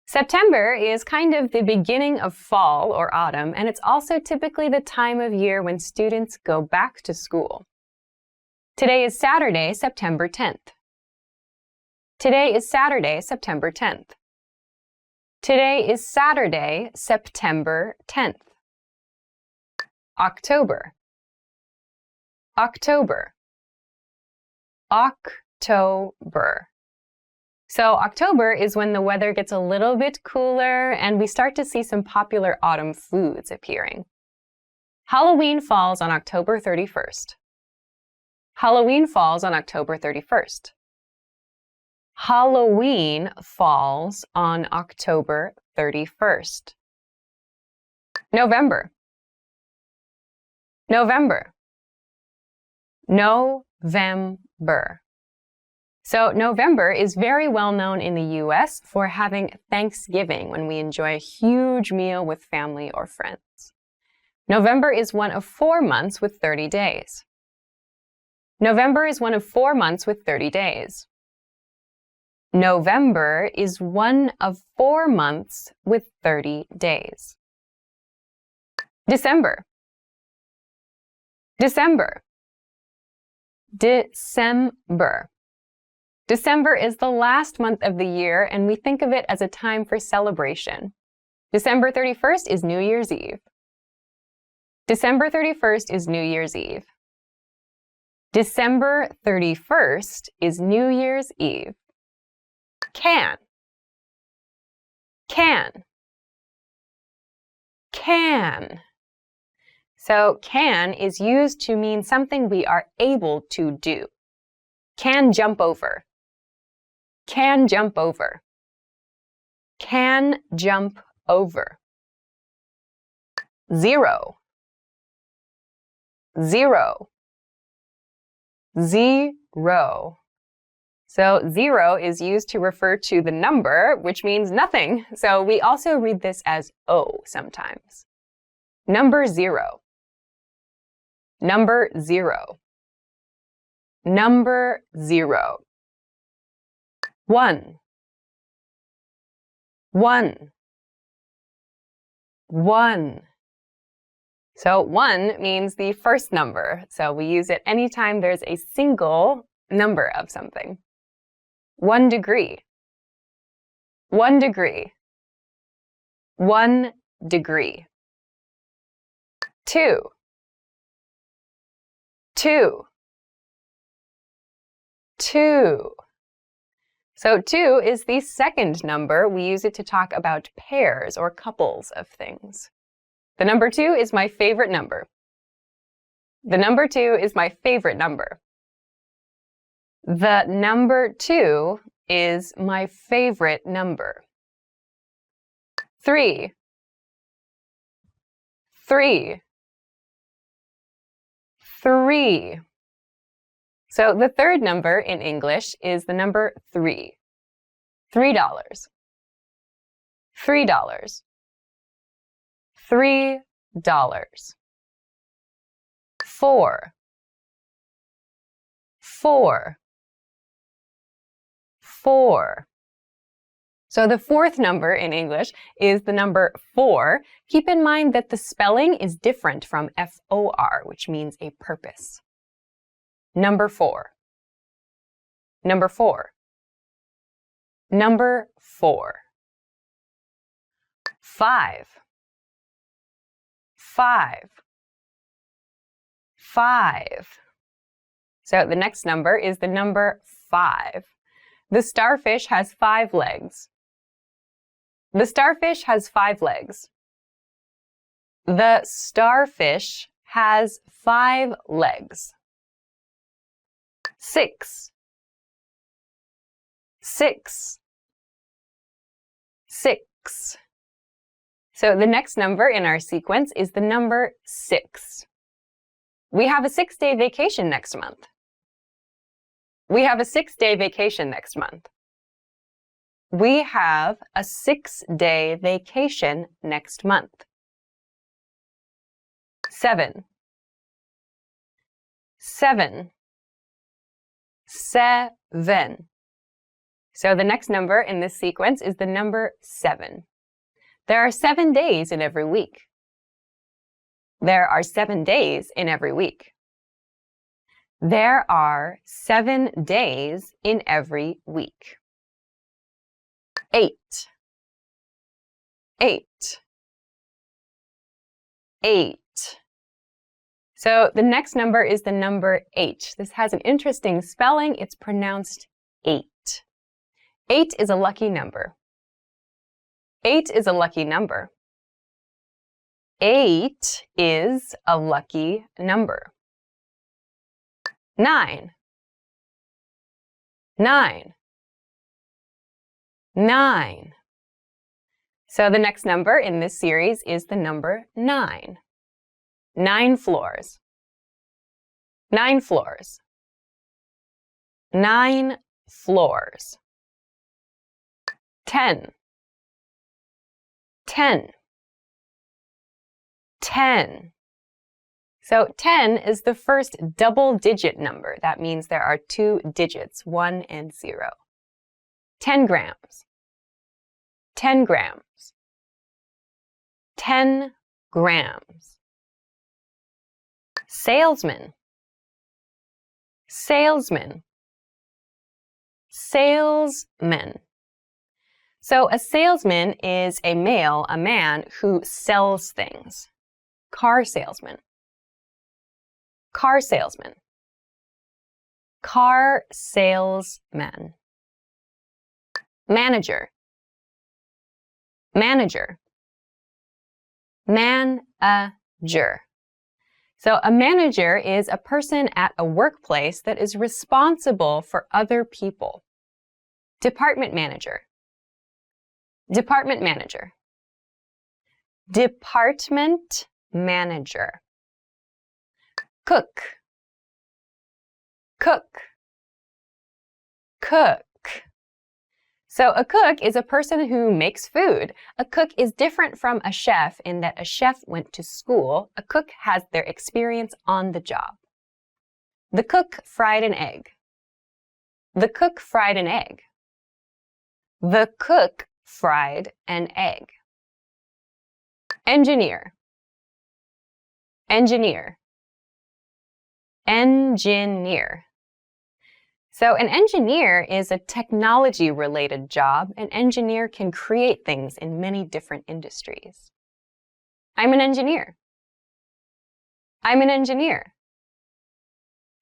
[SPEAKER 1] September is kind of the beginning of fall or autumn, and it's also typically the time of year when students go back to school. Today is Saturday, September 10th. Today is Saturday, September 10th. Today is Saturday, September 10th. October. October. October. So October is when the weather gets a little bit cooler and we start to see some popular autumn foods appearing. Halloween falls on October 31st. Halloween falls on October 31st. Halloween falls on October 31st. November. November. November. So November is very well known in the US for having Thanksgiving, when we enjoy a huge meal with family or friends. November is one of 4 months with 30 days. November is one of 4 months with 30 days. November is one of 4 months with 30 days. December. December. December. December is the last month of the year, and we think of it as a time for celebration. December 31st is New Year's Eve. December 31st is New Year's Eve. December 31st is New Year's Eve. Can. Can. Can. So can is used to mean something we are able to do. Can jump over. Can jump over. Can jump over. Zero. Zero. Zero. So 0 is used to refer to the number, which means nothing. So we also read this as O sometimes. Number 0. Number 0. Number 0. 1. 1. 1. So 1 means the first number. So we use it anytime there's a single number of something. 1 degree. 1 degree. 1 degree. 2. 2. 2. So 2 is the second number. We use it to talk about pairs or couples of things. The number 2 is my favorite number. The number 2 is my favorite number. The number 2 is my favorite number. 3. 3. 3. So the third number in English is the number 3. $3. $3. $3. 4. 4. 4. So the fourth number in English is the number 4. Keep in mind that the spelling is different from F-O-R, which means a purpose. Number 4. Number 4. Number 4. 5. 5. 5. So the next number is the number 5. The starfish has 5 legs. The starfish has 5 legs. The starfish has 5 legs. 6. 6. 6. So the next number in our sequence is the number 6. We have a 6-day vacation next month. We have a 6-day vacation next month. We have a 6-day vacation next month. 7. 7. 7. So the next number in this sequence is the number 7. There are 7 days in every week. There are 7 days in every week. There are 7 days in every week. 8. 8. 8. So the next number is the number 8. This has an interesting spelling. It's pronounced 8. 8 is a lucky number. 8 is a lucky number. 8 is a lucky number. 9. 9. 9. So the next number in this series is the number 9. 9 floors. 9 floors. 9 floors. 10. 10. 10. So 10 is the first double-digit number. That means there are two digits, 1 and 0. 10 grams. 10 grams. 10 grams. Salesman. Salesman. Salesman. So a salesman is a male, a man who sells things. Car salesman. Car salesman. Car salesman. Manager. Manager. Manager. So a manager is a person at a workplace that is responsible for other people. Department manager. Department manager. Department manager. Cook. Cook. Cook. So a cook is a person who makes food. A cook is different from a chef in that a chef went to school. A cook has their experience on the job. The cook fried an egg. The cook fried an egg. The cook fried an egg. Engineer. Engineer. Engineer. So an engineer is a technology-related job. An engineer can create things in many different industries. I'm an engineer. I'm an engineer.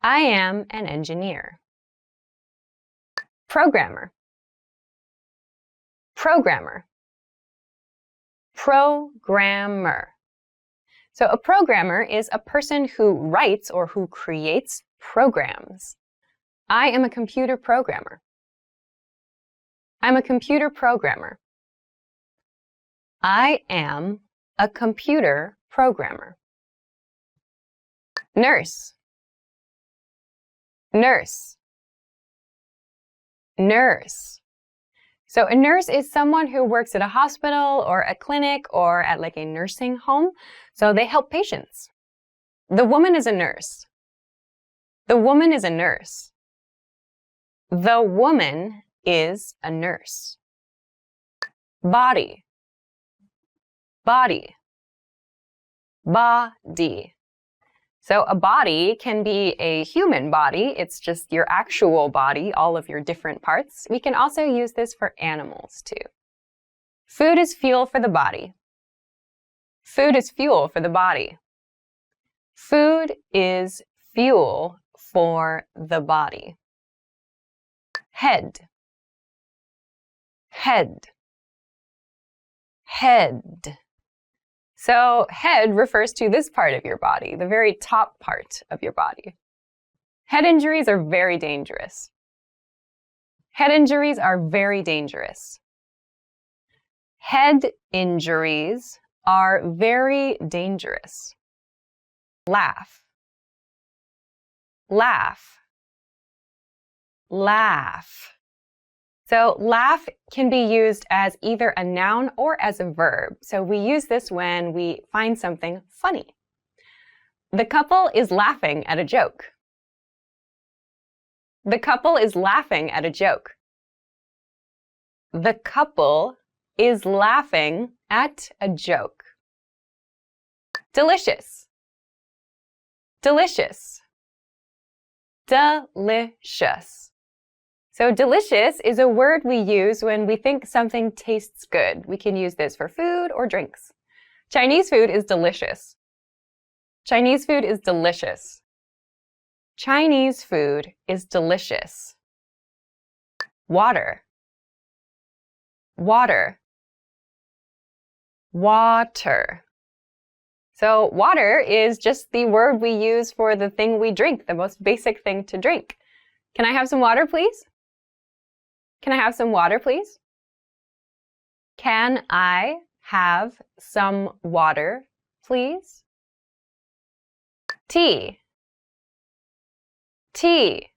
[SPEAKER 1] I am an engineer. Programmer. Programmer. Programmer. So a programmer is a person who writes or who creates programs. I am a computer programmer. I'm a computer programmer. I am a computer programmer. Nurse. Nurse. Nurse. So a nurse is someone who works at a hospital or a clinic or at like a nursing home. So they help patients. The woman is a nurse. The woman is a nurse. The woman is a nurse. Body. Body. Body. So a body can be a human body. It's just your actual body, all of your different parts. We can also use this for animals too. Food is fuel for the body. Food is fuel for the body. Food is fuel for the body. Head. Head. Head. So head refers to this part of your body, the very top part of your body. Head injuries are very dangerous. Head injuries are very dangerous. Head injuries are very dangerous. Laugh. Laugh. Laugh. So laugh can be used as either a noun or as a verb. So we use this when we find something funny. The couple is laughing at a joke. The couple is laughing at a joke. The couple is laughing at a joke. Delicious. Delicious. Delicious. So delicious is a word we use when we think something tastes good. We can use this for food or drinks. Chinese food is delicious. Chinese food is delicious. Chinese food is delicious. Water. Water. Water. So water is just the word we use for the thing we drink, the most basic thing to drink. Can I have some water, please? Can I have some water, please? Can I have some water, please? Tea. Tea.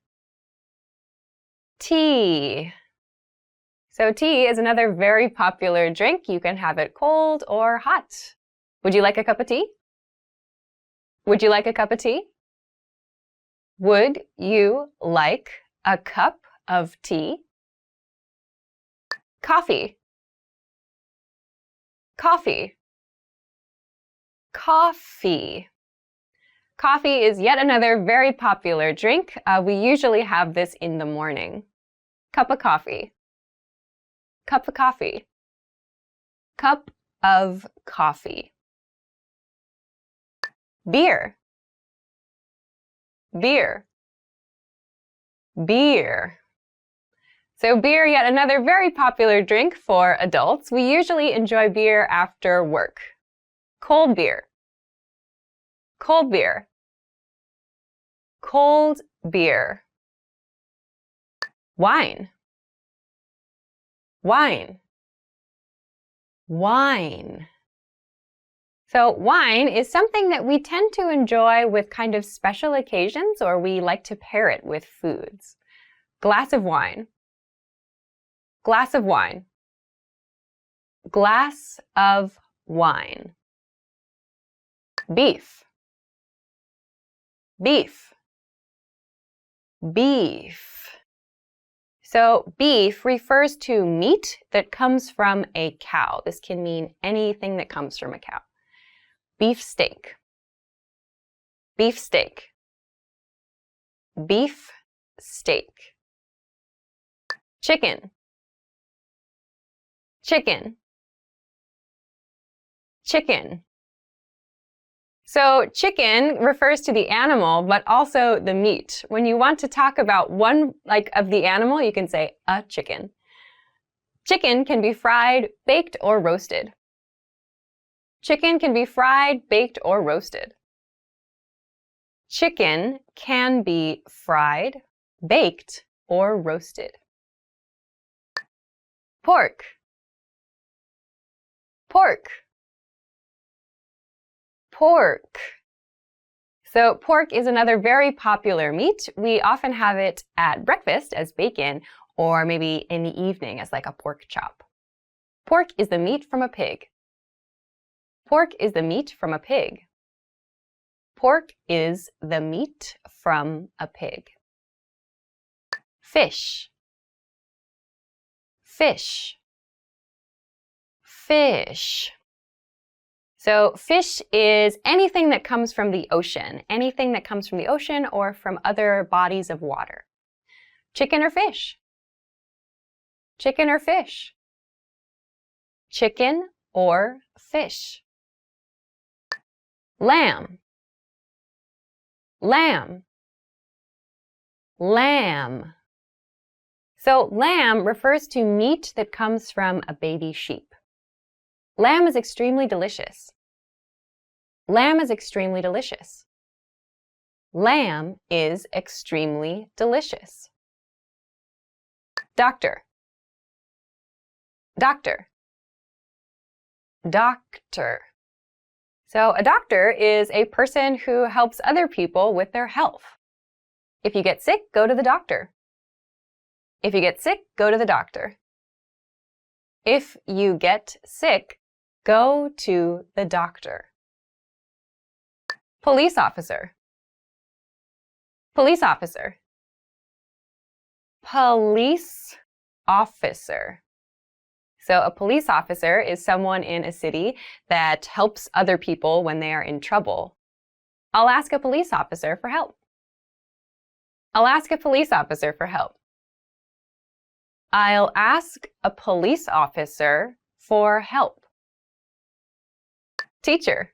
[SPEAKER 1] Tea. So tea is another very popular drink. You can have it cold or hot. Would you like a cup of tea? Would you like a cup of tea? Would you like a cup of tea? Coffee. Coffee. Coffee. Coffee is yet another very popular drink. We usually have this in the morning. Cup of coffee. Cup of coffee. Cup of coffee. Beer. Beer. Beer. So beer, yet another very popular drink for adults. We usually enjoy beer after work. Cold beer. Cold beer. Cold beer. Wine. Wine. Wine. So wine is something that we tend to enjoy with kind of special occasions, or we like to pair it with foods. Glass of wine. Glass of wine. Glass of wine. Beef. Beef. Beef. So beef refers to meat that comes from a cow. This can mean anything that comes from a cow. Beef steak. Beef steak. Beef steak. Chicken. Chicken. Chicken. So chicken refers to the animal, but also the meat. When you want to talk about one of the animal, you can say a chicken. Chicken can be fried, baked, or roasted. Chicken can be fried, baked, or roasted. Chicken can be fried, baked, or roasted. Pork. Pork. Pork. So pork is another very popular meat. We often have it at breakfast as bacon, or maybe in the evening as like a pork chop. Pork is the meat from a pig. Pork is the meat from a pig. Pork is the meat from a pig. Fish. Fish. Fish. So fish is anything that comes from the ocean, anything that comes from the ocean or from other bodies of water. Chicken or fish? Chicken or fish? Chicken or fish? Lamb. Lamb. Lamb. So lamb refers to meat that comes from a baby sheep. Lamb is extremely delicious. Lamb is extremely delicious. Lamb is extremely delicious. Doctor. Doctor. Doctor. So a doctor is a person who helps other people with their health. If you get sick, go to the doctor. If you get sick, go to the doctor. If you get sick, go to the doctor. Police officer. Police officer. Police officer. So a police officer is someone in a city that helps other people when they are in trouble. I'll ask a police officer for help. I'll ask a police officer for help. I'll ask a police officer for help. Teacher.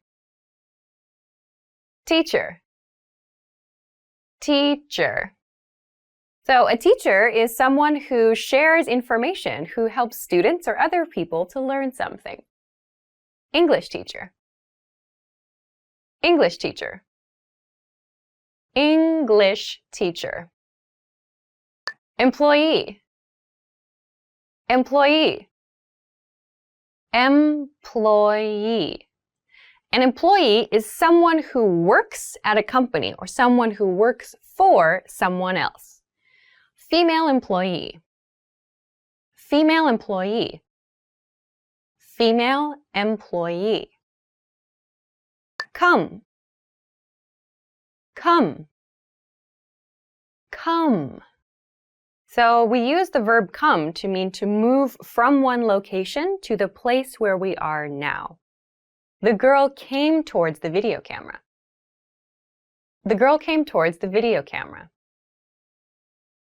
[SPEAKER 1] Teacher. Teacher. So a teacher is someone who shares information, who helps students or other people to learn something. English teacher. English teacher. English teacher. Employee. Employee. Employee. An employee is someone who works at a company or someone who works for someone else. Female employee. Female employee. Female employee. Come. come, come. So we use the verb come to mean to move from one location to the place where we are now. The girl came towards the video camera. The girl came towards the video camera.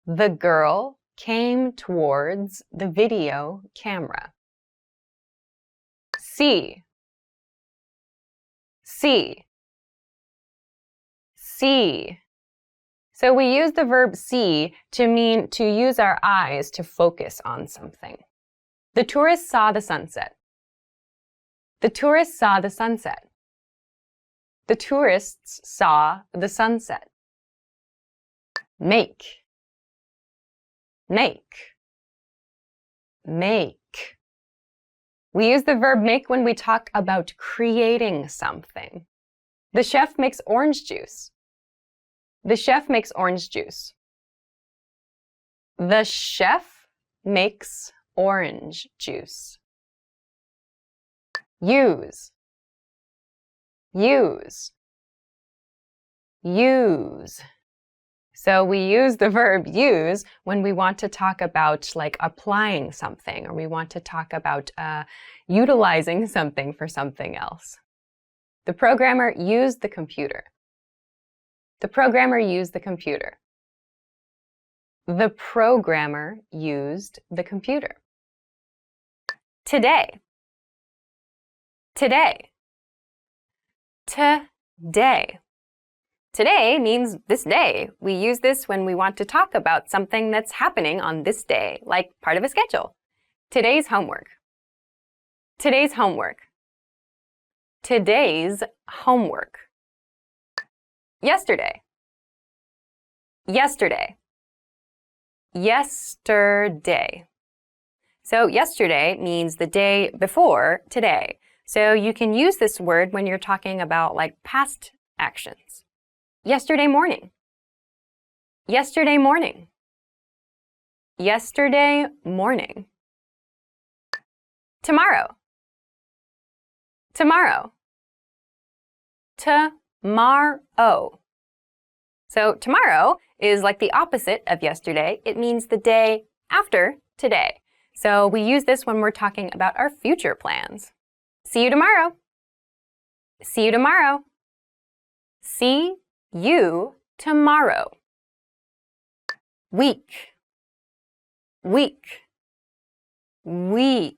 [SPEAKER 1] The girl came towards the video camera. See, see, see. So we use the verb see to mean to use our eyes to focus on something. The tourists saw the sunset. The tourists saw the sunset. The tourists saw the sunset. Make, make, make. We use the verb make when we talk about creating something. The chef makes orange juice. The chef makes orange juice. The chef makes orange juice. Use, use, use. So we use the verb use when we want to talk about like applying something, or we want to talk about utilizing something for something else. The programmer used the computer. The programmer used the computer. The programmer used the computer. Today. Today. Today. Today means this day. We use this when we want to talk about something that's happening on this day, like part of a schedule. Today's homework. Today's homework. Today's homework. Yesterday. Yesterday. Yesterday. So yesterday means the day before today. So you can use this word when you're talking about like past actions. Yesterday morning. Yesterday morning. Yesterday morning. Tomorrow. Tomorrow. Tomorrow. So tomorrow is like the opposite of yesterday. It means the day after today. So we use this when we're talking about our future plans. See you tomorrow. See you tomorrow. See you tomorrow. Week. Week. Week.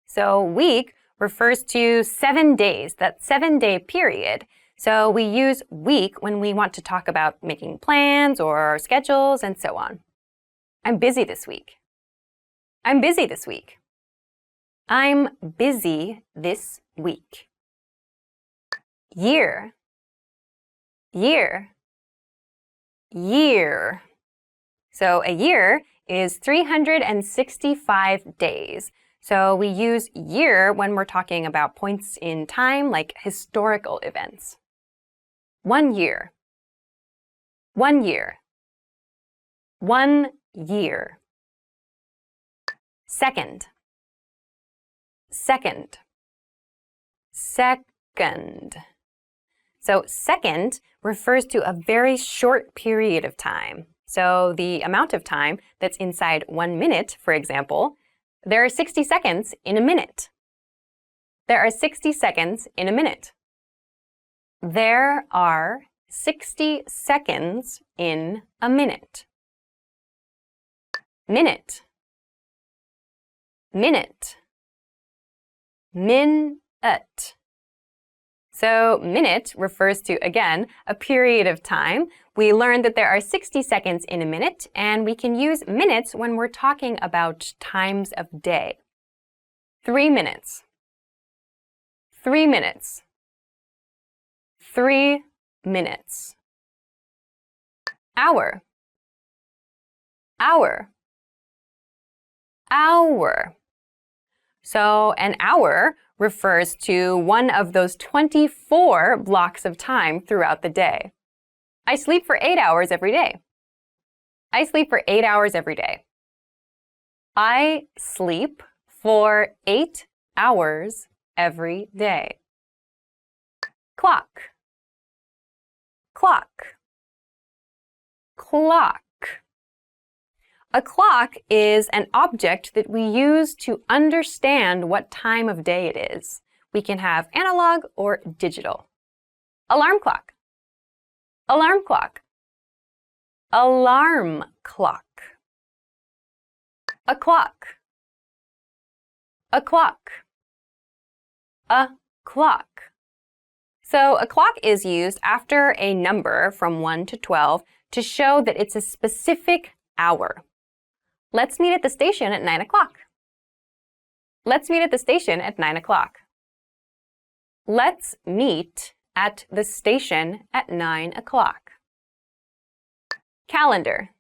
[SPEAKER 1] So week refers to 7 days, that 7-day period. So we use week when we want to talk about making plans or schedules and so on. I'm busy this week. I'm busy this week. I'm busy this week. Year. Year. Year. So a year is 365 days. So we use year when we're talking about points in time, like historical events. 1 year. 1 year. 1 year. Second. Second. Second. So second refers to a very short period of time. So the amount of time that's inside 1 minute, for example, there are 60 seconds in a minute. There are 60 seconds in a minute. There are 60 seconds in a minute. Minute. Minute. Minute. So minute refers to, again, a period of time. We learned that there are 60 seconds in a minute, and we can use minutes when we're talking about times of day. 3 minutes. 3 minutes. 3 minutes. Hour. Hour. Hour. So an hour refers to one of those 24 blocks of time throughout the day. I sleep for 8 hours every day. I sleep for 8 hours every day. I sleep for 8 hours every day. Clock. Clock. Clock. A clock is an object that we use to understand what time of day it is. We can have analog or digital. Alarm clock. Alarm clock. Alarm clock. A clock. A clock. A clock. So a clock is used after a number from 1 to 12 to show that it's a specific hour. Let's meet at the station at 9 o'clock. Let's meet at the station at 9 o'clock. Let's meet at the station at 9 o'clock. Calendar.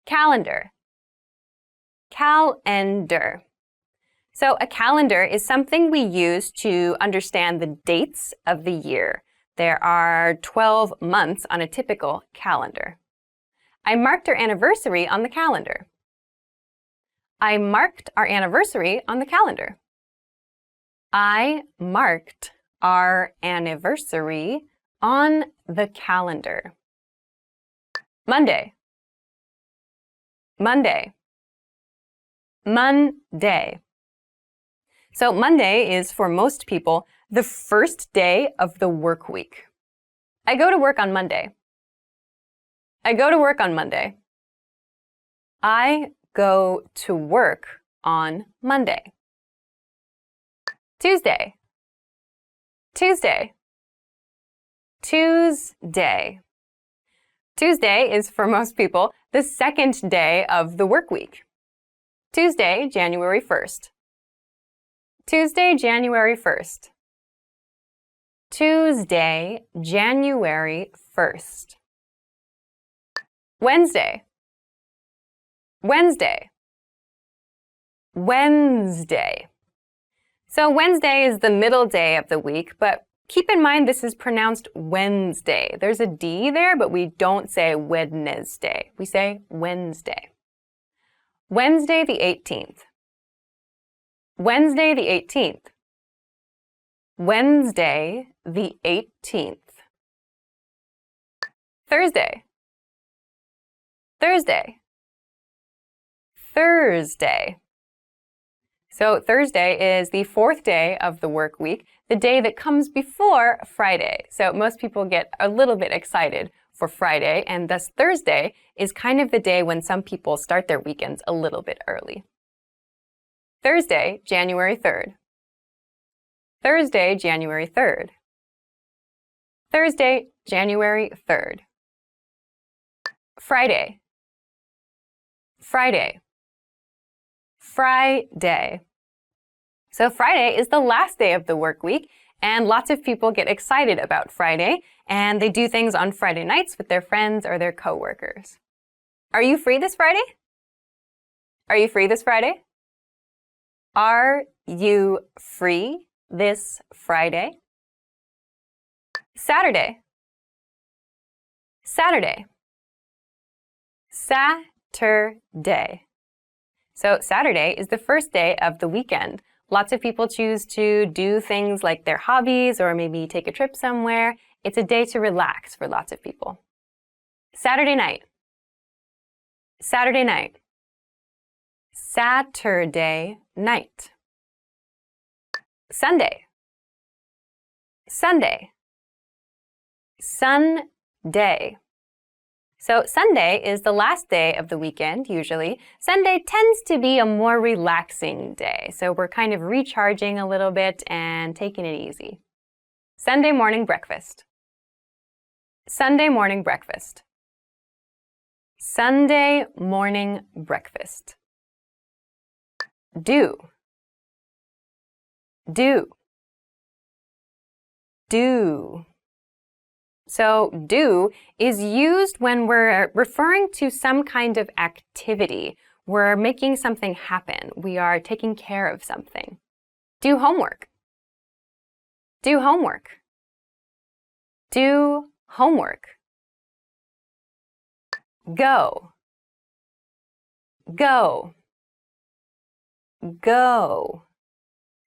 [SPEAKER 1] Calendar. Calendar. So a calendar is something we use to understand the dates of the year. There are 12 months on a typical calendar. I marked our anniversary on the calendar. I marked our anniversary on the calendar. I marked our anniversary on the calendar. Monday. Monday. Monday. So Monday is, for most people, the first day of the work week. I go to work on Monday. I go to work on Monday. I go to work on Monday. Tuesday. Tuesday. Tuesday. Tuesday is, for most people, the second day of the work week. Tuesday, January 1st. Tuesday, January 1st. Tuesday, January 1st. Wednesday. Wednesday. Wednesday. So Wednesday is the middle day of the week, but keep in mind this is pronounced Wednesday. There's a D there, but we don't say Wednesday. We say Wednesday. Wednesday the 18th. Wednesday the 18th. Wednesday the 18th. Thursday. Thursday. Thursday. So Thursday is the fourth day of the work week, the day that comes before Friday. So most people get a little bit excited for Friday, and thus Thursday is kind of the day when some people start their weekends a little bit early. Thursday, January 3rd. Thursday, January 3rd. Thursday, January 3rd. Friday. Friday. Friday. So Friday is the last day of the work week, and lots of people get excited about Friday, and they do things on Friday nights with their friends or their coworkers. Are you free this Friday? Are you free this Friday? Are you free this Friday? Saturday. Saturday. Saturday. So Saturday is the first day of the weekend. Lots of people choose to do things like their hobbies or maybe take a trip somewhere. It's a day to relax for lots of people. Saturday night. Saturday night. Saturday night. Sunday. Sunday. Sunday. So Sunday is the last day of the weekend, usually. Sunday tends to be a more relaxing day, so we're kind of recharging a little bit and taking it easy. Sunday morning breakfast. Sunday morning breakfast. Sunday morning breakfast. Do. Do. Do. So do is used when we're referring to some kind of activity. We're making something happen. We are taking care of something. Do homework. Do homework. Do homework. Go. Go. Go.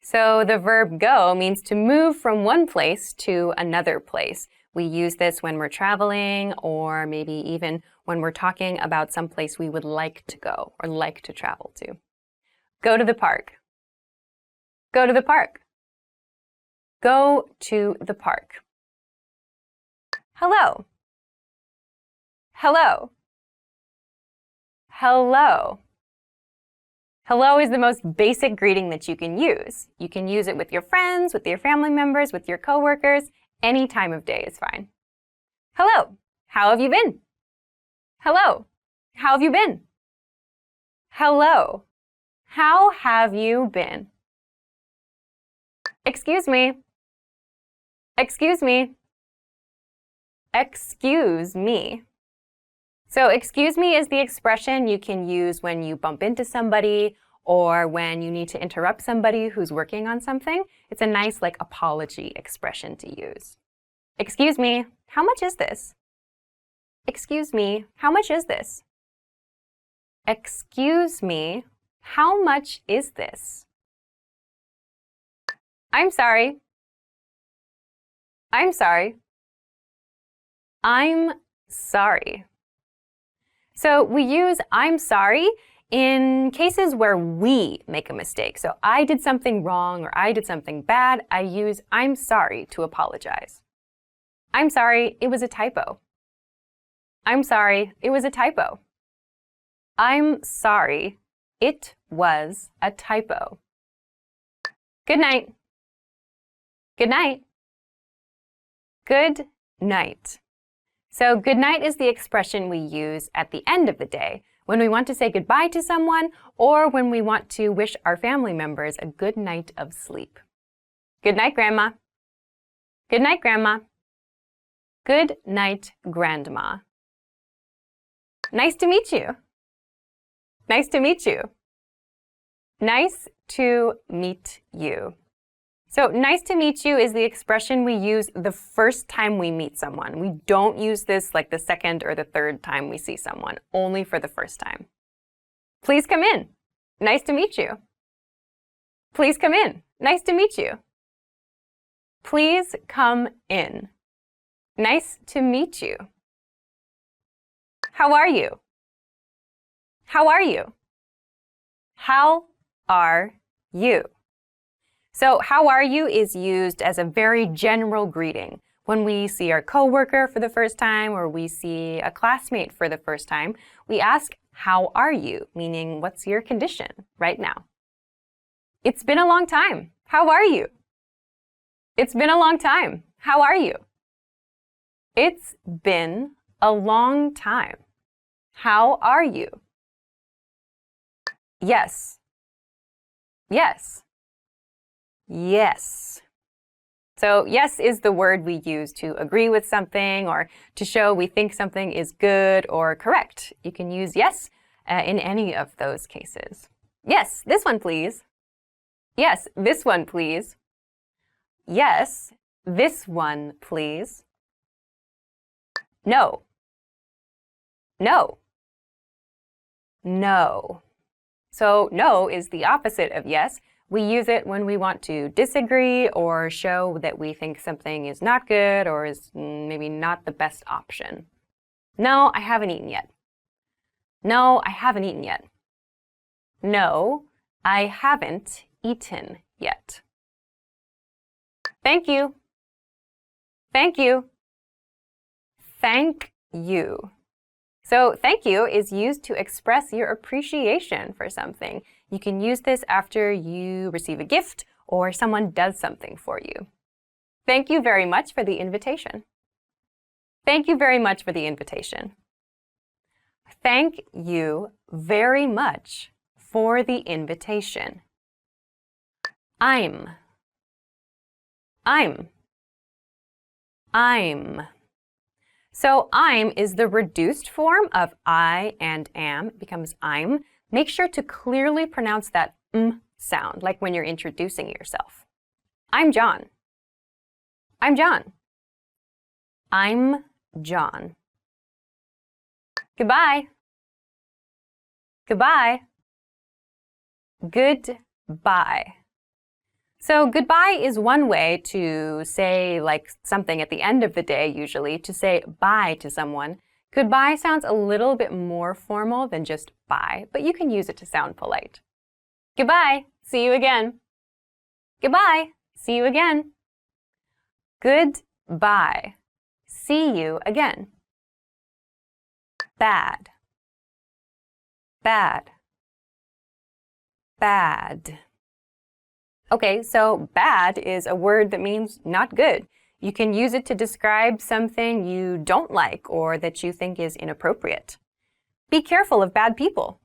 [SPEAKER 1] So the verb go means to move from one place to another place. We use this when we're traveling or maybe even when we're talking about some place we would like to go or like to travel to. Go to the park. Go to the park. Go to the park. Hello. Hello. Hello. Hello is the most basic greeting that you can use. You can use it with your friends, with your family members, with your coworkers. Any time of day is fine. Hello. How have you been? Hello. How have you been? Hello. How have you been? Excuse me. Excuse me. Excuse me. So excuse me is the expression you can use when you bump into somebody or when you need to interrupt somebody who's working on something. It's a nice apology expression to use. Excuse me, how much is this? Excuse me, how much is this? Excuse me, how much is this? I'm sorry. I'm sorry. I'm sorry. So we use I'm sorry in cases where we make a mistake. So I did something wrong or I did something bad. I use I'm sorry to apologize. I'm sorry, it was a typo. I'm sorry, it was a typo. I'm sorry, it was a typo. Good night. Good night. Good night. So good night is the expression we use at the end of the day when we want to say goodbye to someone or when we want to wish our family members a good night of sleep. Good night, Grandma. Good night, Grandma. Good night, Grandma. Nice to meet you. Nice to meet you. Nice to meet you. So nice to meet you is the expression we use the first time we meet someone. We don't use this the second or the third time we see someone, only for the first time. Please come in. Nice to meet you. Please come in. Nice to meet you. Please come in. Nice to meet you. How are you? How are you? How are you? So how are you is used as a very general greeting. When we see our coworker for the first time or we see a classmate for the first time, we ask, how are you? Meaning, what's your condition right now? It's been a long time. How are you? It's been a long time. How are you? It's been a long time. How are you? Yes. Yes. Yes. So yes is the word we use to agree with something or to show we think something is good or correct. You can use yes in any of those cases. Yes, this one please. Yes, this one please. Yes, this one please. No. No. No. So no is the opposite of yes. We use it when we want to disagree or show that we think something is not good or is maybe not the best option. No, I haven't eaten yet. No, I haven't eaten yet. No, I haven't eaten yet. Thank you. Thank you. Thank you. So thank you is used to express your appreciation for something. You can use this after you receive a gift or someone does something for you. Thank you very much for the invitation. Thank you very much for the invitation. Thank you very much for the invitation. I'm. So I'm is the reduced form of I and am. It becomes I'm. Make sure to clearly pronounce that sound, like when you're introducing yourself. I'm John. I'm John. I'm John. Goodbye. Goodbye. Goodbye. So goodbye is one way to say like something at the end of the day, usually, to say bye to someone. Goodbye sounds a little bit more formal than just bye, but you can use it to sound polite. Goodbye, see you again. Goodbye, see you again. Goodbye, see you again. Bad, bad, bad. Okay, so bad is a word that means not good. You can use it to describe something you don't like or that you think is inappropriate. Be careful of bad people.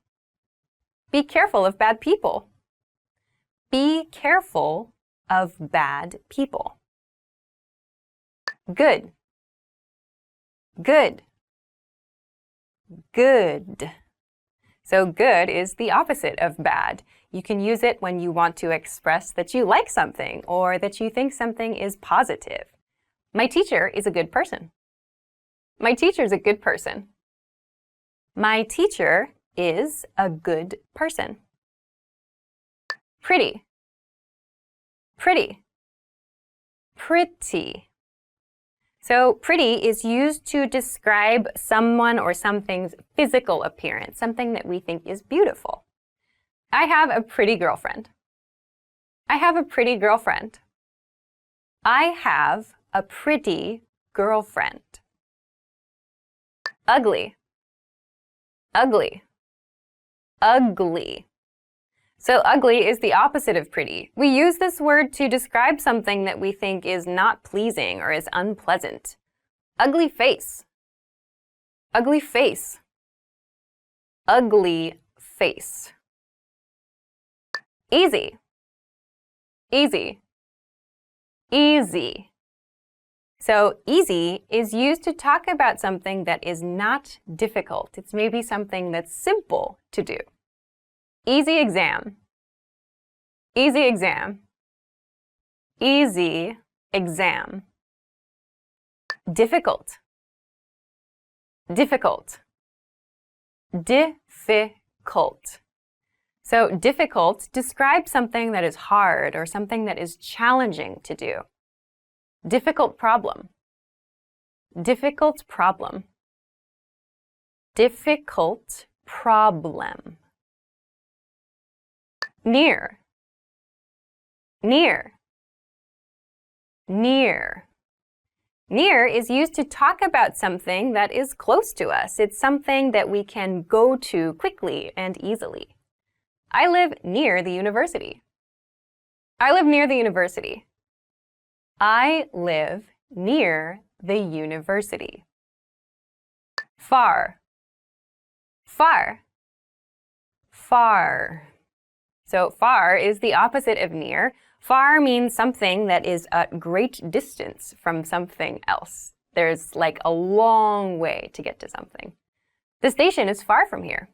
[SPEAKER 1] Be careful of bad people. Be careful of bad people. Good. Good. Good. So good is the opposite of bad. You can use it when you want to express that you like something or that you think something is positive. My teacher is a good person. My teacher's a good person. My teacher is a good person. Pretty. Pretty. Pretty. So pretty is used to describe someone or something's physical appearance, something that we think is beautiful. I have a pretty girlfriend. I have a pretty girlfriend. I have a pretty girlfriend. Ugly. Ugly. Ugly. So ugly is the opposite of pretty. We use this word to describe something that we think is not pleasing or is unpleasant. Ugly face. Ugly face. Ugly face. Easy. Easy. Easy. So easy is used to talk about something that is not difficult. It's maybe something that's simple to do. Easy exam. Easy exam. Easy exam. Difficult. Difficult. Difficult. So difficult describes something that is hard or something that is challenging to do. Difficult problem. Difficult problem. Difficult problem. Near. Near. Near. Near is used to talk about something that is close to us. It's something that we can go to quickly and easily. I live near the university. I live near the university. I live near the university. Far. Far. Far. So far is the opposite of near. Far means something that is at great distance from something else. There's like a long way to get to something. The station is far from here.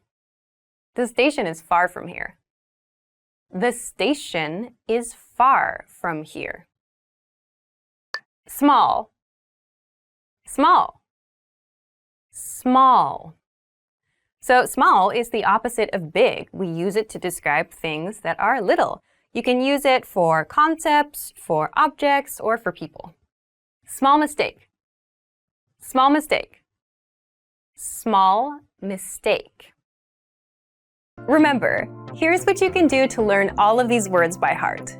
[SPEAKER 1] The station is far from here. The station is far from here. Small. Small. Small. So small is the opposite of big. We use it to describe things that are little. You can use it for concepts, for objects, or for people. Small mistake. Small mistake. Small mistake. Remember, here's what you can do to learn all of these words by heart.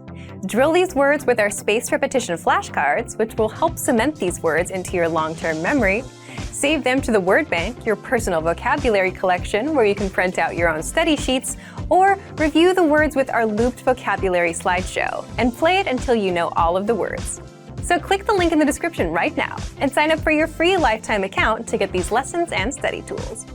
[SPEAKER 1] Drill these words with our spaced repetition flashcards, which will help cement these words into your long-term memory. Save them to the word bank, your personal vocabulary collection, where you can print out your own study sheets, or review the words with our looped vocabulary slideshow, and play it until you know all of the words. So click the link in the description right now and sign up for your free lifetime account to get these lessons and study tools.